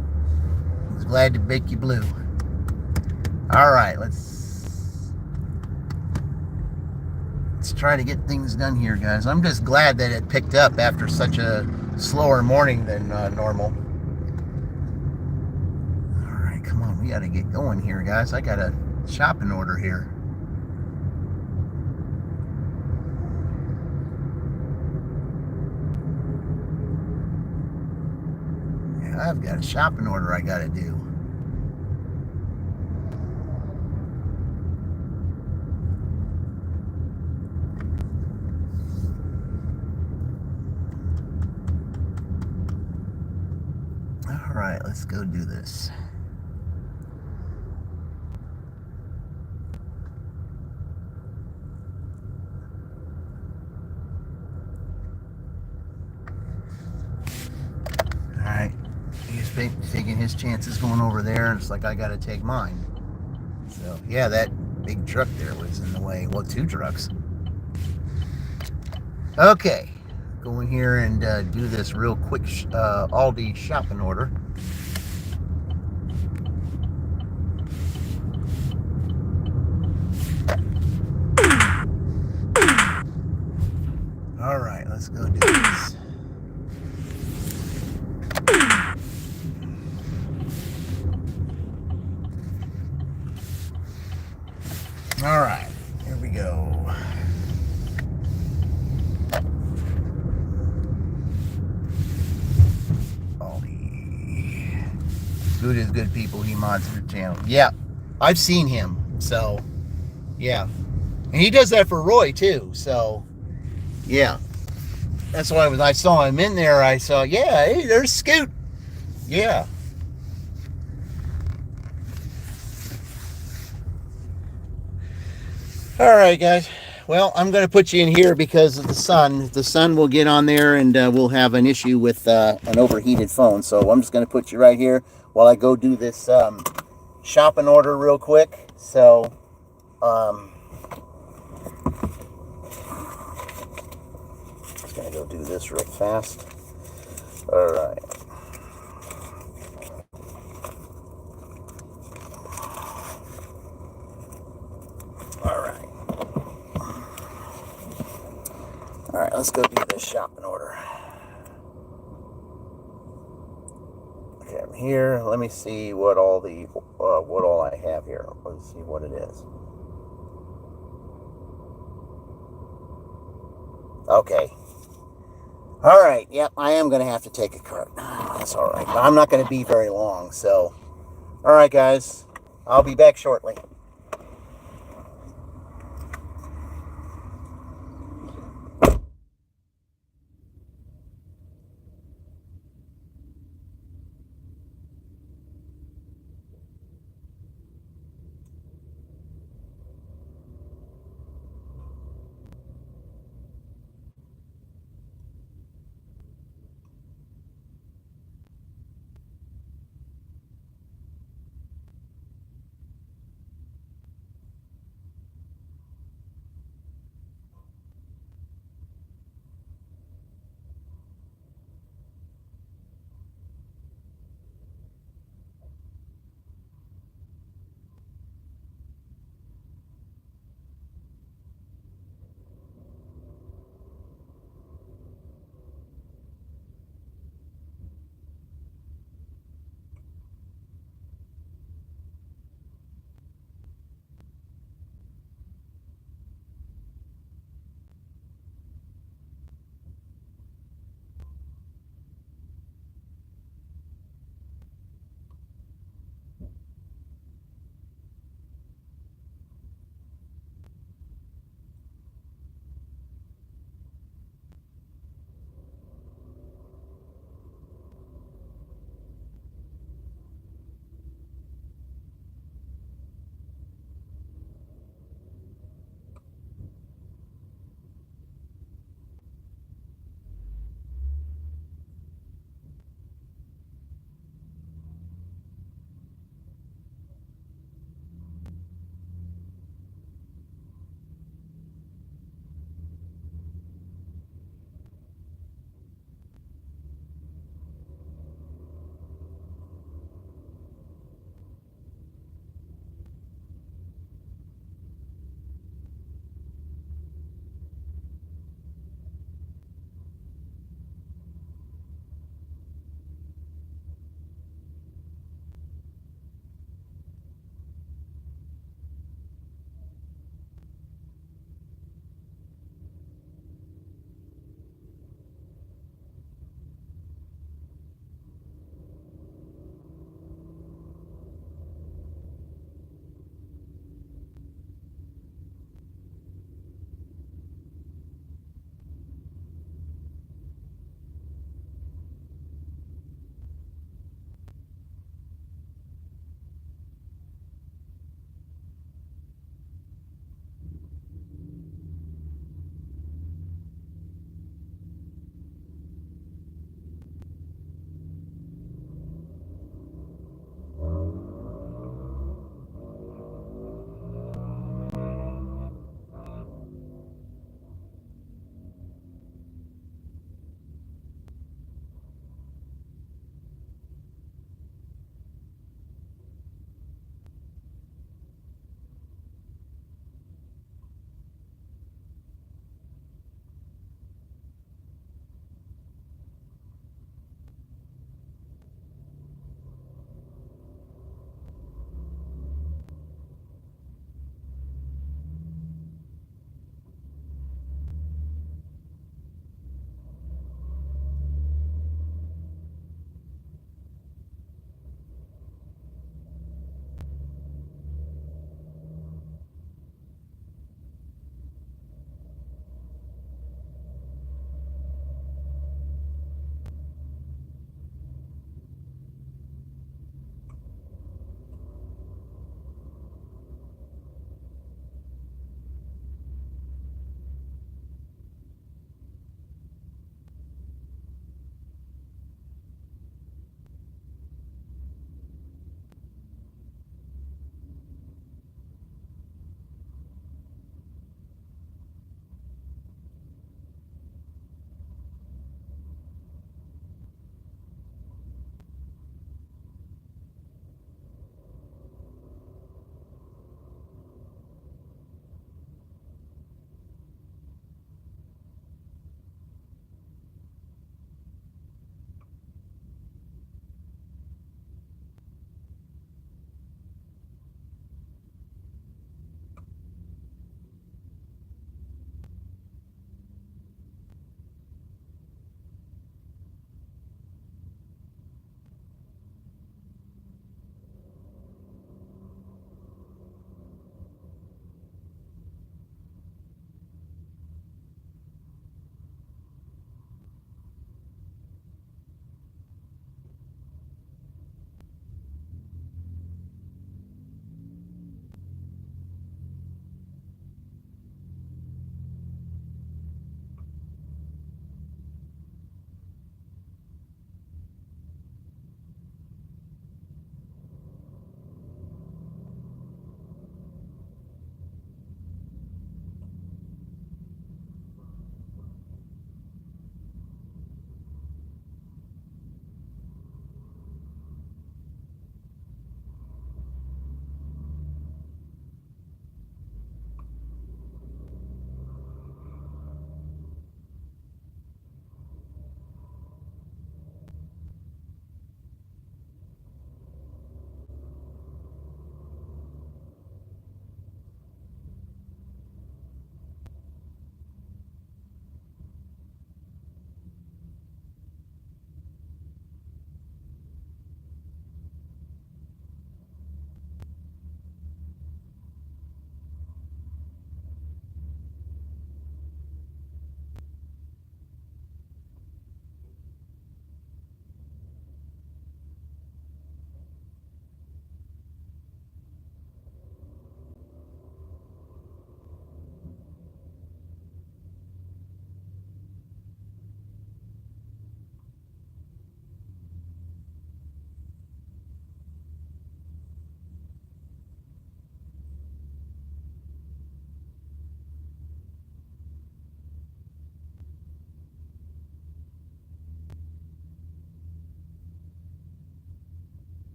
I was glad to make you blue. All right, let's try to get things done here, guys. I'm just glad that it picked up after such a slower morning than normal. All right, come on, we got to get going here, guys. I got a shopping order here. Yeah, I've got a shopping order I got to do. All right, let's go do this. All right, use taking his chances going over there, and it's like I got to take mine. So yeah, that big truck there was in the way. Well, two trucks. Okay, go in here and do this real quick Aldi shopping order. All right, let's go do this. All right, here we go. Aldi. Good is good people. He mods your channel. Yeah, I've seen him. So, yeah. And he does that for Roy, too. So, yeah. That's why when I saw him in there, I saw, yeah, hey, there's Scoot. Yeah. All right, guys. Well, I'm going to put you in here because of the sun. The sun will get on there and we'll have an issue with an overheated phone. So I'm just going to put you right here while I go do this shopping order real quick. So, just going to go do this real fast. All right. All right. All right, let's go do this shopping order. Okay, I'm here. Let me see what all I have here. Let's see what it is. Okay. All right. Yep, I am going to have to take a cart. That's all right. But I'm not going to be very long. So, all right, guys. I'll be back shortly.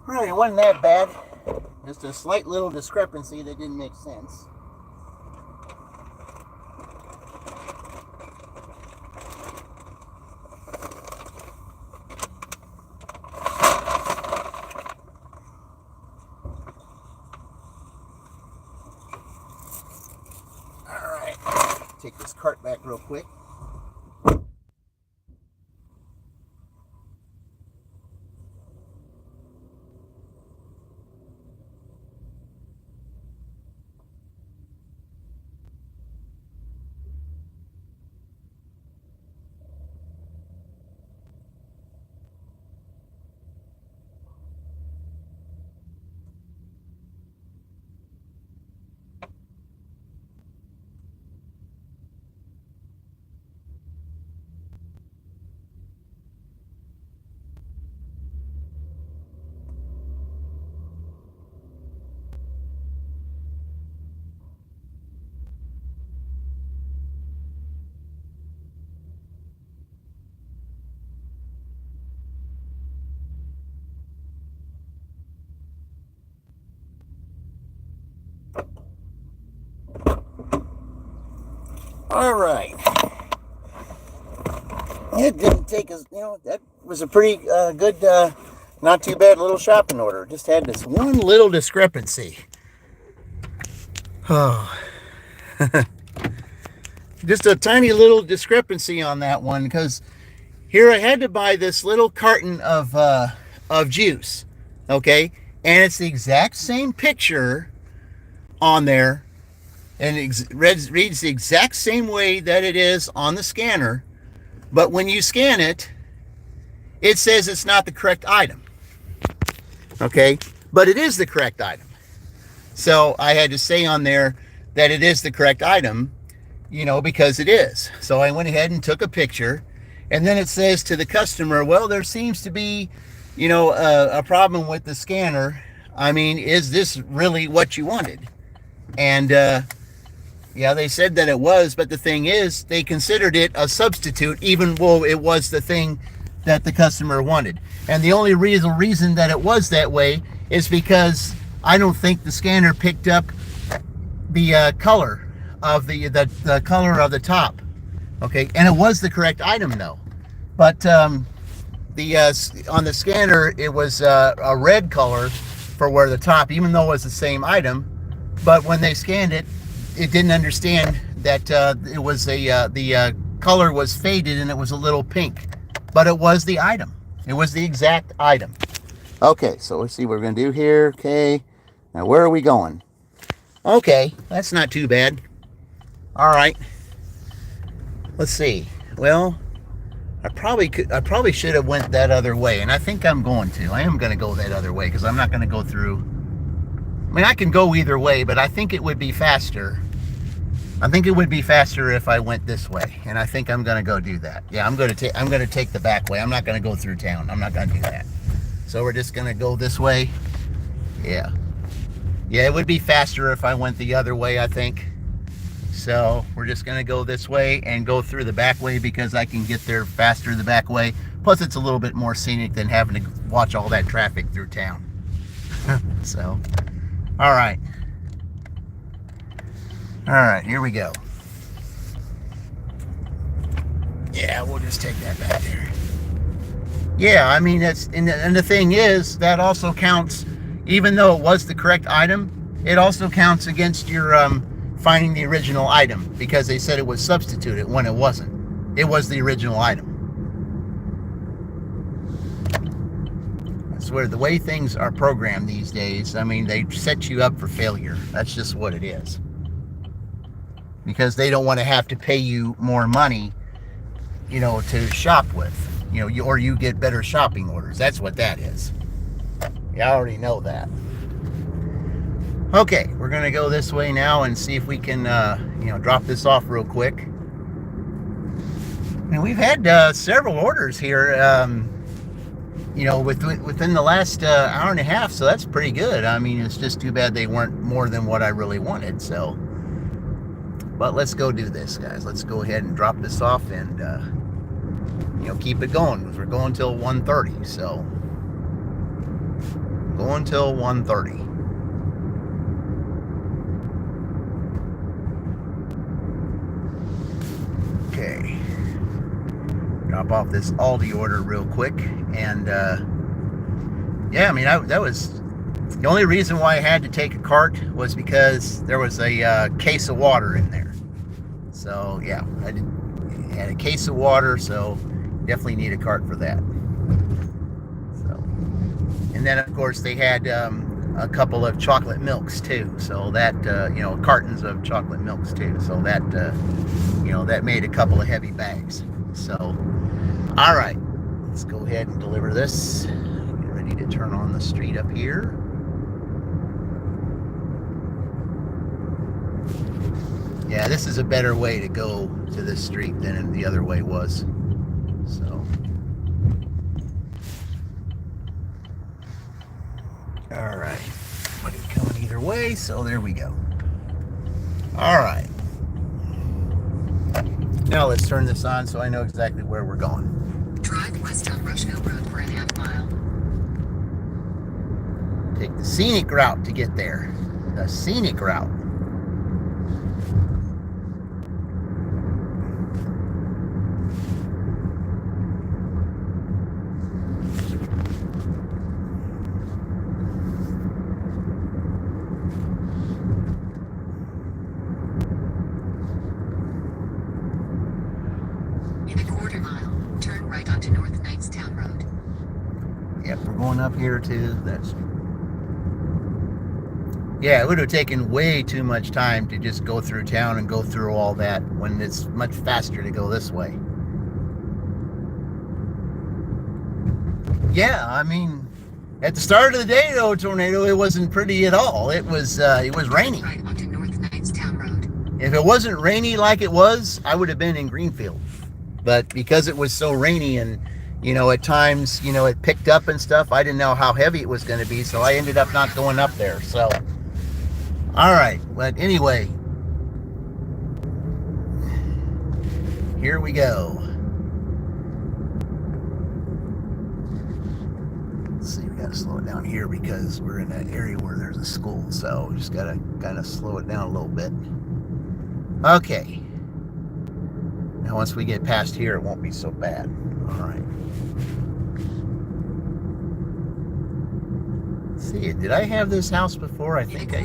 Right, it wasn't that bad. Just a slight little discrepancy that didn't make sense. Alright, take this cart back real quick. All right. It didn't take us, that was a pretty good, not too bad little shopping order. Just had this one little discrepancy. Oh. Just a tiny little discrepancy on that one, because here I had to buy this little carton of juice, okay? And it's the exact same picture on there, and it reads the exact same way that it is on the scanner, but when you scan it, it says it's not the correct item, okay? But it is the correct item. So I had to say on there that it is the correct item, because it is. So I went ahead and took a picture, and then it says to the customer, well, there seems to be, a problem with the scanner. I mean, is this really what you wanted? And yeah, they said that it was, but the thing is, they considered it a substitute, even though it was the thing that the customer wanted. And the only reason that it was that way is because I don't think the scanner picked up the color of the color of the top. Okay, and it was the correct item though. But on the scanner, it was a red color for where the top, even though it was the same item. But when they scanned it, it didn't understand that it was the color was faded and it was a little pink. But it was the item. It was the exact item. Okay, so let's see what we're going to do here. Okay, now where are we going? Okay, that's not too bad. All right, let's see. Well, I probably should have went that other way, and I think I'm going to. I am going to go that other way because I'm not going to go through. I mean, I can go either way, but I think it would be faster. I think it would be faster if I went this way, and I think I'm going to go do that. Yeah, I'm going to take the back way. I'm not going to go through town. I'm not going to do that. So we're just going to go this way. Yeah. Yeah, it would be faster if I went the other way, I think. So we're just going to go this way and go through the back way because I can get there faster the back way. Plus, it's a little bit more scenic than having to watch all that traffic through town. So, all right. All right, here we go. Yeah, we'll just take that back there. Yeah, I mean, and the thing is, that also counts, even though it was the correct item, it also counts against your finding the original item, because they said it was substituted when it wasn't. It was the original item. That's where the way things are programmed these days, I mean, they set you up for failure. That's just what it is. Because they don't want to have to pay you more money, to shop with. Or you get better shopping orders. That's what that is. Yeah, I already know that. Okay, we're going to go this way now and see if we can, drop this off real quick. And we've had several orders here, within the last hour and a half, so that's pretty good. I mean, it's just too bad they weren't more than what I really wanted, so. But let's go do this, guys. Let's go ahead and drop this off and, keep it going, because we're going till 1:30, so. Going till 1:30. Okay. Drop off this Aldi order real quick. And, yeah, I mean, that was... The only reason why I had to take a cart was because there was a case of water in there. So, yeah, I had a case of water, so definitely need a cart for that. So, and then, of course, they had a couple of chocolate milks, too. So that, you know, cartons of chocolate milks, too. So that, you know, that made a couple of heavy bags. So, all right, let's go ahead and deliver this. Get ready to turn on the street up here. Yeah, this is a better way to go to this street than the other way was. So, all right, but it's coming either way, so there we go. All right, now let's turn this on so I know exactly where we're going. Drive west on Rushville Road for a half mile. Take the scenic route to get there. The scenic route. In a quarter mile, turn right onto North Knightstown Road. Yep, we're going up here to that street. Yeah, it would have taken way too much time to just go through town and go through all that when it's much faster to go this way. Yeah, I mean, at the start of the day, though, Tornado, it wasn't pretty at all. It was rainy. Right onto North Knightstown Road. If it wasn't rainy like it was, I would have been in Greenfield. But because it was so rainy and, you know, at times, you know, it picked up and stuff, I didn't know how heavy it was going to be, so I ended up not going up there. So, all right. But anyway, here we go. Let's see, we got to slow it down here because we're in an area where there's a school, so we just got to kind of slow it down a little bit. Okay. Now, once we get past here, it won't be so bad. All right. Let's see, did I have this house before? I think I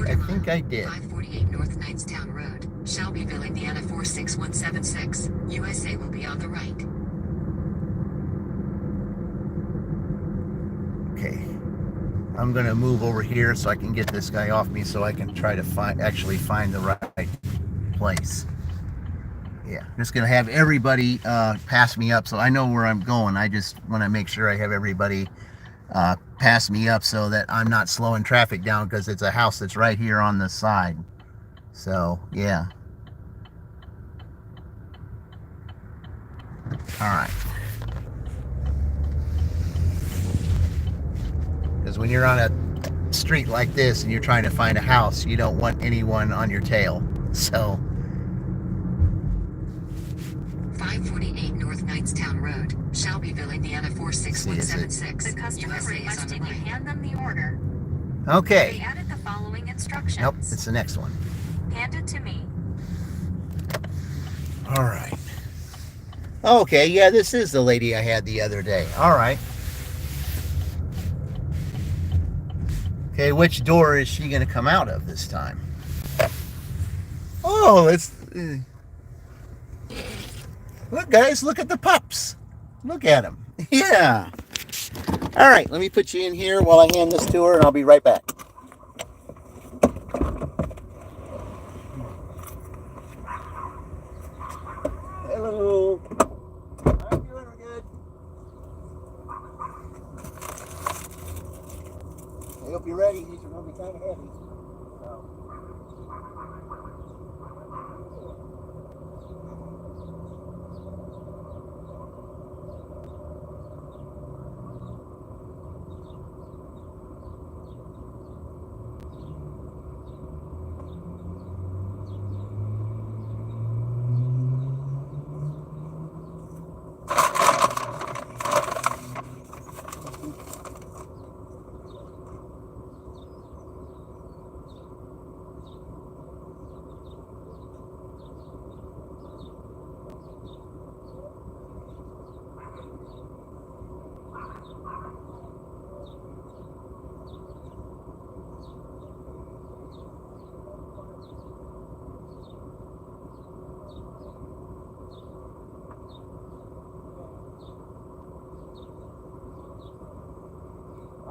did. 548 North Knightstown Road, Shelbyville, Indiana 46176. USA will be on the right. Okay. I'm gonna move over here so I can get this guy off me, so I can try to actually find the right place. Yeah, I'm just gonna have everybody pass me up so I know where I'm going. I just want to make sure I have everybody pass me up so that I'm not slowing traffic down, because it's a house that's right here on the side. So yeah. All right. Because when you're on a street like this and you're trying to find a house, you don't want anyone on your tail. So 548 North Knightstown Road, Shelbyville, Indiana 46176. The customer USA is on the requested you right. hand them the order. okay. They added the following instructions. Nope, it's the next one. Hand it to me. All right. Okay, yeah, this is the lady I had the other day. All right. Okay, which door is she going to come out of this time? Oh, it's... Look, guys, look at the pups. Look at them. Yeah. All right, let me put you in here while I hand this to her, and I'll be right back. Hello. How you doing? We're good. I hope you're ready. These are going to be kind of heavy. So.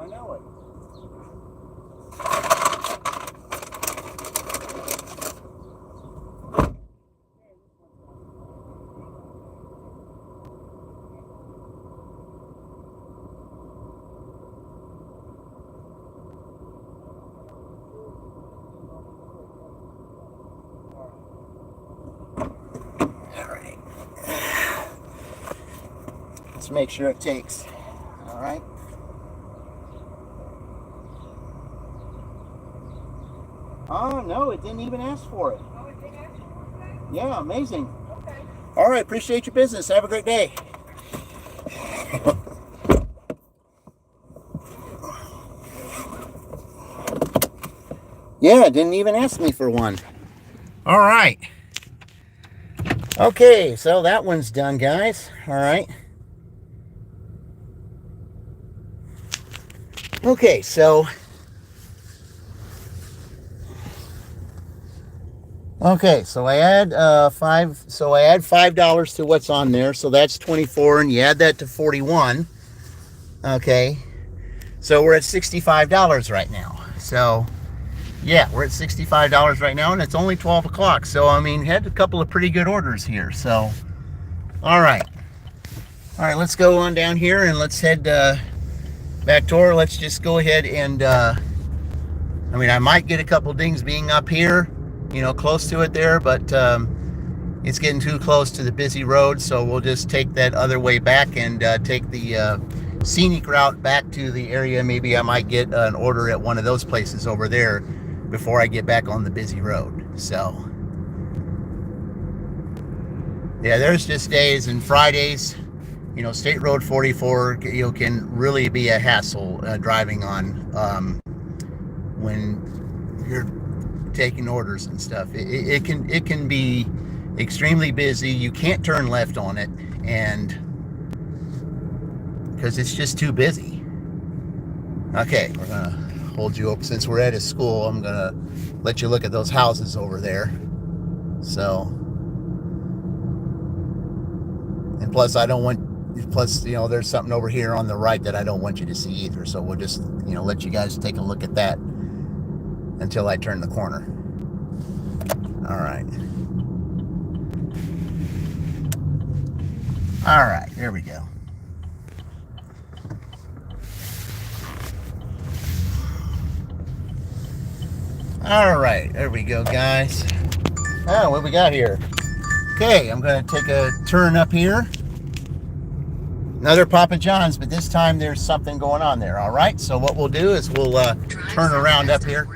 I know it. Let's make sure it takes. All right. Oh, no, it didn't even ask for it. Oh, it didn't ask you for it? Yeah, amazing. Okay. All right, appreciate your business. Have a great day. Yeah, it didn't even ask me for one. All right. Okay, so that one's done, guys. All right. Okay, so I add $5 to what's on there, so that's 24, and you add that to 41. Okay, so we're at $65 right now. So yeah, we're at $65 right now, and it's only 12 o'clock. So I mean, had a couple of pretty good orders here. So all right, let's go on down here and let's head back door. Let's just go ahead and I mean, I might get a couple dings being up here, you know, close to it there, but it's getting too close to the busy road, so we'll just take that other way back and take the scenic route back to the area. Maybe I might get an order at one of those places over there before I get back on the busy road. So yeah, there's just days, and Fridays, you know, State Road 44, you know, can really be a hassle driving on when you're taking orders and stuff. It can be extremely busy. You can't turn left on it, and because it's just too busy. Okay, we're gonna hold you up since we're at a school. I'm gonna let you look at those houses over there. So, and plus you know, there's something over here on the right that I don't want you to see either. So we'll just, you know, let you guys take a look at that until I turn the corner. All right. All right, there we go. All right, there we go, guys. Oh, what we got here? Okay, I'm going to take a turn up here. Another Papa John's, but this time there's something going on there. All right, so what we'll do is we'll turn around up here.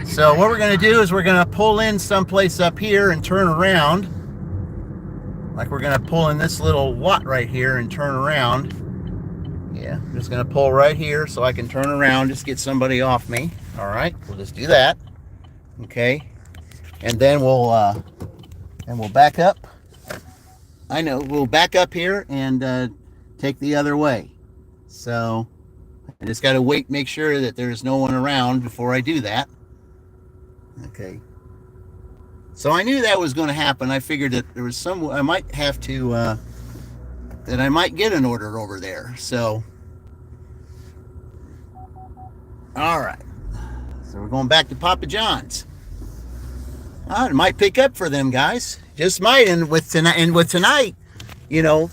So what we're going to do is we're going to pull in someplace up here and turn around. Like we're going to pull in this little lot right here and turn around. Yeah, I'm just going to pull right here so I can turn around, just get somebody off me. All right, we'll just do that. Okay, and then we'll back up. I know, we'll back up here and take the other way. So I just got to wait, make sure that there's no one around before I do that. Okay. So I knew that was going to happen. I figured that there was I might have to, that I might get an order over there. So, all right. So we're going back to Papa John's. It might pick up for them guys. Just might. And with tonight, you know,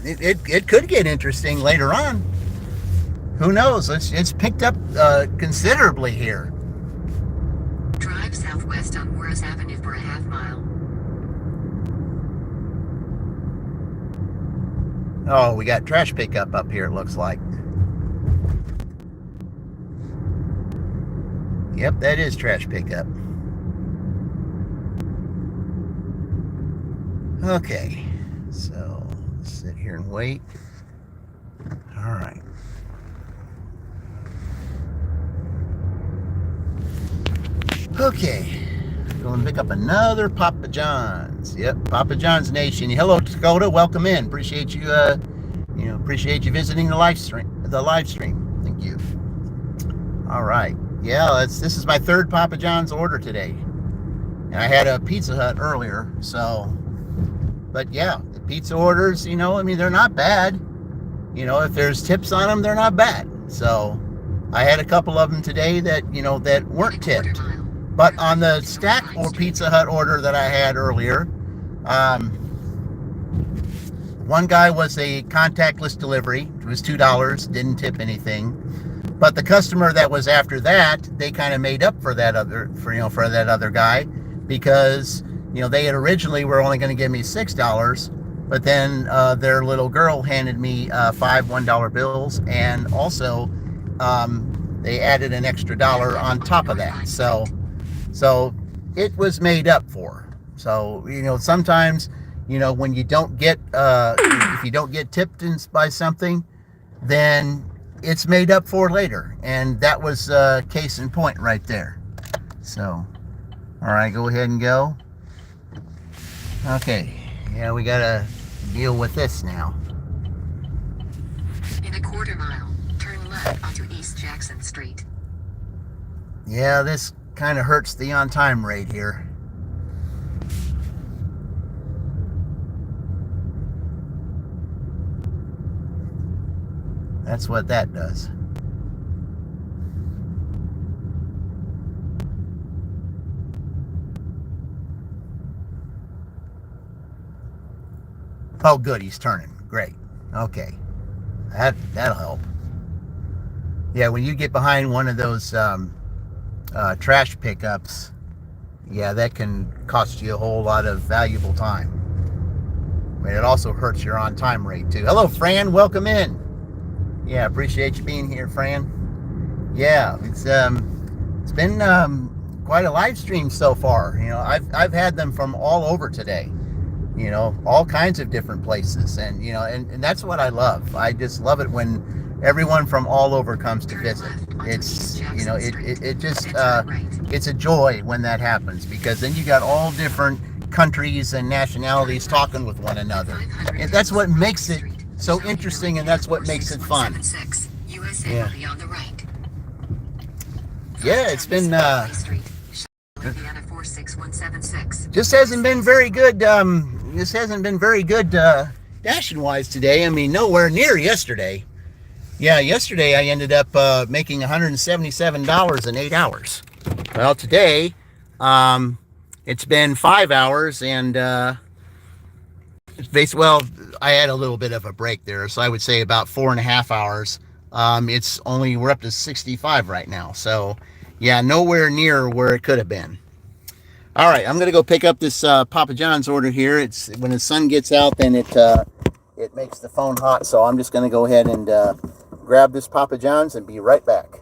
it could get interesting later on. Who knows? It's picked up considerably here. Drive southwest on Morris Avenue for a half mile. Oh, we got trash pickup up here, it looks like. Yep, that is trash pickup. Okay, so let's sit here and wait. All right. Okay, going to pick up another Papa John's. Yep, Papa John's Nation. Hello, Dakota. Welcome in. Appreciate you. Appreciate you visiting the live stream. Thank you. All right. Yeah, this is my third Papa John's order today, and I had a Pizza Hut earlier. So, but yeah, the pizza orders. You know, I mean, they're not bad. you know, if there's tips on them, they're not bad. So I had a couple of them today that, you know, that weren't tipped. But on the Stack or Pizza Hut order that I had earlier, one guy was a contactless delivery. It was $2, didn't tip anything. But the customer that was after that, they kind of made up for that other guy, because, you know, they had originally were only going to give me $6, but then their little girl handed me five $1 bills, and also they added an extra $1 on top of that. So it was made up for. So, you know, sometimes, you know, when you don't get if you don't get tipped by something, then it's made up for later, and that was case in point right there. So, all right, go ahead and go. Okay, yeah, we gotta deal with this now. In a quarter mile, turn left onto East Jackson Street. Yeah, this kind of hurts the on-time rate here. That's what that does. Oh, good, he's turning. Great. Okay, that'll help. Yeah, when you get behind one of those trash pickups, yeah, that can cost you a whole lot of valuable time. But it also hurts your on-time rate too. Hello, Fran. Welcome in. Yeah, appreciate you being here, Fran. Yeah, it's been quite a live stream so far. You know, I've had them from all over today. You know, all kinds of different places, and you know, and that's what I love. I just love it when everyone from all over comes to visit. It's, you know, it just it's a joy when that happens, because then you got all different countries and nationalities talking with one another, and that's what makes it so interesting, and that's what makes it fun. Yeah. Yeah, it's been just hasn't been very good. This hasn't been very good dashing wise today. I mean, nowhere near yesterday. Yeah, yesterday I ended up making $177 in 8 hours. Well, today it's been 5 hours, and it's based. Well, I had a little bit of a break there, so I would say about 4.5 hours. We're up to 65 right now. So yeah, nowhere near where it could have been. All right, I'm gonna go pick up this Papa John's order here. It's when the sun gets out, then it makes the phone hot. So I'm just gonna go ahead and grab this Papa John's and be right back.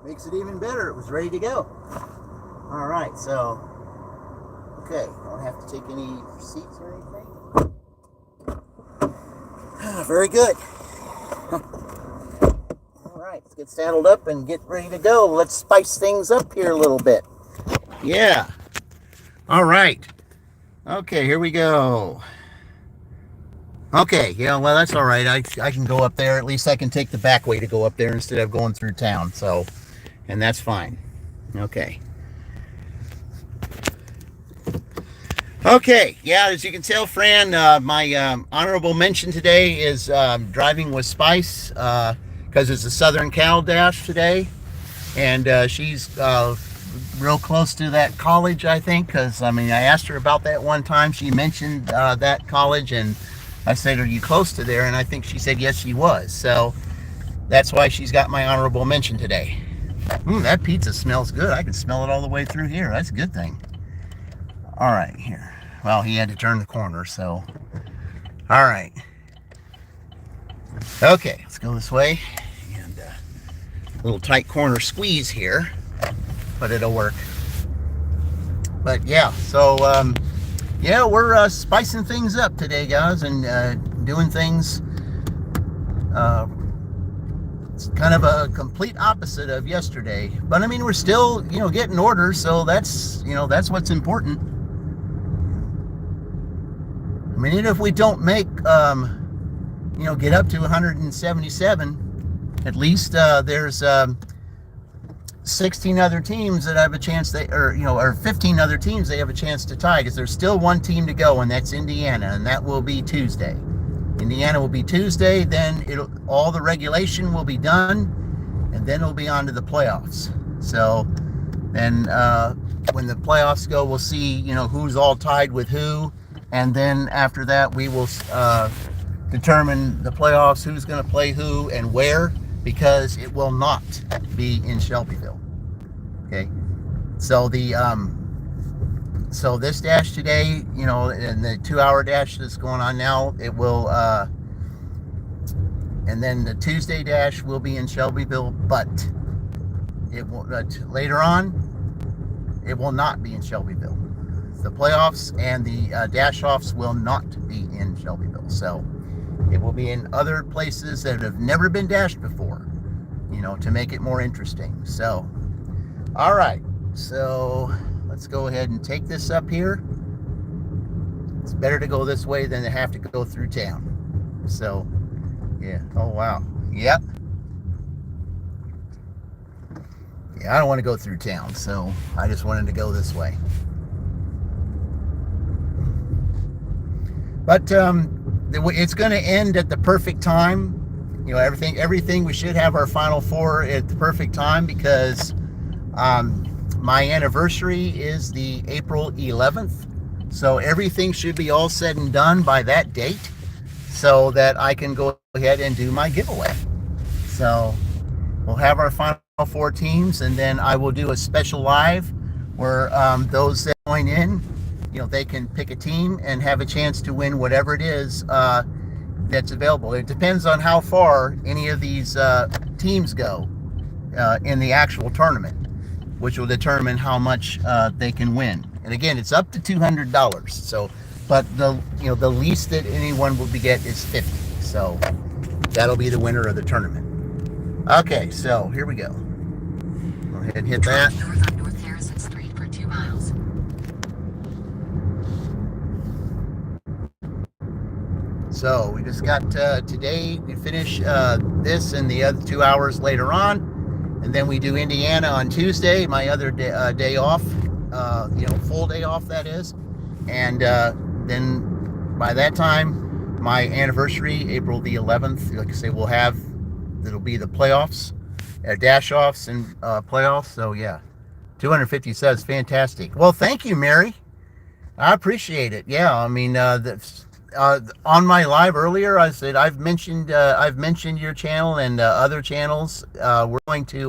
Makes it even better. It was ready to go. All right, so okay, don't have to take any receipts or anything. Very good. All right, let's get saddled up and get ready to go. Let's spice things up here a little bit. Yeah. All right. Okay, here we go. Okay, yeah, well, that's all right. I can go up there. At least I can take the back way to go up there instead of going through town. So, and that's fine. Okay. Okay, yeah, as you can tell, Fran, my honorable mention today is driving with Spice because it's a Southern Cal Dash today. And she's real close to that college, I think, because, I mean, I asked her about that one time. She mentioned that college, and I said, are you close to there? And I think she said, yes, she was. So that's why she's got my honorable mention today. That pizza smells good. I can smell it all the way through here. That's a good thing. All right, here. Well, he had to turn the corner, so. All right. Okay, let's go this way. And a little tight corner squeeze here, but it'll work. But yeah, so yeah, we're spicing things up today, guys, and doing things. It's kind of a complete opposite of yesterday, but I mean, we're still, getting orders, so that's what's important. I mean, even if we don't make, get up to 177, at least there's 16 other teams that have a chance, or 15 other teams they have a chance to tie, because there's still one team to go, and that's Indiana, and that will be Tuesday. Indiana will be Tuesday, then all the regulation will be done, and then it'll be on to the playoffs. So then when the playoffs go, we'll see, who's all tied with who, and then after that we will determine the playoffs, who's going to play who and where, because it will not be in Shelbyville. Okay, so so this dash today, and the 2-hour dash that's going on now, it will, and then the Tuesday dash will be in Shelbyville, but it will later on, it will not be in Shelbyville. The playoffs and the dash offs will not be in Shelbyville, so it will be in other places that have never been dashed before, to make it more interesting. So, all right, so let's go ahead and take this up here. It's better to go this way than to have to go through town. So, yeah. Oh, wow. Yep. Yeah, I don't want to go through town, so I just wanted to go this way. But it's going to end at the perfect time. Everything, we should have our Final Four at the perfect time, because my anniversary is the April 11th. So everything should be all said and done by that date, so that I can go ahead and do my giveaway. So we'll have our Final Four teams, and then I will do a special live where those that join in, they can pick a team and have a chance to win whatever it is that's available. It depends on how far any of these teams go in the actual tournament, which will determine how much they can win. And again, it's up to $200. So, but the least that anyone will get is $50. So that'll be the winner of the tournament. Okay, so here we go. Go ahead and hit that. North on North Harrison Street for 2 miles. So we just got today, we finish this and the other 2 hours later on, and then we do Indiana on Tuesday, my other day off, full day off, that is. And then by that time, my anniversary, April the 11th, like I say, it'll be the playoffs, dash offs and playoffs. So yeah, 250 says fantastic. Well, thank you, Mary. I appreciate it. Yeah, I mean, on my live earlier, I said I've mentioned your channel and other channels. We're going to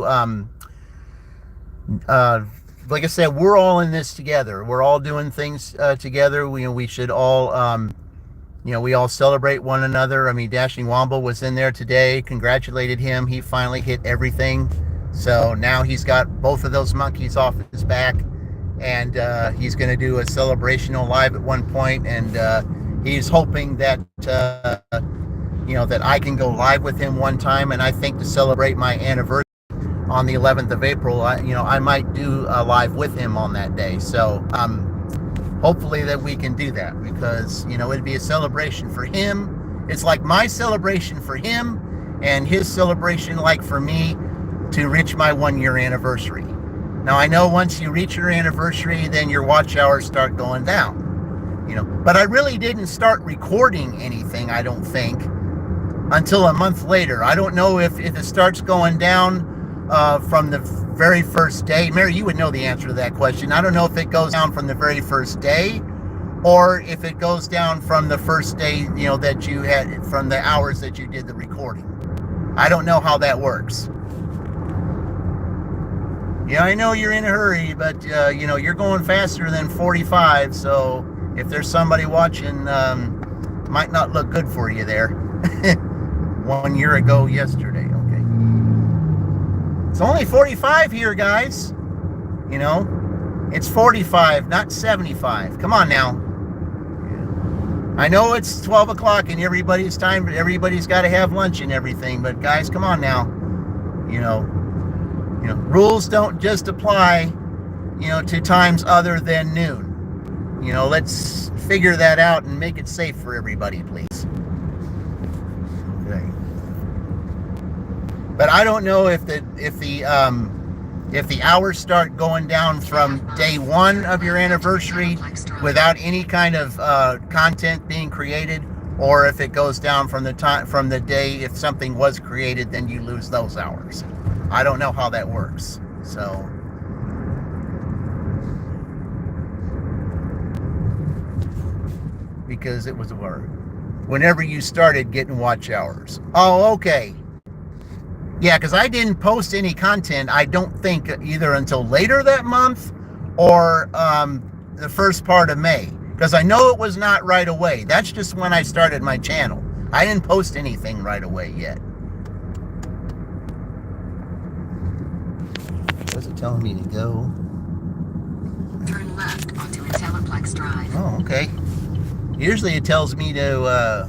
like I said, we're all in this together. We're all doing things together. We should all we all celebrate one another. I mean, Dashing Womble was in there today. Congratulated him. He finally hit everything. So now he's got both of those monkeys off his back, and he's going to do a celebrational live at one point, and he's hoping that that I can go live with him one time. And I think to celebrate my anniversary on the 11th of April, I might do a live with him on that day. So hopefully that we can do that, because it'd be a celebration for him, It's like my celebration for him and his celebration like for me to reach my 1-year anniversary. Now I know once you reach your anniversary, then your watch hours start going down, you know, but I really didn't start recording anything, I don't think, until a month later. I don't know if it starts going down from the very first day. Mary, you would know the answer to that question. I don't know if it goes down from the very first day or if it goes down from the first day, you know, that you had, from the hours that you did the recording. I don't know how that works. Yeah, I know you're in a hurry, but you know, you're going faster than 45, so if there's somebody watching, might not look good for you there. 1 year ago yesterday, okay. It's only 45 here, guys. You know, it's 45, not 75. Come on now. I know it's 12 o'clock and everybody's time, everybody's got to have lunch and everything, but guys, come on now. You know, rules don't just apply, you know, to times other than noon. You know, let's figure that out and make it safe for everybody, please. Okay. But I don't know if the hours start going down from day 1 of your anniversary without any kind of content being created, or if it goes down from the day if something was created, then you lose those hours. I don't know how that works. So because it was a word. Whenever you started getting watch hours. Oh, okay. Yeah, because I didn't post any content, I don't think, either until later that month or the first part of May. Because I know it was not right away. That's just when I started my channel. I didn't post anything right away yet. What's it telling me to go? Turn left onto Intelleplex Drive. Oh, okay. Usually it tells me to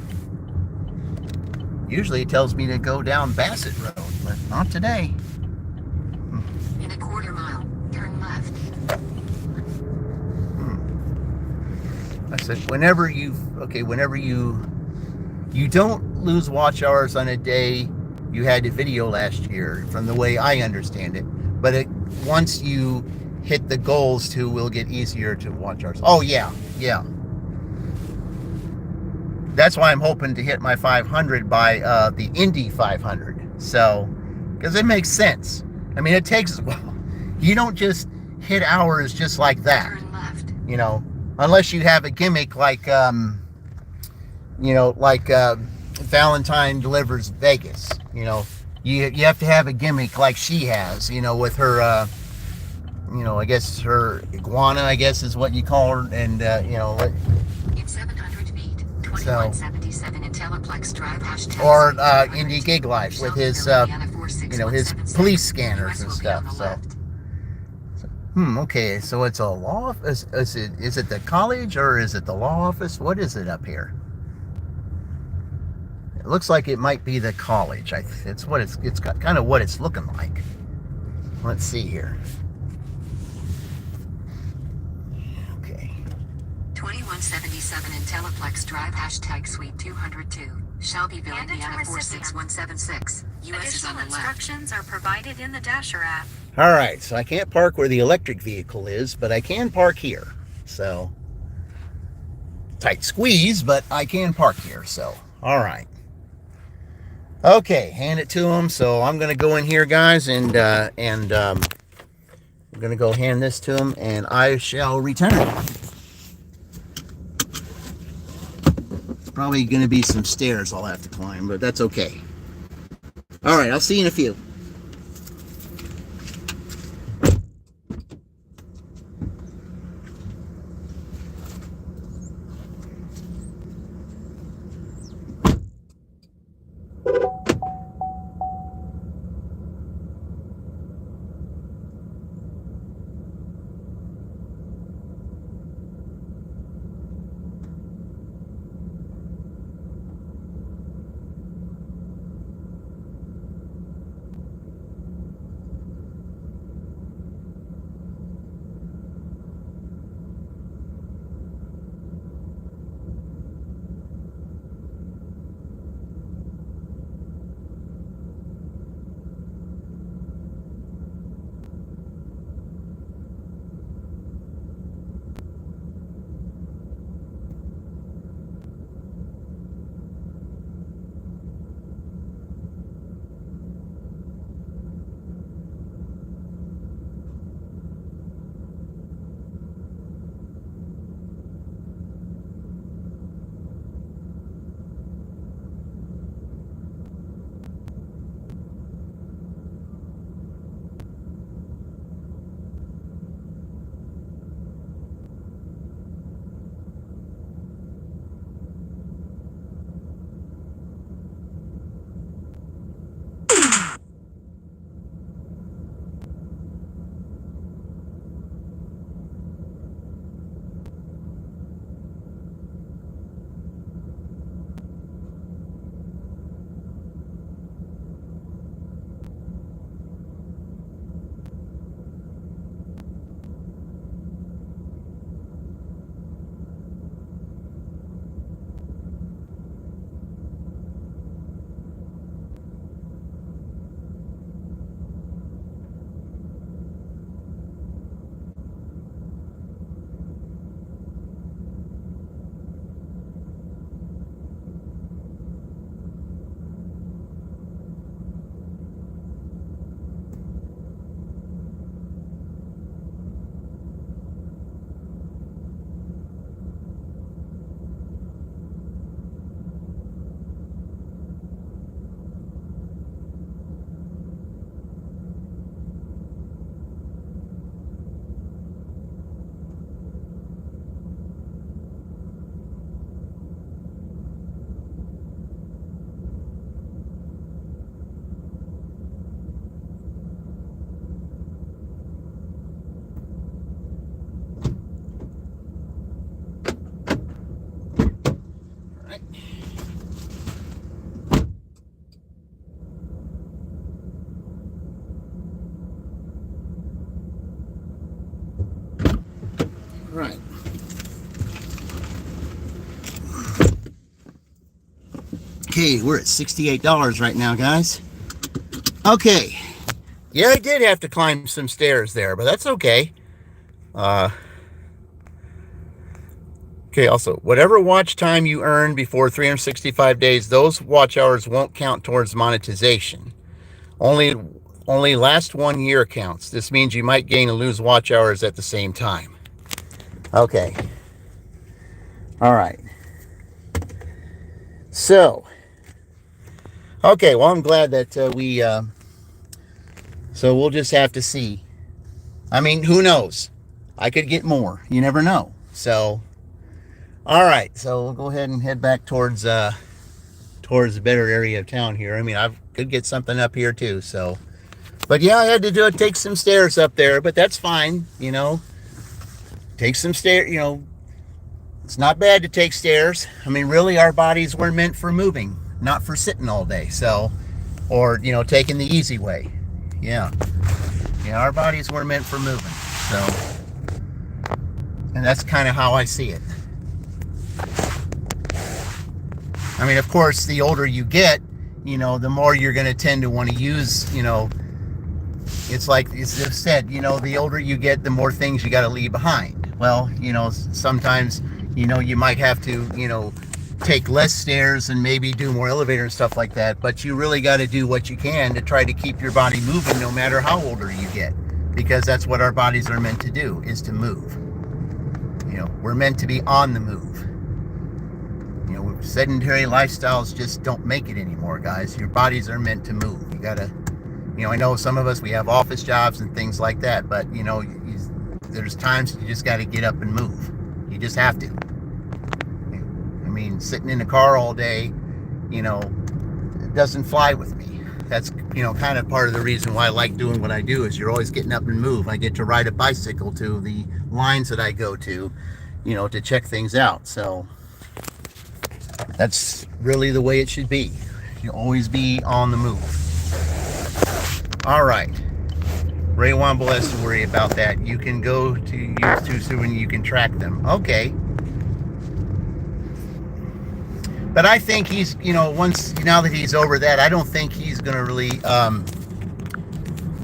go down Bassett Road, but not today. In a quarter mile, turn left. I said, whenever you don't lose watch hours on a day you had a video last year, from the way I understand it, but once you hit the goals too, will get easier to watch hours. Oh yeah. That's why I'm hoping to hit my 500 by the Indy 500. So, because it makes sense. I mean, it takes, well, you don't just hit hours just like that. Turn left. You know, unless you have a gimmick like, Valentine Delivers Vegas. You know, you have to have a gimmick like she has, you know, with her, I guess her iguana, I guess is what you call her. And, In 700 feet, 2177 Intelleplex Drive. Or Indie Gig Life with his, his police scanners and stuff. So, okay. So it's a law. Is it the college or is it the law office? What is it up here? It looks like it might be the college. It's got kind of what it's looking like. Let's see here. 2177 Intelleplex Drive, #Suite 202, Shelbyville, Indiana 46176. US is on the left. Instructions are provided in the Dasher app. All right, so I can't park where the electric vehicle is, but I can park here. So, tight squeeze, but I can park here. So, all right. Okay, hand it to him. So I'm going to go in here, guys, and I'm going to go hand this to him, and I shall return. It's probably going to be some stairs I'll have to climb, but that's okay. All right, I'll see you in a few. Right. Okay, we're at $68 right now, guys. Okay. Yeah, I did have to climb some stairs there, but that's okay. Okay, also, whatever watch time you earn before 365 days, those watch hours won't count towards monetization. Only last 1 year counts. This means you might gain and lose watch hours at the same time. Okay. All right. So, okay, well, I'm glad that so we'll just have to see. I mean, who knows? I could get more. You never know. So, all right. So we'll go ahead and head back towards the better area of town here. I mean, I could get something up here too. So, but yeah, I had to take some stairs up there, but that's fine. You know, take some stairs. You know, it's not bad to take stairs. I mean, really, our bodies were meant for moving, not for sitting all day. So, or, you know, taking the easy way. Yeah. Yeah, our bodies were meant for moving. So, and that's kind of how I see it. I mean, of course, the older you get, you know, the more you're going to tend to want to use, you know, it's like it's said, you know, the older you get, the more things you got to leave behind. Well, you know, sometimes, you know, you might have to, you know, take less stairs and maybe do more elevator and stuff like that, but you really got to do what you can to try to keep your body moving no matter how older you get, because that's what our bodies are meant to do, is to move. You know, we're meant to be on the move. You know, sedentary lifestyles just don't make it anymore, guys. Your bodies are meant to move. You gotta, you know, I know some of us, we have office jobs and things like that, but you know, there's times you just got to get up and move. You just have to. I mean, sitting in a car all day, you know, it doesn't fly with me. That's, you know, kind of part of the reason why I like doing what I do, is you're always getting up and move. I get to ride a bicycle to the lines that I go to, you know, to check things out. So that's really the way it should be. You always be on the move. All right. Ray Womble has to worry about that. You can go to use too soon, you can track them. Okay. But I think he's, you know, now that he's over that, I don't think he's going to really,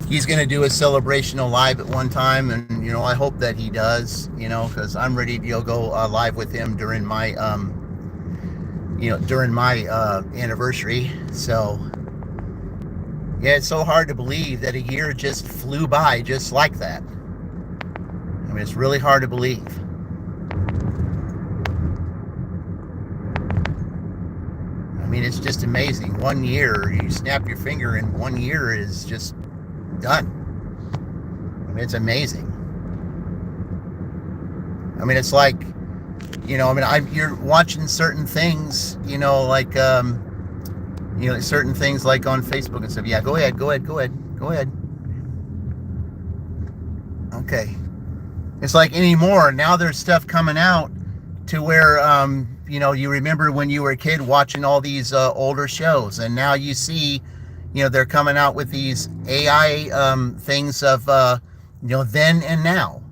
he's going to do a celebrational live at one time. And, you know, I hope that he does, you know, because I'm ready to go live with him during my, you know, during my anniversary. So, yeah, it's so hard to believe that a year just flew by just like that. I mean, it's really hard to believe. I mean, it's just amazing. 1 year, you snap your finger and 1 year is just done. I mean, it's amazing. I mean, it's like, you know, I mean, you're watching certain things, you know, like, you know, certain things like on Facebook and stuff. Yeah, go ahead. Okay. It's like anymore. Now there's stuff coming out to where, you know, you remember when you were a kid watching all these older shows, and now you see, you know, they're coming out with these AI things of, you know, then and now.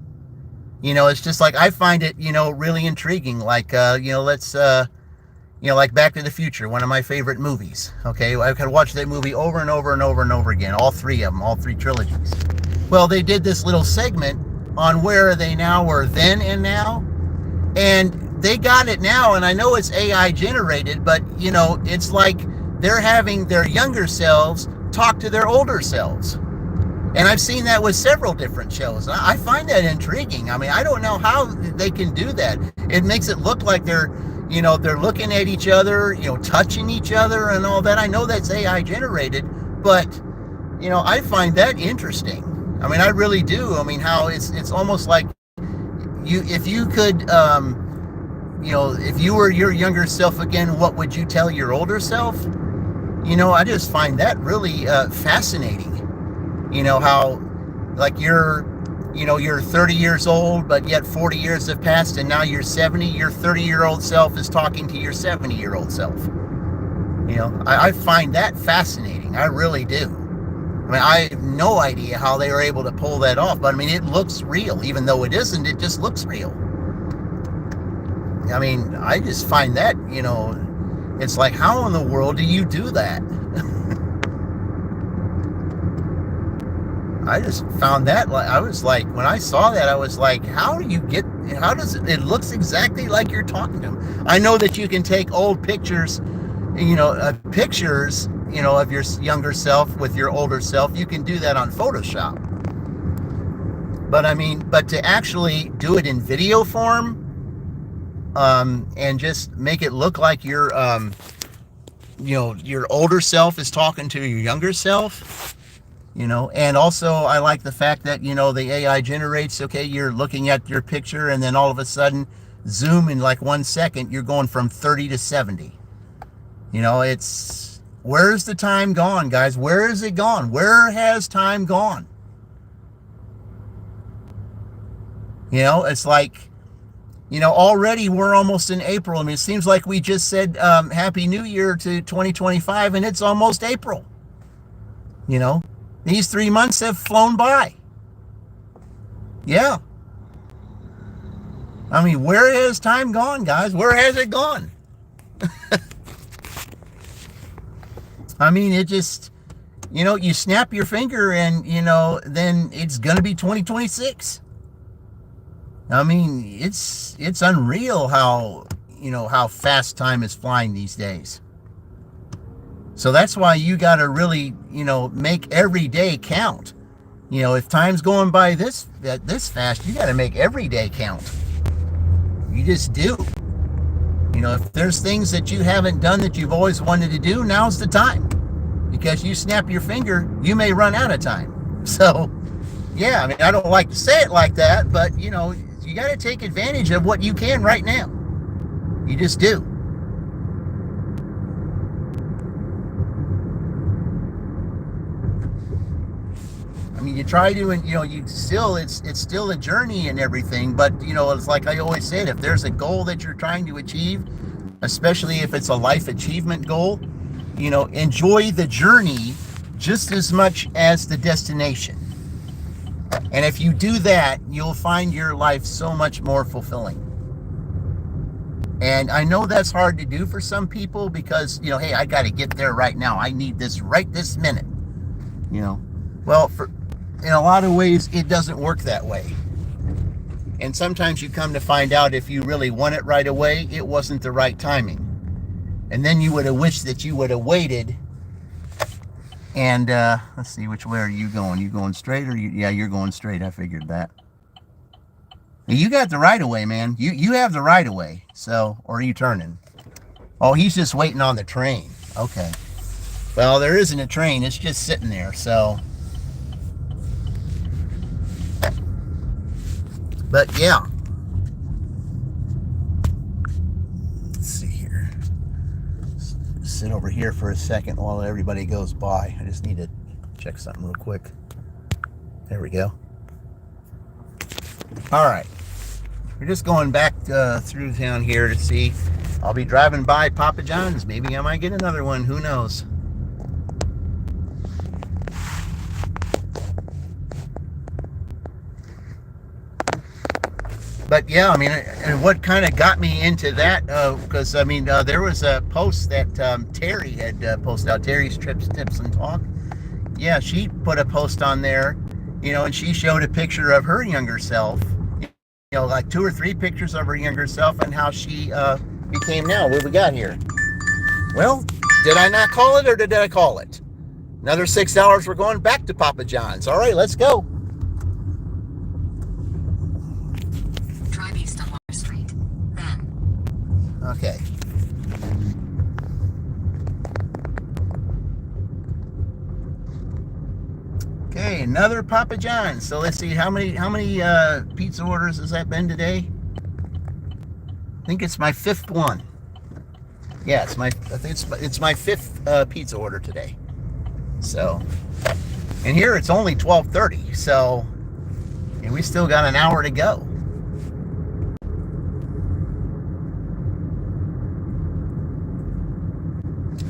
You know, it's just like, I find it, you know, really intriguing. Like, you know, let's, you know, like Back to the Future, one of my favorite movies. Okay, I could watch that movie over and over and over and over again, all three of them, all three trilogies. Well, they did this little segment on where are they now, or then and now, and they got it now, and I know it's AI generated, but, you know, it's like they're having their younger selves talk to their older selves. And I've seen that with several different shows. I find that intriguing. I mean, I don't know how they can do that. It makes it look like they're, you know, they're looking at each other, you know, touching each other and all that. I know that's AI generated, but, you know, I find that interesting. I mean, I really do. I mean, how it's almost like if you could, you know, if you were your younger self again, what would you tell your older self? You know, I just find that really fascinating. You know, how, like, you're 30 years old, but yet 40 years have passed, and now you're 70. Your 30-year-old self is talking to your 70-year-old self. You know, I find that fascinating. I really do. I mean, I have no idea how they were able to pull that off, but I mean, it looks real. Even though it isn't, it just looks real. I mean, I just find that, it's like, how in the world do you do that? I just found that, like, I was like, when I saw that, I was like, how does it looks exactly like you're talking to him. I know that you can take old pictures, of your younger self with your older self. You can do that on Photoshop. But I mean, to actually do it in video form, and just make it look like your older self is talking to your younger self, and also I like the fact that, the AI generates, okay, you're looking at your picture and then all of a sudden, zoom in like 1 second, you're going from 30 to 70. Where's the time gone, guys? Where is it gone? Where has time gone? It's like, already we're almost in April. I mean, it seems like we just said Happy New Year to 2025, and it's almost April. These 3 months have flown by. Yeah. I mean, where has time gone, guys? Where has it gone? I mean, it just, you snap your finger and, then it's going to be 2026. I mean, it's unreal how fast time is flying these days. So that's why you got to really, make every day count. If time's going by this fast, you got to make every day count. You just do. If there's things that you haven't done that you've always wanted to do, now's the time. Because you snap your finger, you may run out of time. So, yeah, I mean, I don't like to say it like that, but, you got to take advantage of what you can right now. You just do. I mean, you try to, and it's still a journey and everything, but it's like I always said, if there's a goal that you're trying to achieve, especially if it's a life achievement goal, enjoy the journey just as much as the destination. And if you do that, you'll find your life so much more fulfilling. And I know that's hard to do for some people because, hey, I got to get there right now. I need this right this minute. Well, in a lot of ways, it doesn't work that way. And sometimes you come to find out if you really want it right away, it wasn't the right timing. And then you would have wished that you would have waited. And let's see, which way are you going? You going straight or you're going straight. I figured that. You got the right of way, man. You have the right of way. So, or are you turning? Oh, he's just waiting on the train. Okay. Well, there isn't a train. It's just sitting there. So, but yeah. Let's see here. Sit over here for a second while everybody goes by. I just need to check something real quick. There we go. All right. We're just going back through town here to see. I'll be driving by Papa John's. Maybe I might get another one. Who knows? But yeah, I mean, and what kind of got me into that, because I mean, there was a post that Terry had posted out, Terry's Trips, Tips, and Talk. Yeah, she put a post on there, and she showed a picture of her younger self, like 2 or 3 pictures of her younger self and how she became now. What we got here? Well, did I not call it or did I call it? Another $6, we're going back to Papa John's. All right, let's go. Okay. Okay, another Papa John's. So let's see how many pizza orders has that been today? I think it's my 5th one. Yeah, I think it's my 5th pizza order today. So, and here it's only 12:30. So, and we still got an hour to go.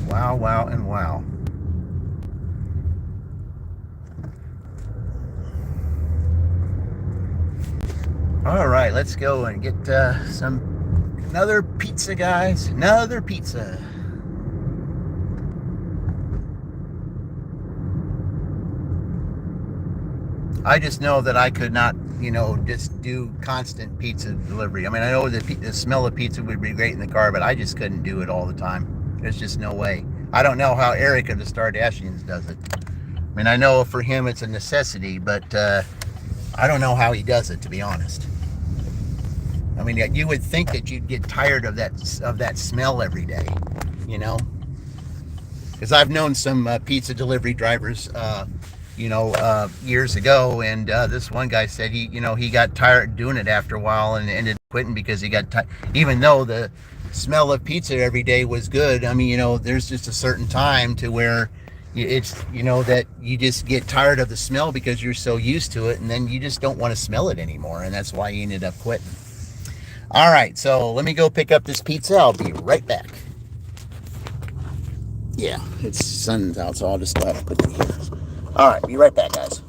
Wow, wow, and wow. All right, let's go and get some Another pizza, guys. Another pizza. I just know that I could not, just do constant pizza delivery. I mean, I know the smell of pizza would be great in the car, but I just couldn't do it all the time. There's just no way. I don't know how Eric of the Stardashians does it. I mean, I know for him it's a necessity, but I don't know how he does it, to be honest. I mean, you would think that you'd get tired of that smell every day, you know? Because I've known some pizza delivery drivers, years ago, and this one guy said he got tired doing it after a while and ended up quitting because he got tired. Even though the smell of pizza every day was good, I mean, there's just a certain time to where it's that you just get tired of the smell because you're so used to it, and then you just don't want to smell it anymore, and that's why he ended up quitting. All right, so let me go pick up this pizza. I'll be right back. Yeah, it's sun's out, so I'll just put it here. All right, be right back, guys.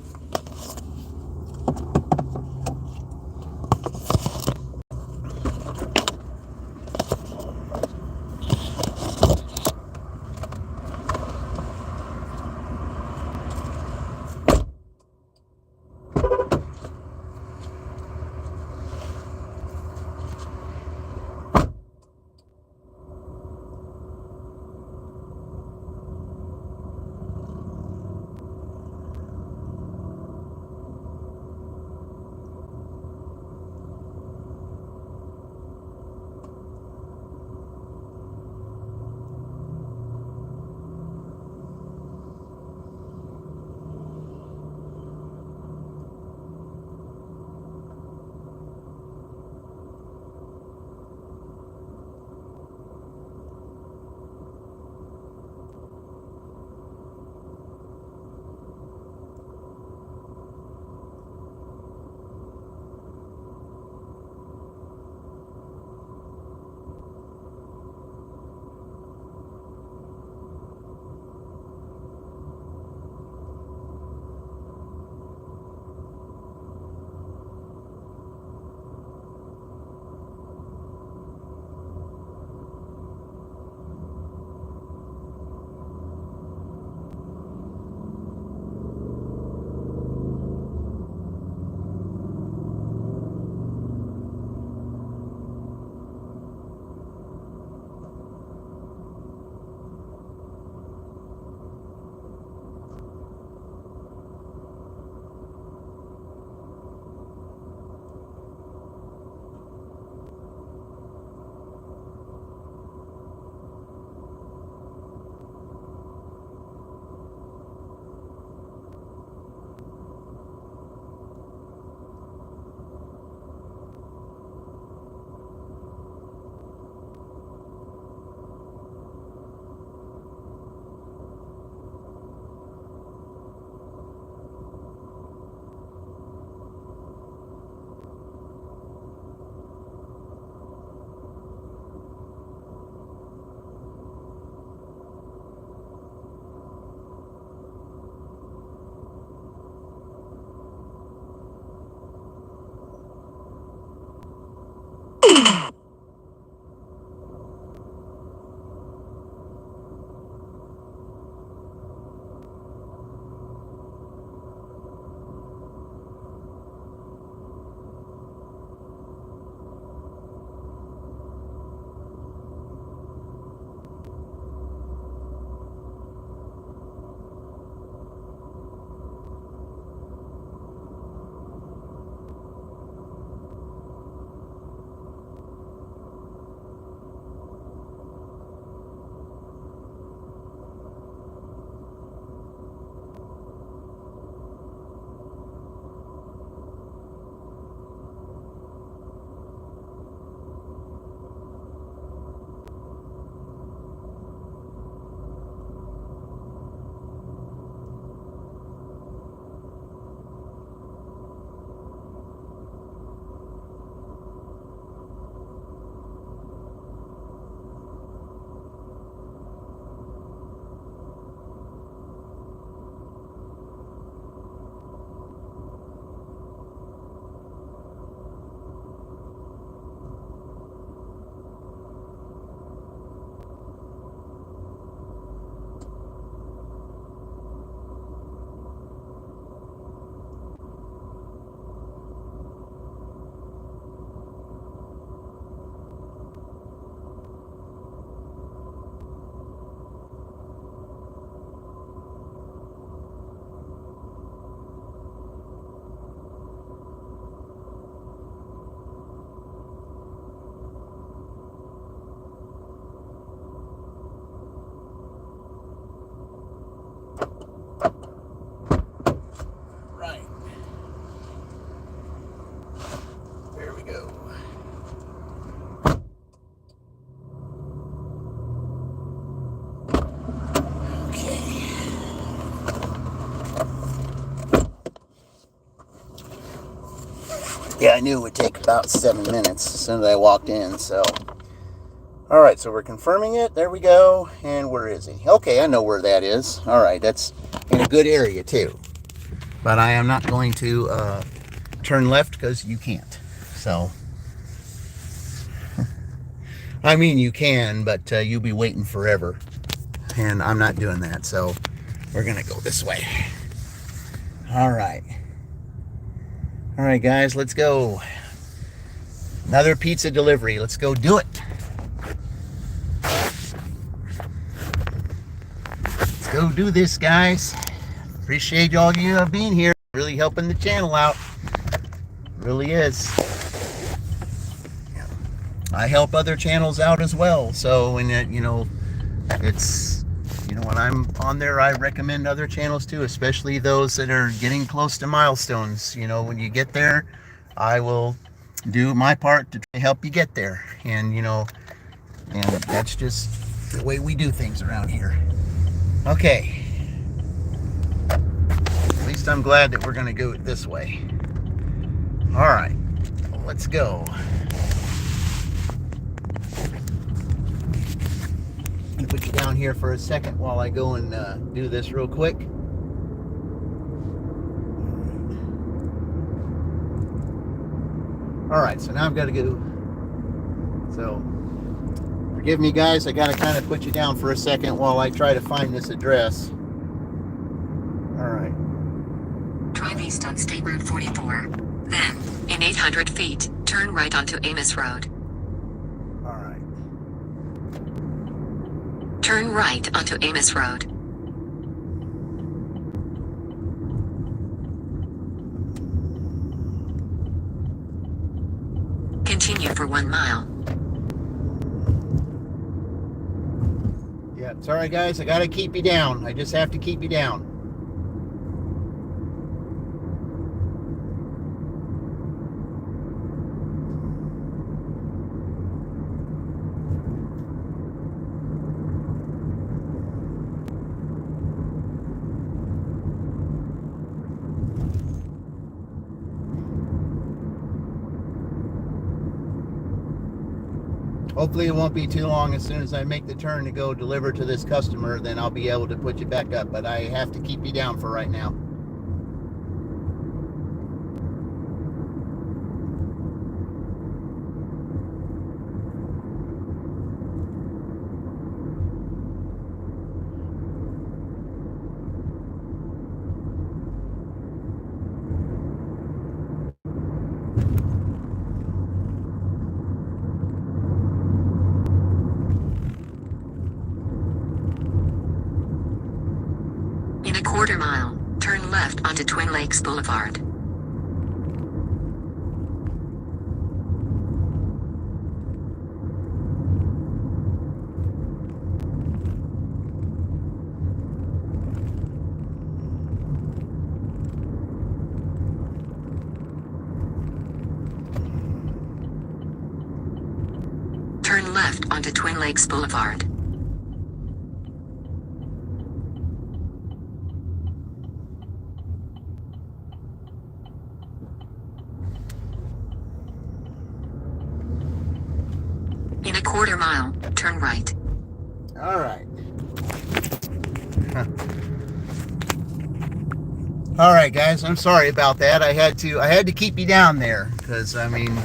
Yeah, I knew it would take about 7 minutes as soon as I walked in, so. All right, so we're confirming it. There we go. And where is he? Okay, I know where that is. All right, that's in a good area too. But I am not going to turn left because you can't. So, I mean, you can, but you'll be waiting forever. And I'm not doing that, so we're going to go this way. All right. All right, guys, let's go. Another pizza delivery. Let's go do it. Let's go do this, guys. Appreciate all you being here. Really helping the channel out. Really is. I help other channels out as well. So when it, it's, when I'm on there, I recommend other channels too, especially those that are getting close to milestones. When you get there, I will do my part to help you get there. And, and that's just the way we do things around here. Okay. At least I'm glad that we're going to go this way. All right. Let's go. I'm going to put you down here for a second while I go and do this real quick. All right, so now I've got to go. So, forgive me, guys. I got to kind of put you down for a second while I try to find this address. All right. Drive east on State Route 44. Then, in 800 feet, turn right onto Amos Road. All right. Turn right onto Amos Road. Continue for 1 mile. Yeah, sorry, guys. I got to keep you down. I just have to keep you down. Hopefully it won't be too long. As soon as I make the turn to go deliver to this customer, then I'll be able to put you back up. But I have to keep you down for right now. In a quarter mile, turn left onto Twin Lakes Boulevard. Turn left onto Twin Lakes Boulevard. In a quarter mile, turn right. All right. Huh. All right, guys. I'm sorry about that. I had to keep you down there because I mean,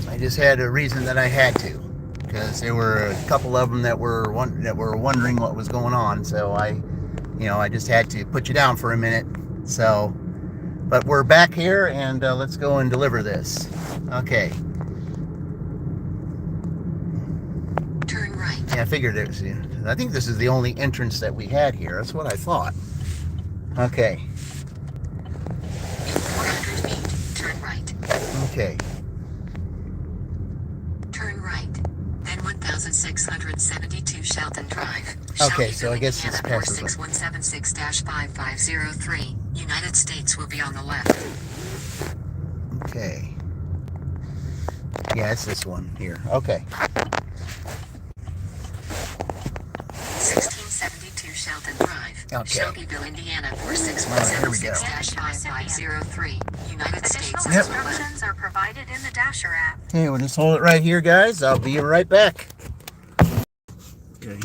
I just had a reason that I had to, because there were a couple of them that were wondering what was going on. So I just had to put you down for a minute. So, but we're back here, and let's go and deliver this. Okay. Turn right. Yeah, I figured it was. I think this is the only entrance that we had here. That's what I thought. Okay. In 400 feet, turn right. Okay. Turn right. Then 1672 Shelton Drive. Okay, so I guess it's Indiana past the 46176-5503. United States will be on the left. Okay. Yeah, it's this one here. Okay. 1672 Shelton Drive. Okay. Shelbyville, Indiana Here we go. 46176-5503. United Additional States. Yep. instructions are provided in the Dasher app. Okay, we'll just hold it right here, guys. I'll be right back. Okay.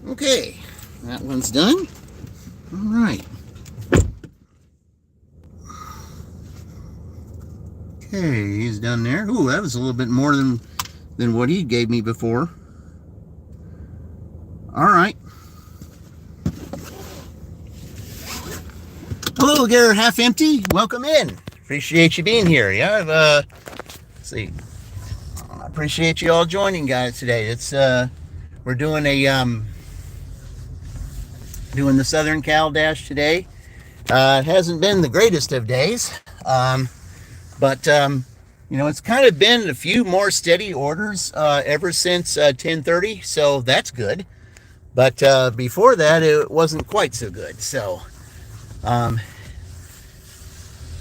Okay, that one's done. All right. Okay, he's done there. Ooh, that was a little bit more than what he gave me before. All right. Hello there, half empty. Welcome in. Appreciate you being here. Yeah, let's see. I appreciate you all joining, guys, today. It's we're doing a doing the Southern Cal Dash today. It hasn't been the greatest of days, but you know, it's kind of been a few more steady orders ever since 10:30, so that's good. But before that, it wasn't quite so good. So,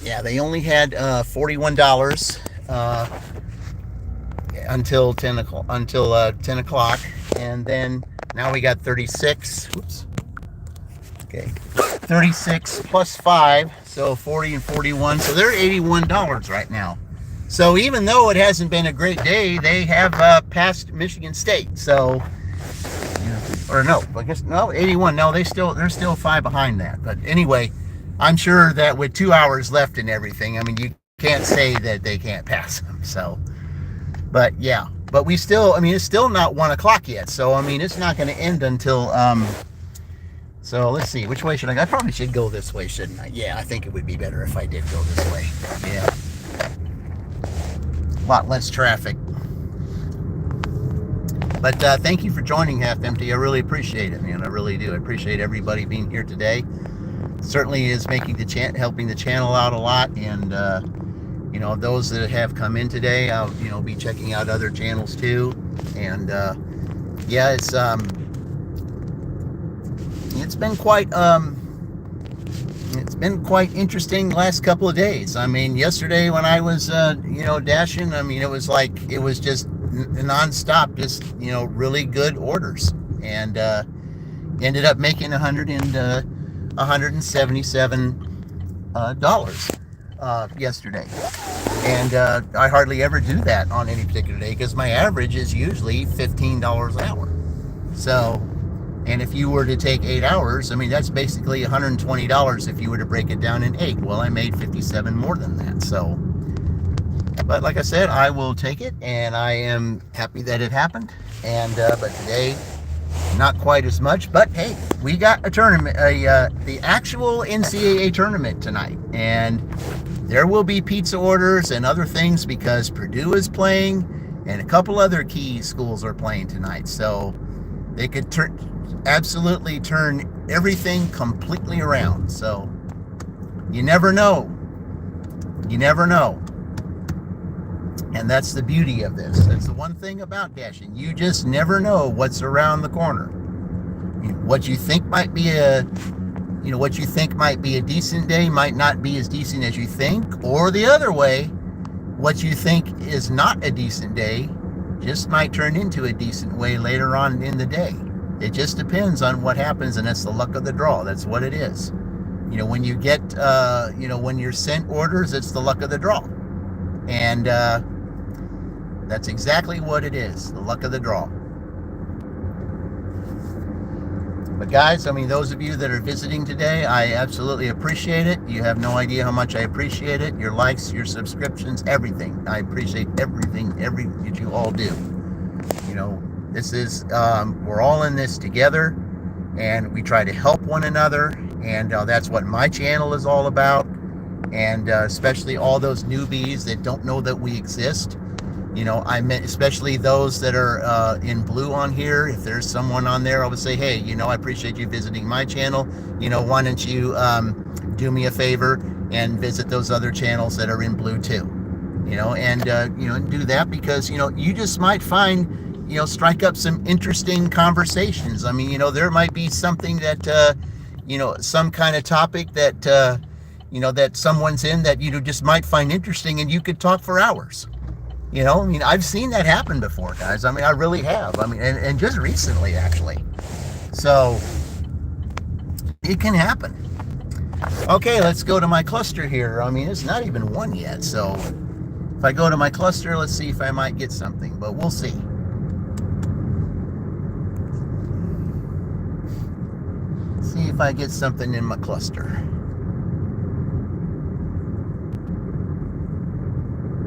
yeah, they only had $41 until 10 o'clock, and then now we got 36. Whoops. Okay, 36 plus 5, so 40 and 41. So they're $81 right now. So even though it hasn't been a great day, they have passed Michigan State. So, or no, I guess no, 81. No, they're still 5 behind that. But anyway, I'm sure that with 2 hours left and everything, I mean, you can't say that they can't pass them. So, but yeah, but we still, I mean, it's still not 1 o'clock yet. So I mean, it's not going to end until so let's see, which way should I go? I probably should go this way, shouldn't I? Yeah, I think it would be better if I did go this way. Yeah. A lot less traffic. But thank you for joining Half Empty. I really appreciate it, man. I really do. I appreciate everybody being here today. Certainly is making the helping the channel out a lot. And you know, those that have come in today, I'll be checking out other channels too. And yeah, it's been quite interesting last couple of days. I mean, yesterday when I was dashing, I mean, it was just nonstop, just really good orders, and ended up making $177 yesterday. And I hardly ever do that on any particular day because my average is usually $15 an hour. So, and if you were to take 8 hours, I mean, that's basically $120 if you were to break it down in 8. Well, I made 57 more than that. So, but like I said, I will take it, and I am happy that it happened. And but today, not quite as much. But hey, we got a tournament, the actual NCAA tournament tonight, and there will be pizza orders and other things because Purdue is playing, and a couple other key schools are playing tonight. So they could absolutely turn everything completely around. So you never know. You never know. And that's the beauty of this. That's the one thing about dashing. You just never know what's around the corner. What you think might be a decent day might not be as decent as you think, or the other way, what you think is not a decent day just might turn into a decent way later on in the day. It just depends on what happens, and that's the luck of the draw. That's what it is. When you get, when you're sent orders, it's the luck of the draw. And that's exactly what it is, the luck of the draw. But guys, I mean, those of you that are visiting today, I absolutely appreciate it. You have no idea how much I appreciate it. Your likes, your subscriptions, everything. I appreciate everything that you all do. This is, we're all in this together, and we try to help one another, and that's what my channel is all about. And especially all those newbies that don't know that we exist. I meant especially those that are in blue on here. If there's someone on there, I would say, hey, I appreciate you visiting my channel. Why don't you do me a favor and visit those other channels that are in blue too. And do that because you just might find strike up some interesting conversations. I mean, there might be something that some kind of topic that that someone's in that you just might find interesting, and you could talk for hours. I mean, I've seen that happen before, guys. I mean, I really have. I mean, and just recently, actually. So, it can happen. Okay, let's go to my cluster here. I mean, it's not even one yet. So, if I go to my cluster, let's see if I might get something. But we'll see. See if I get something in my cluster.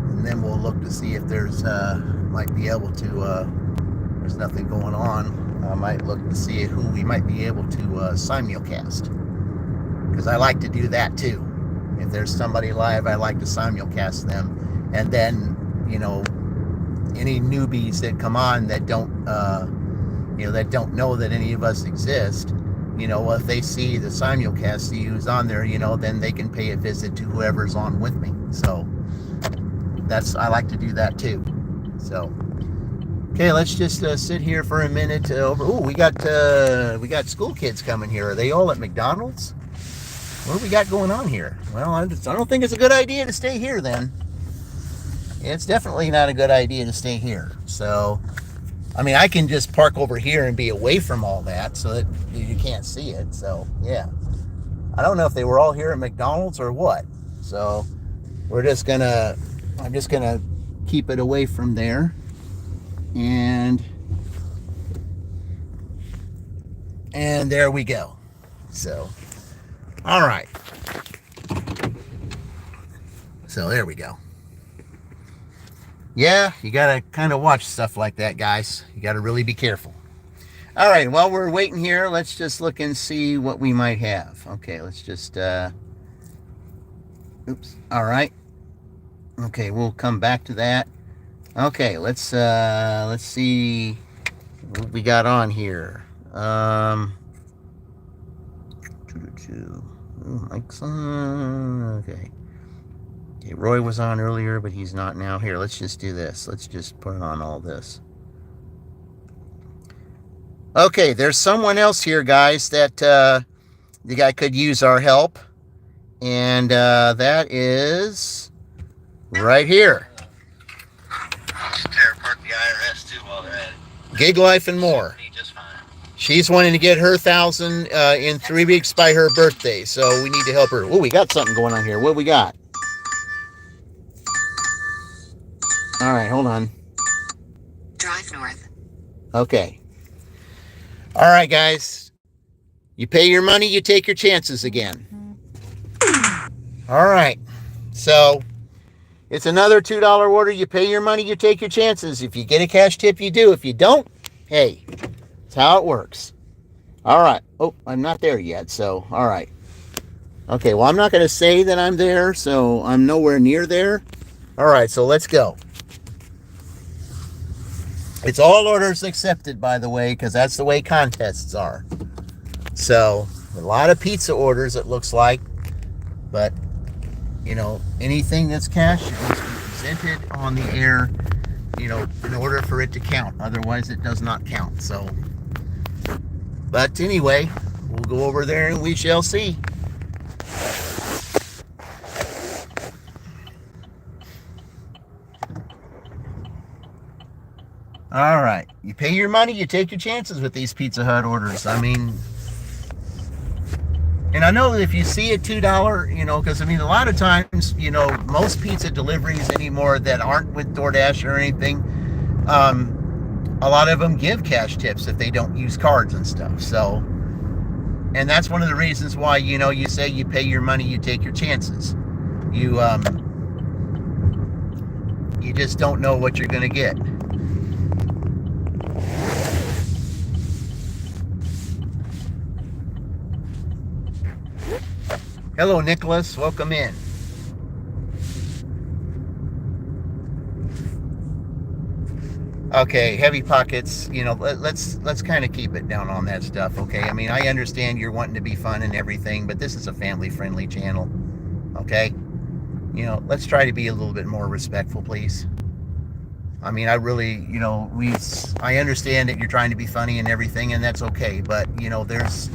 And then we'll look to see if there's might be able to there's nothing going on. I might look to see who we might be able to simulcast, because I like to do that too. If there's somebody live, I like to simulcast them, and then any newbies that come on that don't that don't know that any of us exist, if they see the simulcast, see who's on there, then they can pay a visit to whoever's on with me. So I like to do that too. So, okay, let's just sit here for a minute. We got school kids coming here. Are they all at McDonald's? What do we got going on here? Well, I don't think it's a good idea to stay here then. It's definitely not a good idea to stay here. So, I mean, I can just park over here and be away from all that so that you can't see it. So, yeah. I don't know if they were all here at McDonald's or what. So, I'm just gonna keep it away from there, and there we go. So, all right. So there we go. Yeah, you gotta kind of watch stuff like that, guys. You gotta really be careful. All right, while we're waiting here, let's just look and see what we might have. Okay, let's just oops. All right. Okay, we'll come back to that. Okay, let's see what we got on here. Mike's on. Okay, Roy was on earlier, but he's not now. Here, let's just do this. Let's just put on all this. Okay, there's someone else here, guys, that the guy could use our help, and that is right here. Park the IRS too while they're at it. Gig Life and More. She's wanting to get her 1,000 in 3 weeks by her birthday, so we need to help her. Oh, we got something going on here. What we got? All right, hold on. Drive north. Okay. All right, guys. You pay your money, you take your chances again. All right. So it's another $2 order. You pay your money, you take your chances. If you get a cash tip, you do. If you don't, hey, that's how it works. All right. Oh, I'm not there yet. So, all right. Okay, well, I'm not going to say that I'm there, so I'm nowhere near there. All right, so let's go. It's all orders accepted, by the way, because that's the way contests are. So, a lot of pizza orders, it looks like. But, anything that's cash needs to be presented on the air, in order for it to count. Otherwise, it does not count. So, but anyway, we'll go over there and we shall see. All right. You pay your money, you take your chances with these Pizza Hut orders. I mean, and I know that if you see a $2, because I mean, a lot of times, most pizza deliveries anymore that aren't with DoorDash or anything, a lot of them give cash tips if they don't use cards and stuff. So, and that's one of the reasons why, you say you pay your money, you take your chances. You just don't know what you're going to get. Hello, Nicholas. Welcome in. Okay, heavy pockets. Let's kind of keep it down on that stuff. Okay, I mean, I understand you're wanting to be fun and everything, but this is a family-friendly channel. Okay, let's try to be a little bit more respectful, please. I mean, I really, I understand that you're trying to be funny and everything, and that's okay. But there's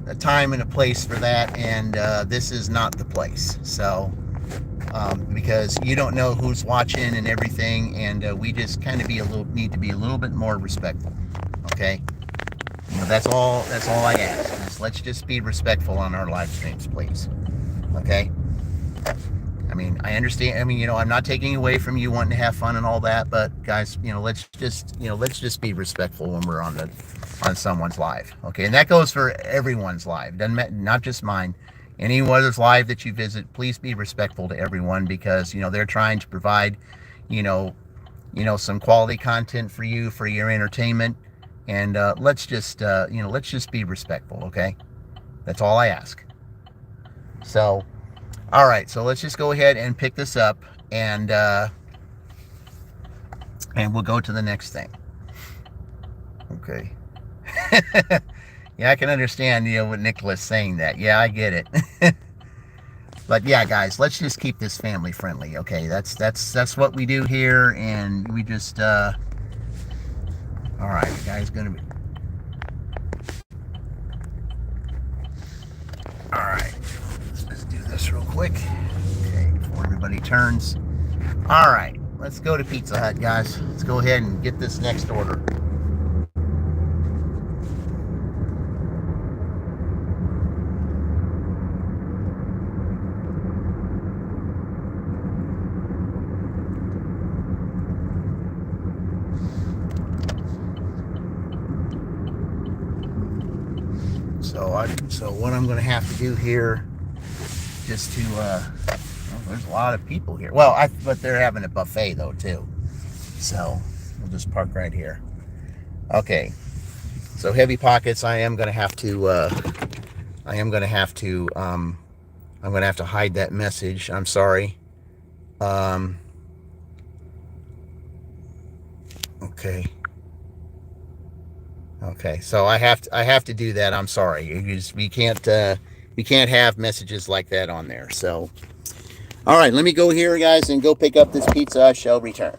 a time and a place for that, and this is not the place. So, because you don't know who's watching and everything, and we just kind of need to be a little bit more respectful. Okay, that's all I ask. Let's just be respectful on our live streams, please. Okay. I mean, I understand. I mean, I'm not taking away from you wanting to have fun and all that, but guys, let's just be respectful when we're on someone's live, okay? And that goes for everyone's live. Doesn't matter, not just mine. Any other's live that you visit, please be respectful to everyone, because they're trying to provide, some quality content for you, for your entertainment, and let's just be respectful, okay? That's all I ask. So. All right, so let's just go ahead and pick this up, and we'll go to the next thing. Okay. Yeah, I can understand, with Nicholas saying that. Yeah, I get it. But yeah, guys, let's just keep this family friendly. Okay, that's what we do here, and we just. All right, guys, gonna be. All right. Let's do this real quick. Okay, before everybody turns. All right, let's go to Pizza Hut, guys. Let's go ahead and get this next order. So what I'm going to have to do here, just to, there's a lot of people here. Well, but they're having a buffet though too. So we'll just park right here. Okay. So heavy pockets. I'm going to have to hide that message. I'm sorry. Okay. Okay, so I have to do that. I'm sorry. We can't have messages like that on there. So, all right, let me go here, guys, and go pick up this pizza. I shall return.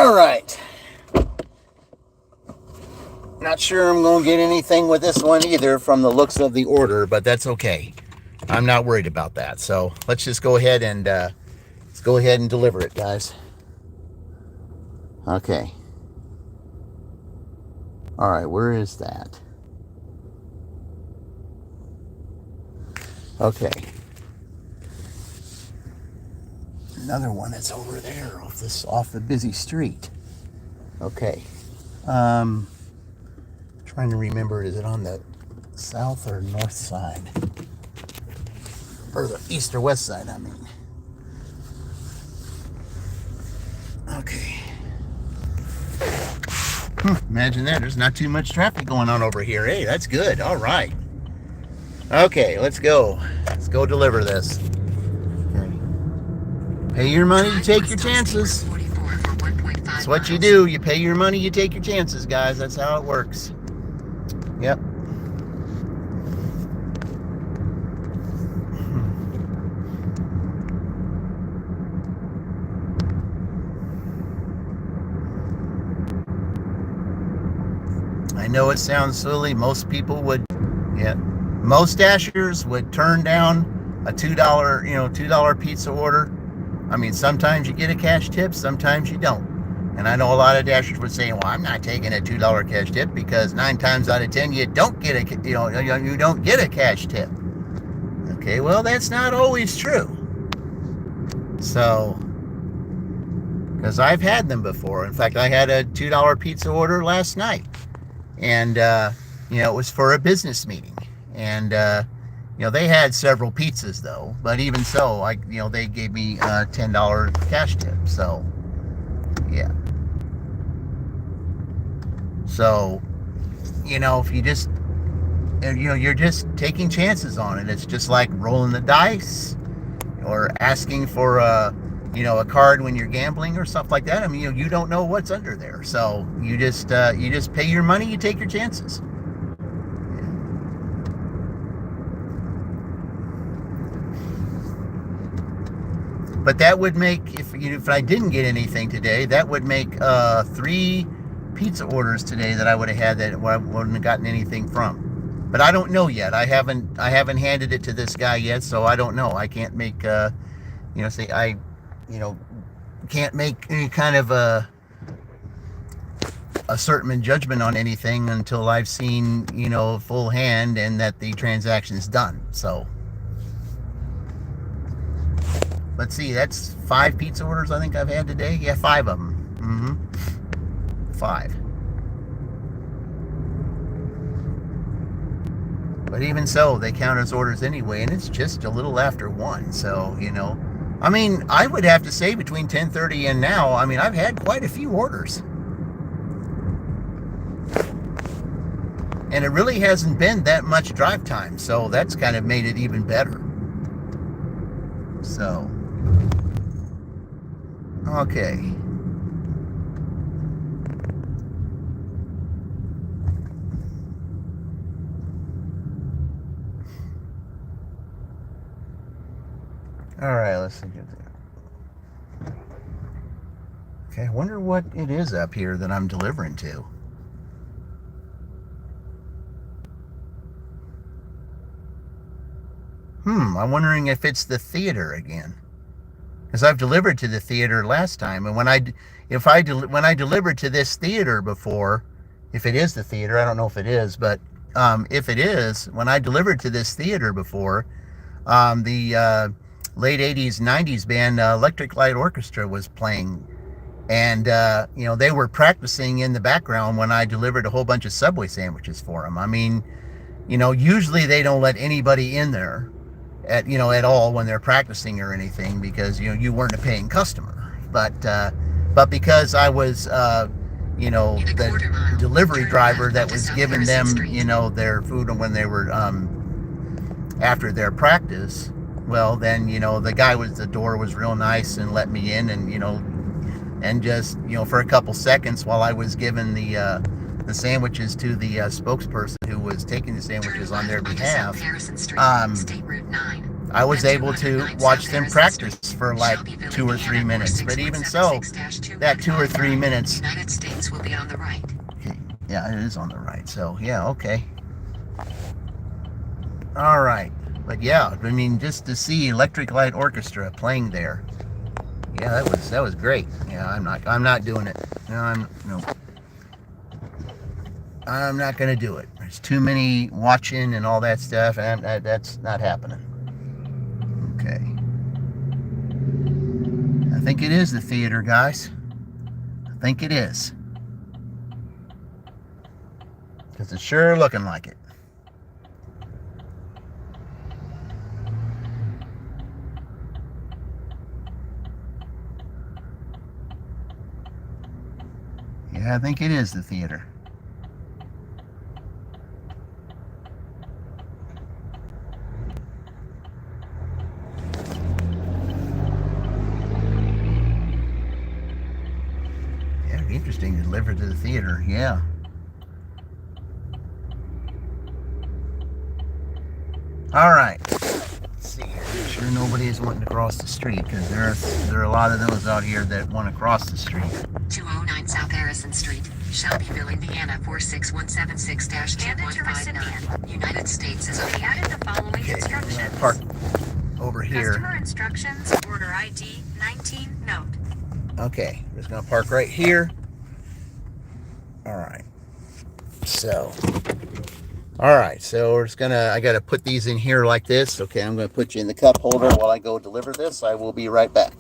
All right. Not sure I'm going to get anything with this one either from the looks of the order, but that's okay. I'm not worried about that. So let's just go ahead and deliver it, guys. Okay. All right, where is that? Okay. Another one that's over there off the busy street. Okay. Trying to remember, is it on the south or north side? Or the east or west side, I mean. Okay. Imagine that. There's not too much traffic going on over here. Hey, that's good. All right. Okay, let's go. Let's go deliver this. Okay. Pay your money, you take your chances. That's what you do. You pay your money, you take your chances, guys. That's how it works. Yep. I know it sounds silly. Most people would, yeah. Most dashers would turn down a $2 pizza order. I mean, sometimes you get a cash tip, sometimes you don't. And I know a lot of dashers would say, well, I'm not taking a $2 cash tip because 9 times out of 10 you don't get you don't get a cash tip. Okay, well, that's not always true. So, because I've had them before. In fact, I had a $2 pizza order last night. And it was for a business meeting. And they had several pizzas though, but even so, they gave me a $10 cash tip. So, yeah. So, if you just, you're just taking chances on it. It's just like rolling the dice or asking for a card when you're gambling or stuff like that. I mean, you don't know what's under there. So you just pay your money, you take your chances. But that would make, if I didn't get anything today, that would make 3 pizza orders today that I would have had that I wouldn't have gotten anything from. But I don't know yet. I haven't handed it to this guy yet, so I don't know. I can't make can't make any kind of a certain judgment on anything until I've seen full hand and that the transaction is done. So. Let's see, that's 5 pizza orders I think I've had today. Yeah, 5 of them. 5. But even so, they count as orders anyway, and it's just a little after 1. So, I mean, I would have to say between 10:30 and now, I mean, I've had quite a few orders. And it really hasn't been that much drive time, so that's kind of made it even better. So, okay. All right, let's see. Okay, I wonder what it is up here that I'm delivering to. I'm wondering if it's the theater again. Because I've delivered to the theater last time, and when I delivered to this theater before, if it is the theater, I don't know if it is, but if it is, when I delivered to this theater before, the late 80s, 90s band Electric Light Orchestra was playing, and they were practicing in the background when I delivered a whole bunch of Subway sandwiches for them. I mean, usually they don't let anybody in there at all when they're practicing or anything, because you weren't a paying customer, but because I was the delivery driver that was giving them their food when they were after their practice, well then the guy the door was real nice and let me in, and just for a couple seconds while I was giving the sandwiches to the spokesperson who was taking the sandwiches on their behalf, I was able to watch them practice for like 2 or 3 minutes. But even so, that 2 or 3 minutes. United States will be on the right. Okay, yeah, it is on the right. So yeah, okay. All right, but yeah, I mean, just to see Electric Light Orchestra playing there, yeah, that was great. Yeah, I'm not doing it. No, I'm not gonna do it. There's too many watching and all that stuff, and that's not happening. Okay, I think it is the theater, guys. I think it is, because it's sure looking like it. Yeah, I think it is the theater. Yeah, interesting. Delivered to the theater. Yeah. All right. Let's see here. Make sure nobody is wanting to cross the street, because there are a lot of those out here that want to cross the street. 209 South Harrison Street, Shelbyville, Indiana 46176-2159. United States is on We added the following Okay, instructions. park over here. Customer instructions, order ID 19, note. Okay, I'm just gonna park right here. All right. So we're just I gotta put these in here like this. Okay, I'm gonna put you in the cup holder while I go deliver this. I will be right back.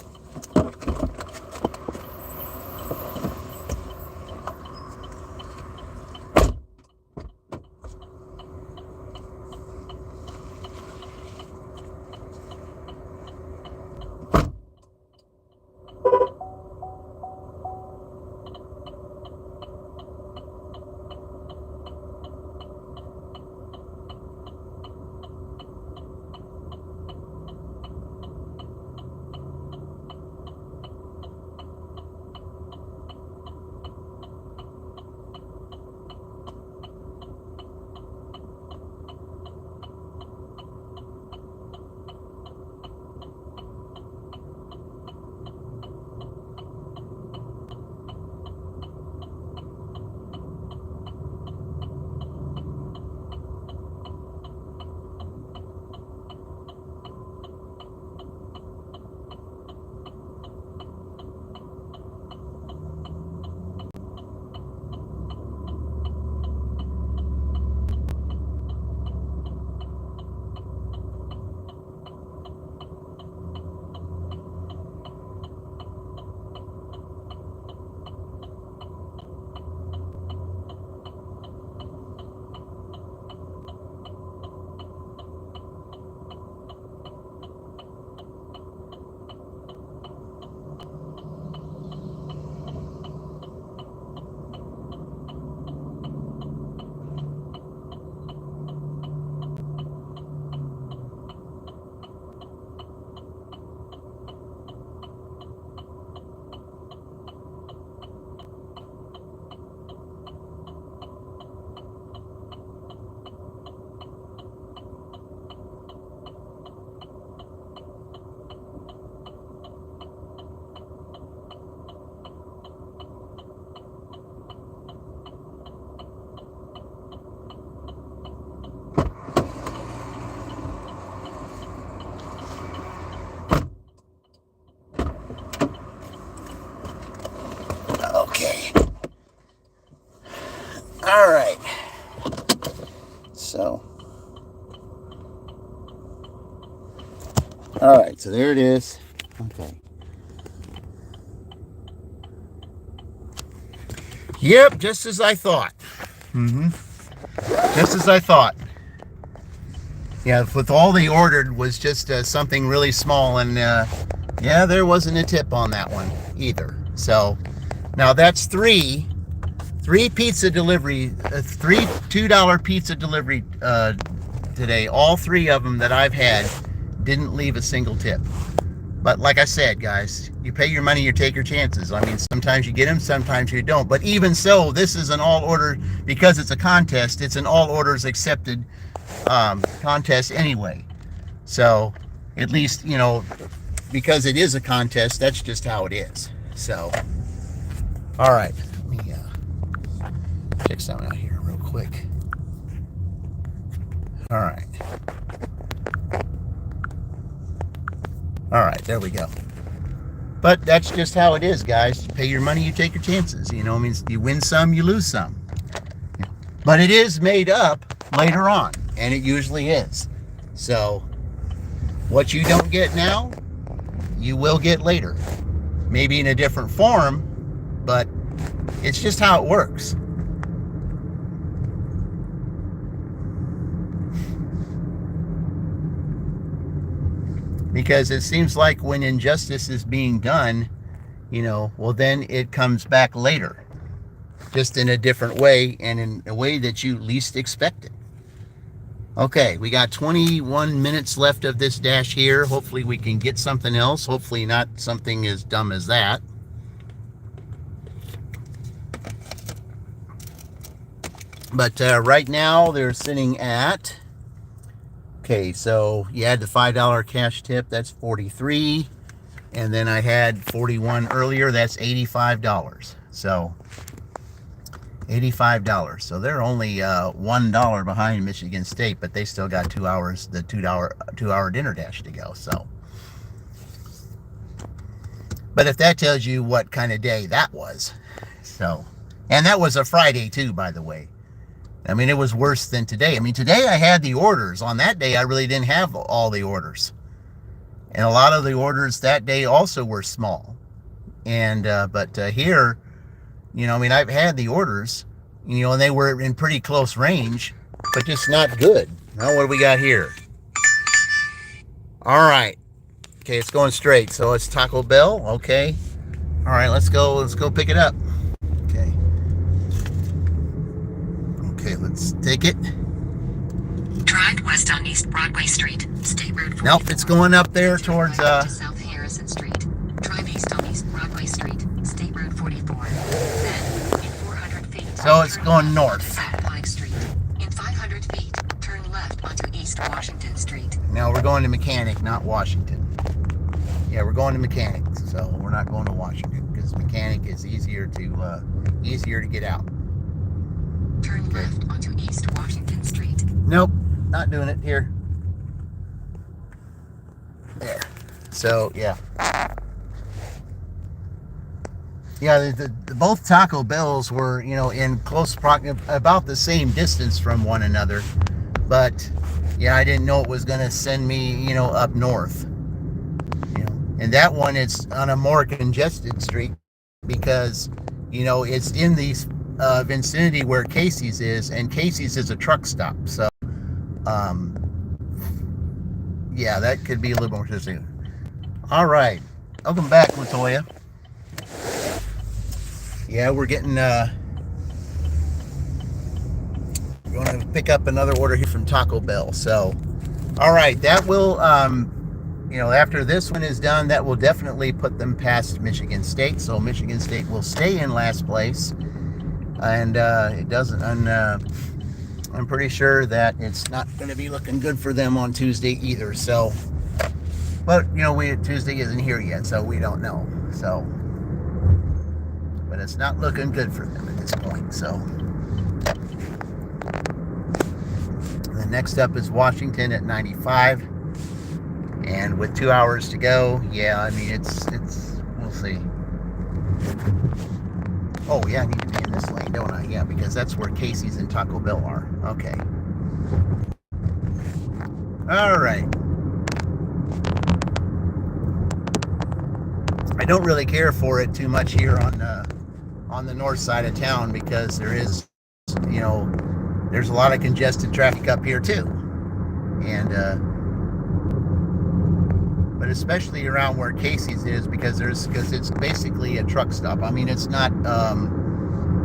Okay. All right. All right, so there it is. Okay. Yep, just as I thought. Just as I thought. Yeah, with all they ordered was just something really small, and yeah, there wasn't a tip on that one either. So now that's three pizza delivery, three $2 pizza delivery today. All three of them that I've had didn't leave a single tip. But like I said, guys, you pay your money, you take your chances. I mean, sometimes you get them, sometimes you don't. But even so, this is an all order, because it's a contest, it's an all orders accepted contest anyway. So at least, because it is a contest, that's just how it is. So, all right, let me check something out here real quick. All right. All right, there we go. But that's just how it is, guys. You pay your money, you take your chances. It means you win some, you lose some. But it is made up later on, and it usually is. So, what you don't get now, you will get later. Maybe in a different form, but it's just how it works. Because it seems like when injustice is being done, well, then it comes back later. Just in a different way, and in a way that you least expect it. Okay, we got 21 minutes left of this dash here. Hopefully we can get something else. Hopefully not something as dumb as that. But right now they're sitting at, okay, so you had the $5 cash tip, that's 43. And then I had 41 earlier, that's $85. So $85. So they're only $1 behind Michigan State, but they still got 2 hours, the two-hour dinner dash to go. So, but if that tells you what kind of day that was, so, and that was a Friday too, by the way. I mean, it was worse than today. I mean, today I had the orders. On that day, I really didn't have all the orders, and a lot of the orders that day also were small. And but here, I mean, I've had the orders, and they were in pretty close range, but just not good. Now, what do we got here? All right. Okay, it's going straight. So it's Taco Bell. Okay. All right, let's go pick it up. Okay. Okay, let's take it. Drive west on East Broadway Street, State Road 44. Nope, it's going up there towards to South Harrison Street. Drive east on East Broadway Street, State Road 44. Then, in 400 feet, so it's going north. South Pike Street. In 500 feet, turn left onto East Washington Street. Now we're going to Mechanic, not Washington. Yeah, we're going to Mechanic, so we're not going to Washington because Mechanic is easier to get out. Turn left onto East Washington Street. Nope, not doing it here. There. So yeah. Yeah, both Taco Bells were, in close proximity, about the same distance from one another. But, yeah, I didn't know it was going to send me, up north. And that one is on a more congested street because, it's in the vicinity where Casey's is, and Casey's is a truck stop. So, yeah, that could be a little more interesting. All right. Welcome back, Latoya. Yeah, we're getting, we're going to pick up another order here from Taco Bell. So, all right, that will, after this one is done, that will definitely put them past Michigan State. So Michigan State will stay in last place. And it doesn't, I'm pretty sure that it's not going to be looking good for them on Tuesday either. So, but, Tuesday isn't here yet, so we don't know. So, but it's not looking good for them at this point. So the next up is Washington at 95, and with 2 hours to go, yeah, I mean it's we'll see. Oh yeah, I need to be in this lane, don't I? Yeah, because that's where Casey's and Taco Bell are. Okay. All right. I don't really care for it too much here on the north side of town because there is, there's a lot of congested traffic up here too, and but especially around where Casey's is because it's basically a truck stop. I mean, it's not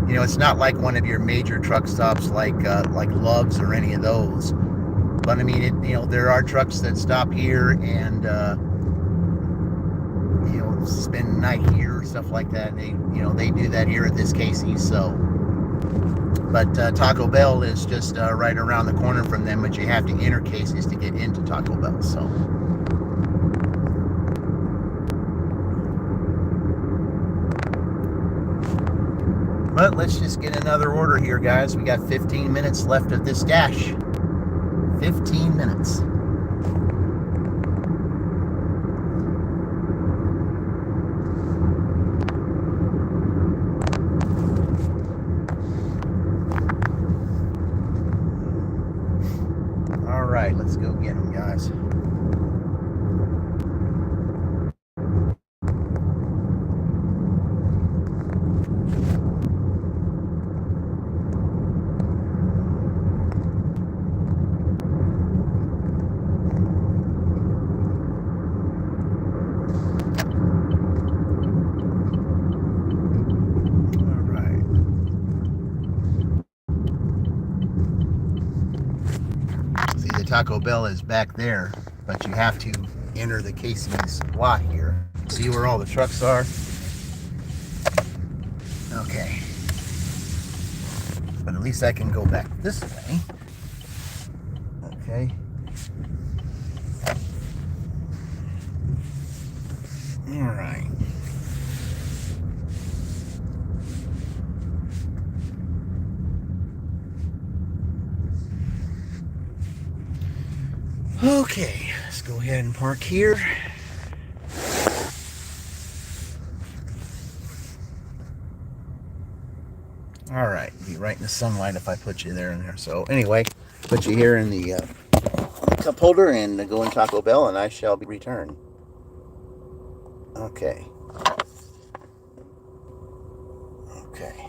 it's not like one of your major truck stops like Love's or any of those. But I mean, there are trucks that stop here and spend the night here or stuff like that. They do that here at this Casey's. So, but Taco Bell is just right around the corner from them, but you have to enter Casey's to get into Taco Bell. So, But let's just get another order here, guys. We got 15 minutes left of this dash. 15 minutes. All right, let's go get them, guys. Taco Bell is back there, but you have to enter the Casey's lot here. See where all the trucks are? Okay. But at least I can go back this way. Okay. All right. Okay, let's go ahead and park here. All right, be right in the sunlight if I put you there and there. So anyway, put you here in the cup holder and go in Taco Bell, and I shall be returned. Okay. Okay.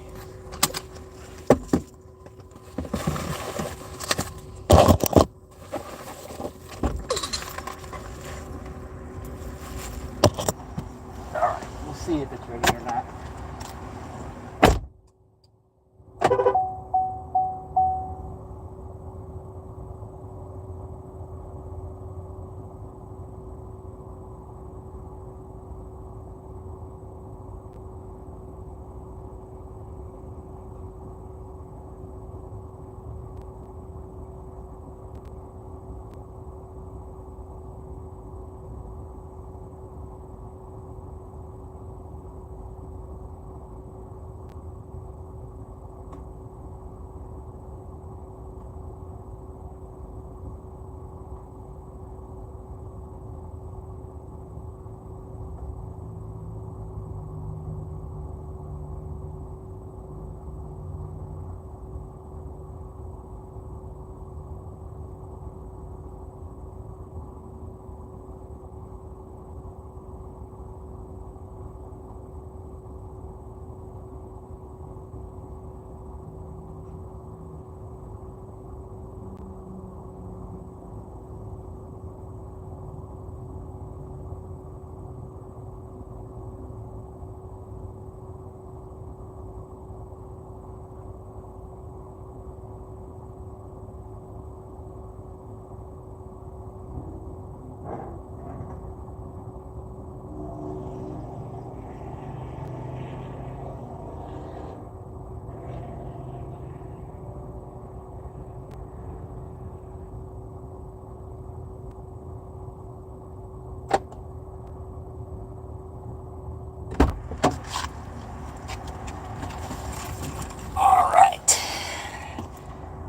See if it's ready or not.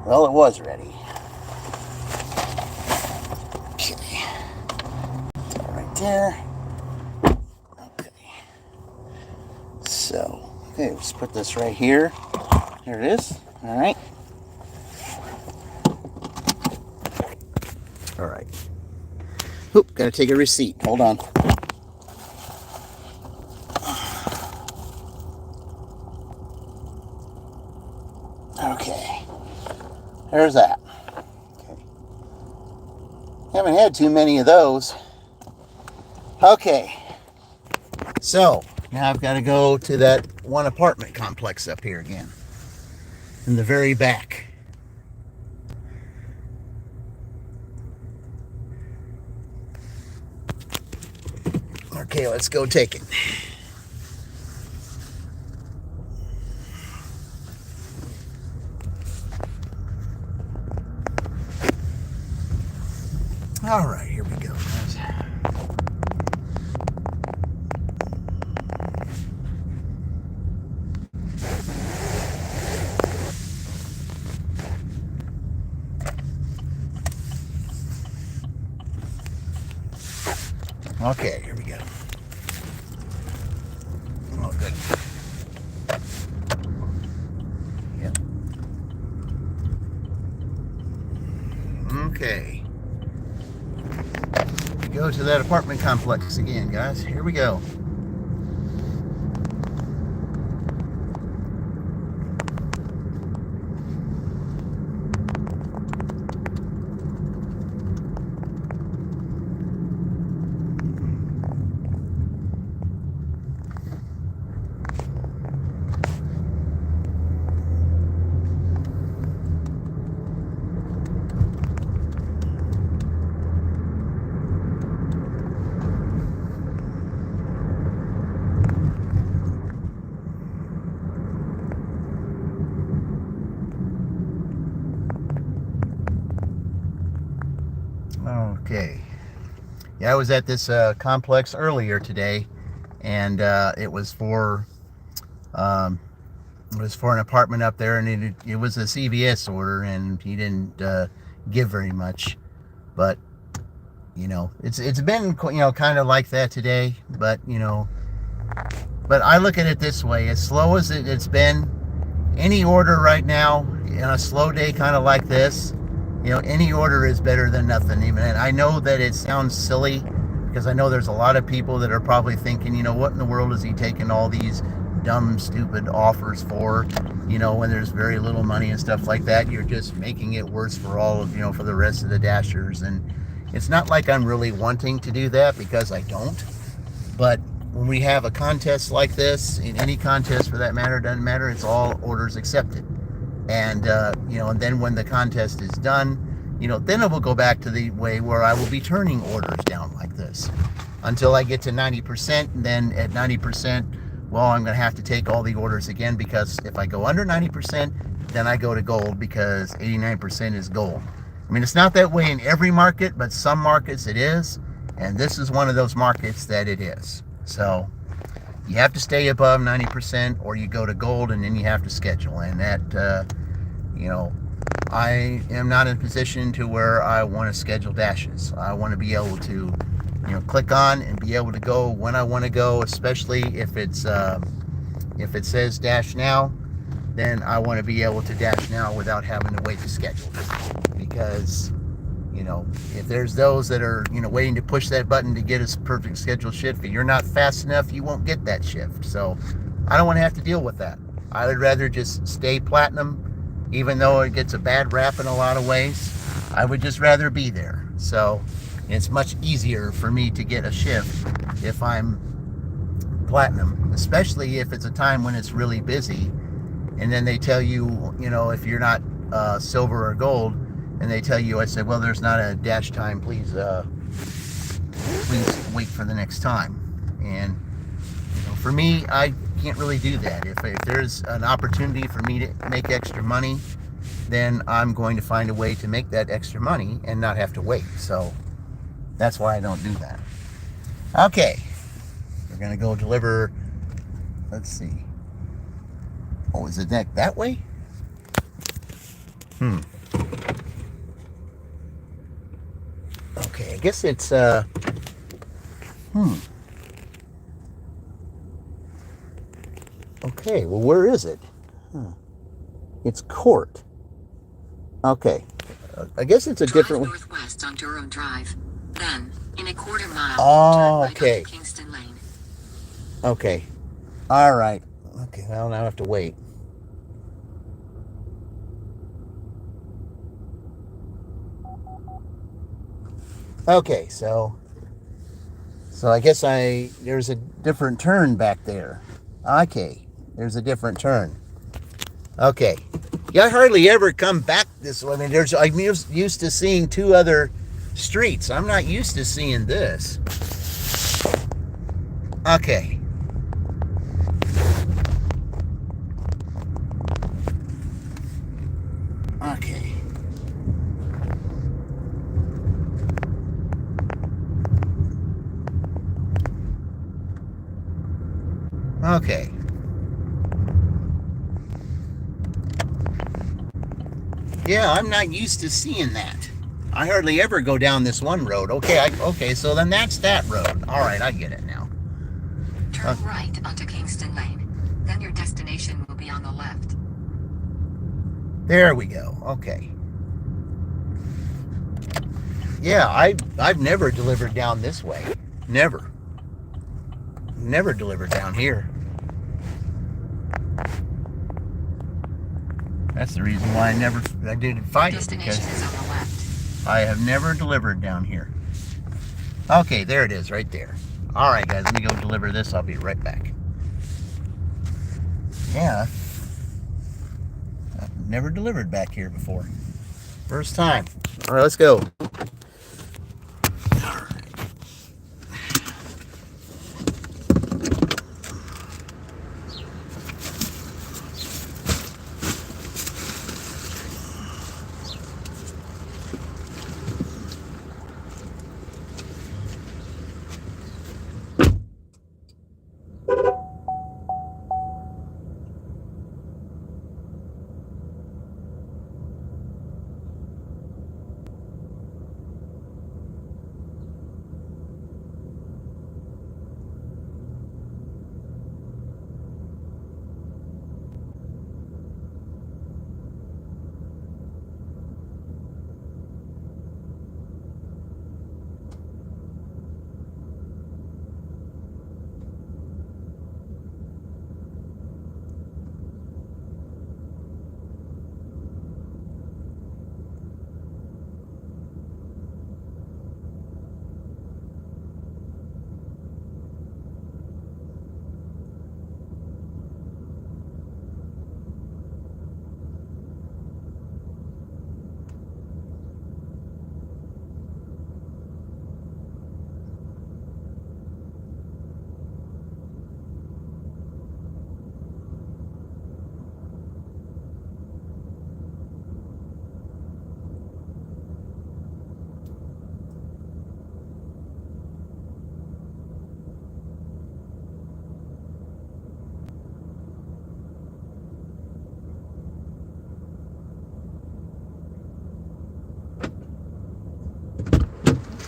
Well, it was ready. Okay. Right there. Okay. So, okay, let's put this right here. There it is. All right. All right. Oop, gotta take a receipt. Hold on. Okay. There's that. Okay. Haven't had too many of those. Okay. So, now I've got to go to that one apartment complex up here again. In the very back. Okay, let's go take it. All right, here we go, guys. Okay, here we go. Oh, good. Yep. Okay. Go to that apartment complex again, guys. Here we go. Okay. Yeah, I was at this complex earlier today, and it was for an apartment up there, and it was a CVS order, and he didn't give very much, but it's been kind of like that today, but but I look at it this way: as slow as it's been, any order right now in a slow day, kind of like this. Any order is better than nothing. Even, and I know that it sounds silly because I know there's a lot of people that are probably thinking, what in the world is he taking all these dumb, stupid offers for? When there's very little money and stuff like that, you're just making it worse for all of, for the rest of the dashers. And it's not like I'm really wanting to do that, because I don't. But when we have a contest like this, in any contest for that matter, doesn't matter, it's all orders accepted. And, and then when the contest is done, then it will go back to the way where I will be turning orders down like this until I get to 90%. And then at 90%, well, I'm going to have to take all the orders again, because if I go under 90%, then I go to gold, because 89% is gold. I mean, it's not that way in every market, but some markets it is. And this is one of those markets that it is. So you have to stay above 90%, or you go to gold, and then you have to schedule. And that, I am not in a position to where I want to schedule dashes. I want to be able to, click on and be able to go when I want to go, especially if it says dash now, then I want to be able to dash now without having to wait to schedule. Because, if there's those that are, waiting to push that button to get a perfect scheduled shift, if you're not fast enough, you won't get that shift. So I don't want to have to deal with that. I would rather just stay platinum, even though it gets a bad rap in a lot of ways. I would just rather be there. So it's much easier for me to get a shift if I'm platinum, especially if it's a time when it's really busy. And then they tell you, if you're not silver or gold, and they tell you, I said, well, there's not a dash time, please wait for the next time. And for me, I can't really do that. If there's an opportunity for me to make extra money, then I'm going to find a way to make that extra money and not have to wait. So that's why I don't do that. Okay, we're gonna go deliver. Let's see. Oh, is it that way? Okay, I guess it's Okay, well, where is it? It's Court. Okay, I guess it's a different one. Northwest on Durham Drive. Then, in a quarter mile, Oh, turn right okay. onto Kingston Lane. Okay, all right. Okay, well, now I have to wait. Okay, so I guess there's a different turn back there. Okay, there's a different turn. Okay, yeah, I hardly ever come back this way. I mean, I'm used to seeing two other streets. I'm not used to seeing this. Okay. Okay. Okay. Yeah, I'm not used to seeing that. I hardly ever go down this one road. Okay, so then that's that road. All right, I get it now. Turn right onto Kingston Lane. Then your destination will be on the left. There we go. Okay. Yeah, I've never delivered down this way. Never delivered down here. That's the reason why I didn't fight it, Destination because is on the left. I have never delivered down here. Okay, there it is, right there. All right, guys, let me go deliver this. I'll be right back. Yeah, I've never delivered back here before. First time. All right, let's go.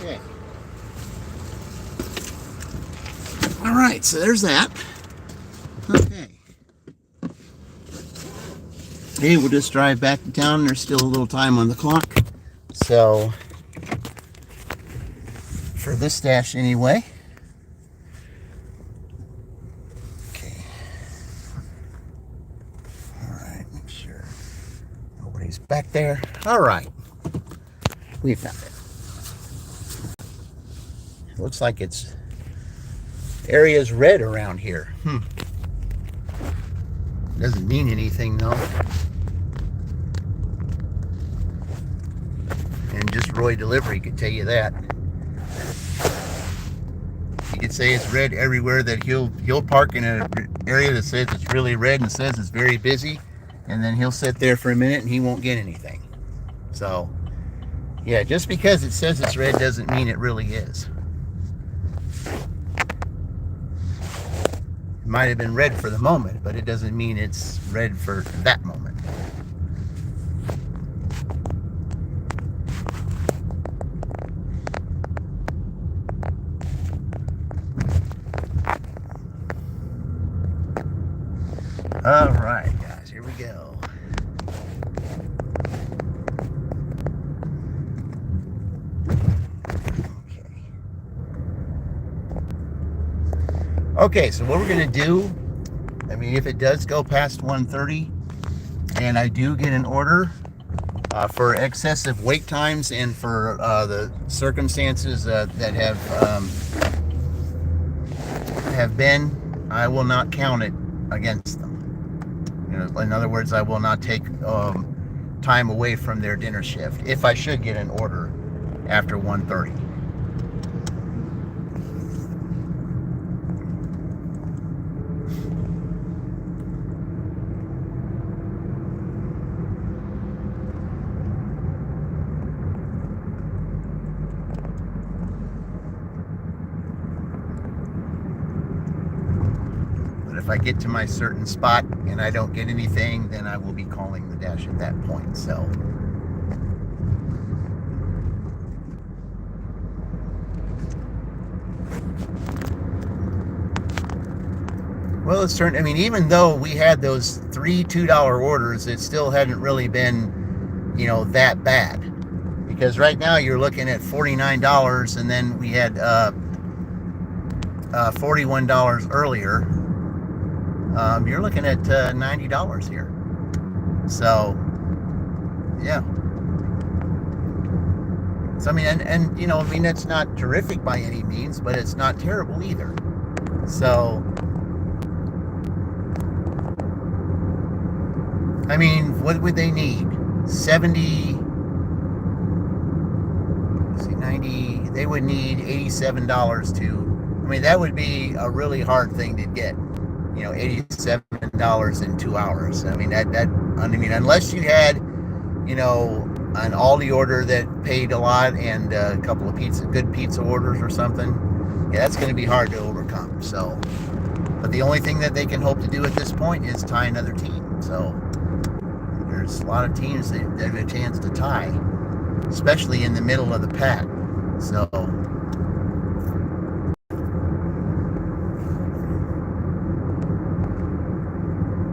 Okay. All right, so there's that. Okay. Hey, we'll just drive back to town. There's still a little time on the clock. So, for this stash anyway. Okay. All right, make sure nobody's back there. All right. We found it. Looks like it's area's red around here. Doesn't mean anything though. And just Roy Delivery could tell you that. He could say it's red everywhere, that he'll park in an area that says it's really red and says it's very busy, and then he'll sit there for a minute and he won't get anything. So yeah, just because it says it's red doesn't mean it really is. It might have been red for the moment, but it doesn't mean it's red for that moment. All right, guys, here we go. Okay, so what we're going to do, I mean, if it does go past 1:30 and I do get an order for excessive wait times and for the circumstances that have been, I will not count it against them. You know, in other words, I will not take time away from their dinner shift if I should get an order after 1:30. If I get to my certain spot and I don't get anything, then I will be calling the dash at that point. So Well, it's turned. I mean, even though we had those 3 $2 orders, it still hadn't really been, that bad. Because right now you're looking at $49, and then we had $41 earlier. You're looking at $90 here. So, yeah. So I mean, and that's not terrific by any means, but it's not terrible either. So, I mean, what would they need? 70, 90, they would need $87 to, I mean, that would be a really hard thing to get, $87 in 2 hours. I mean, unless you had, an Aldi order that paid a lot and a couple of good pizza orders or something, yeah, that's going to be hard to overcome. So, but the only thing that they can hope to do at this point is tie another team. So there's a lot of teams that have a chance to tie, especially in the middle of the pack. So,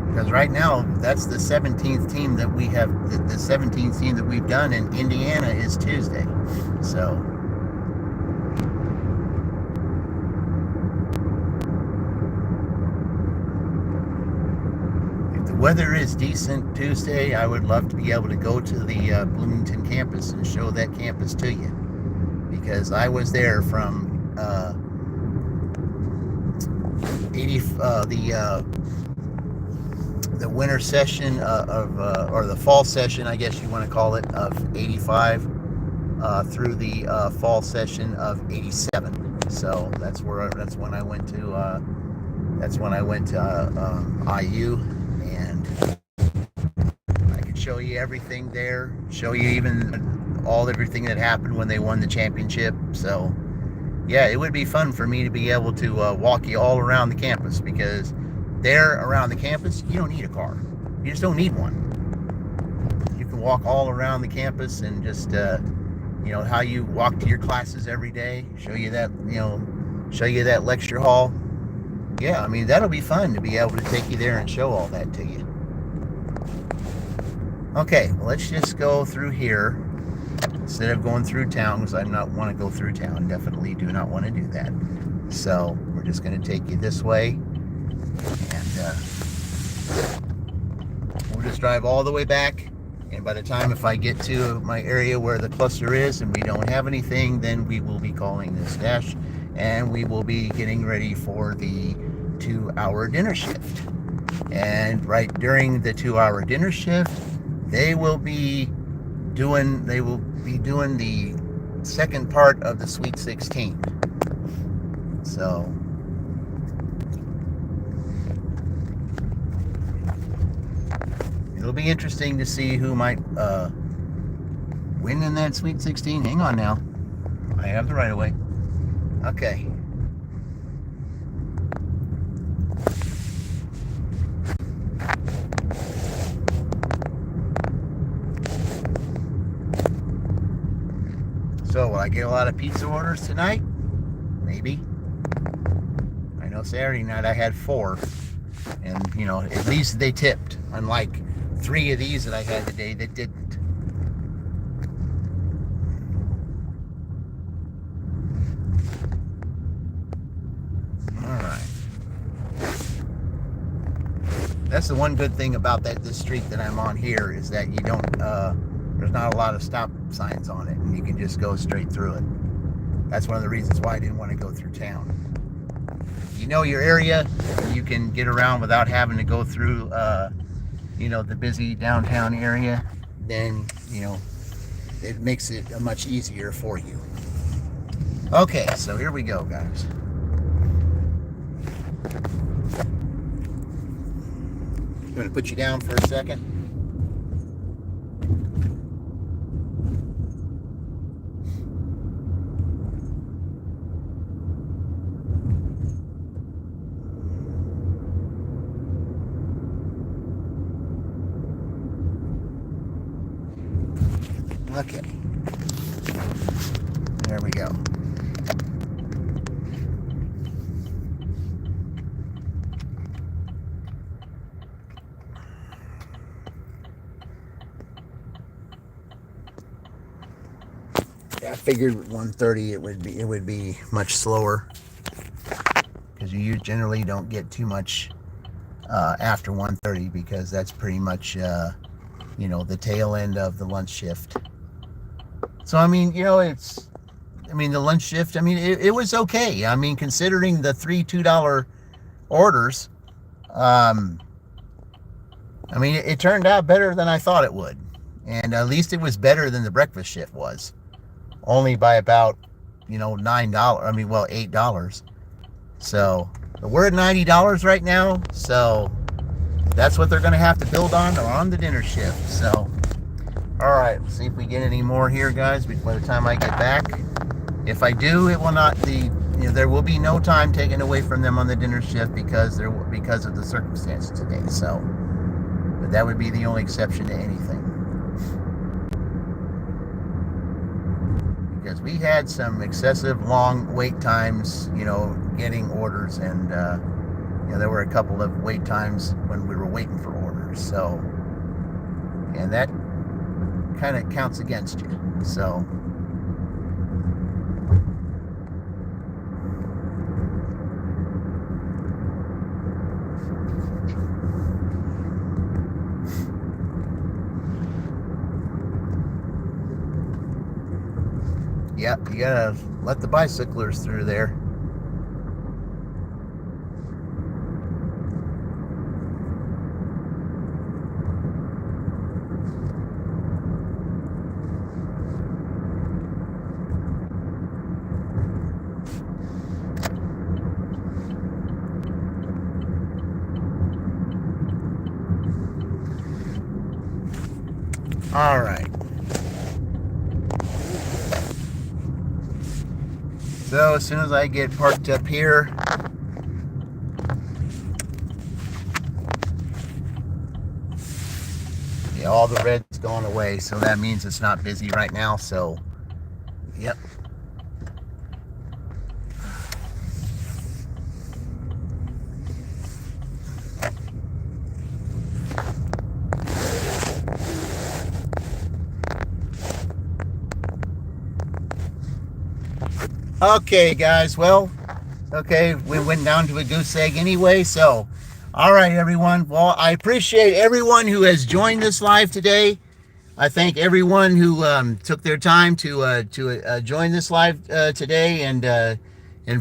because right now that's the 17th team that we have. The 17th team that we've done in Indiana is Tuesday. So, if the weather is decent Tuesday, I would love to be able to go to the Bloomington campus and show that campus to you, because I was there from the winter session or the fall session, I guess you want to call it, of 85 through the fall session of 87. So that's when I went to IU, and I can show you everything there, show you even everything that happened when they won the championship. So yeah, it would be fun for me to be able to walk you all around the campus, because there around the campus, you don't need a car. You just don't need one. You can walk all around the campus and just, how you walk to your classes every day, show you that lecture hall. Yeah, I mean, that'll be fun to be able to take you there and show all that to you. Okay, well, let's just go through here instead of going through town, because I do not want to go through town. Definitely do not want to do that. So we're just going to take you this way. And we'll just drive all the way back, and by the time if I get to my area where the cluster is and we don't have anything, then we will be calling this dash, and we will be getting ready for the 2-hour dinner shift. And right during the 2-hour dinner shift, they will be doing the second part of the Sweet 16. So it'll be interesting to see who might win in that Sweet 16. Hang on now. I have the right of way. Okay. So, will I get a lot of pizza orders tonight? Maybe. I know Saturday night I had 4. And, at least they tipped. Unlike 3 of these that I had today that didn't. Alright. That's the one good thing about this street that I'm on here, is that you don't, there's not a lot of stop signs on it, and you can just go straight through it. That's one of the reasons why I didn't want to go through town. You know your area, you can get around without having to go through the busy downtown area, then it makes it much easier for you. Okay, so here we go, guys. I'm going to put you down for a second. Okay, there we go. I figured 1:30 it would be much slower, because you generally don't get too much after 1:30, because that's pretty much the tail end of the lunch shift. So I mean, the lunch shift, it was okay. I mean, considering the $2 orders, it turned out better than I thought it would. And at least it was better than the breakfast shift was. Only by about, $9. $8. So, but we're at $90 right now. So, that's what they're going to have to build on the dinner shift. So, all right, let's see if we get any more here, guys, by the time I get back. If I do, it will not there will be no time taken away from them on the dinner shift because of the circumstances today. So, but that would be the only exception to anything. Because we had some excessive long wait times, getting orders, and there were a couple of wait times when we were waiting for orders. So, and that kind of counts against you. So, yeah, you gotta let the bicyclers through there. All right. So as soon as I get parked up here, all the red's gone away, so that means it's not busy right now. So, yep. Okay, guys, well, we went down to a goose egg anyway, so, all right, everyone. Well, I appreciate everyone who has joined this live today. I thank everyone who took their time to join this live today, and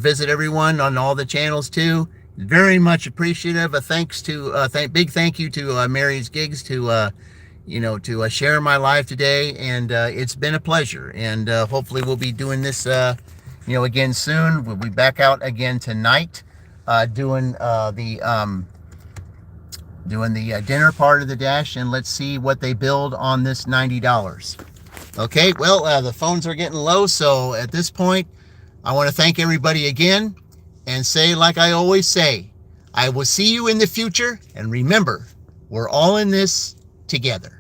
visit everyone on all the channels too. Very much appreciative. Big thank you to Mary's Gigs to share my live today, and it's been a pleasure. And hopefully we'll be doing this again soon. We'll be back out again tonight, doing the dinner part of the dash, and let's see what they build on this $90. Okay, well, the phones are getting low, so at this point, I want to thank everybody again, and say, like I always say, I will see you in the future, and remember, we're all in this together.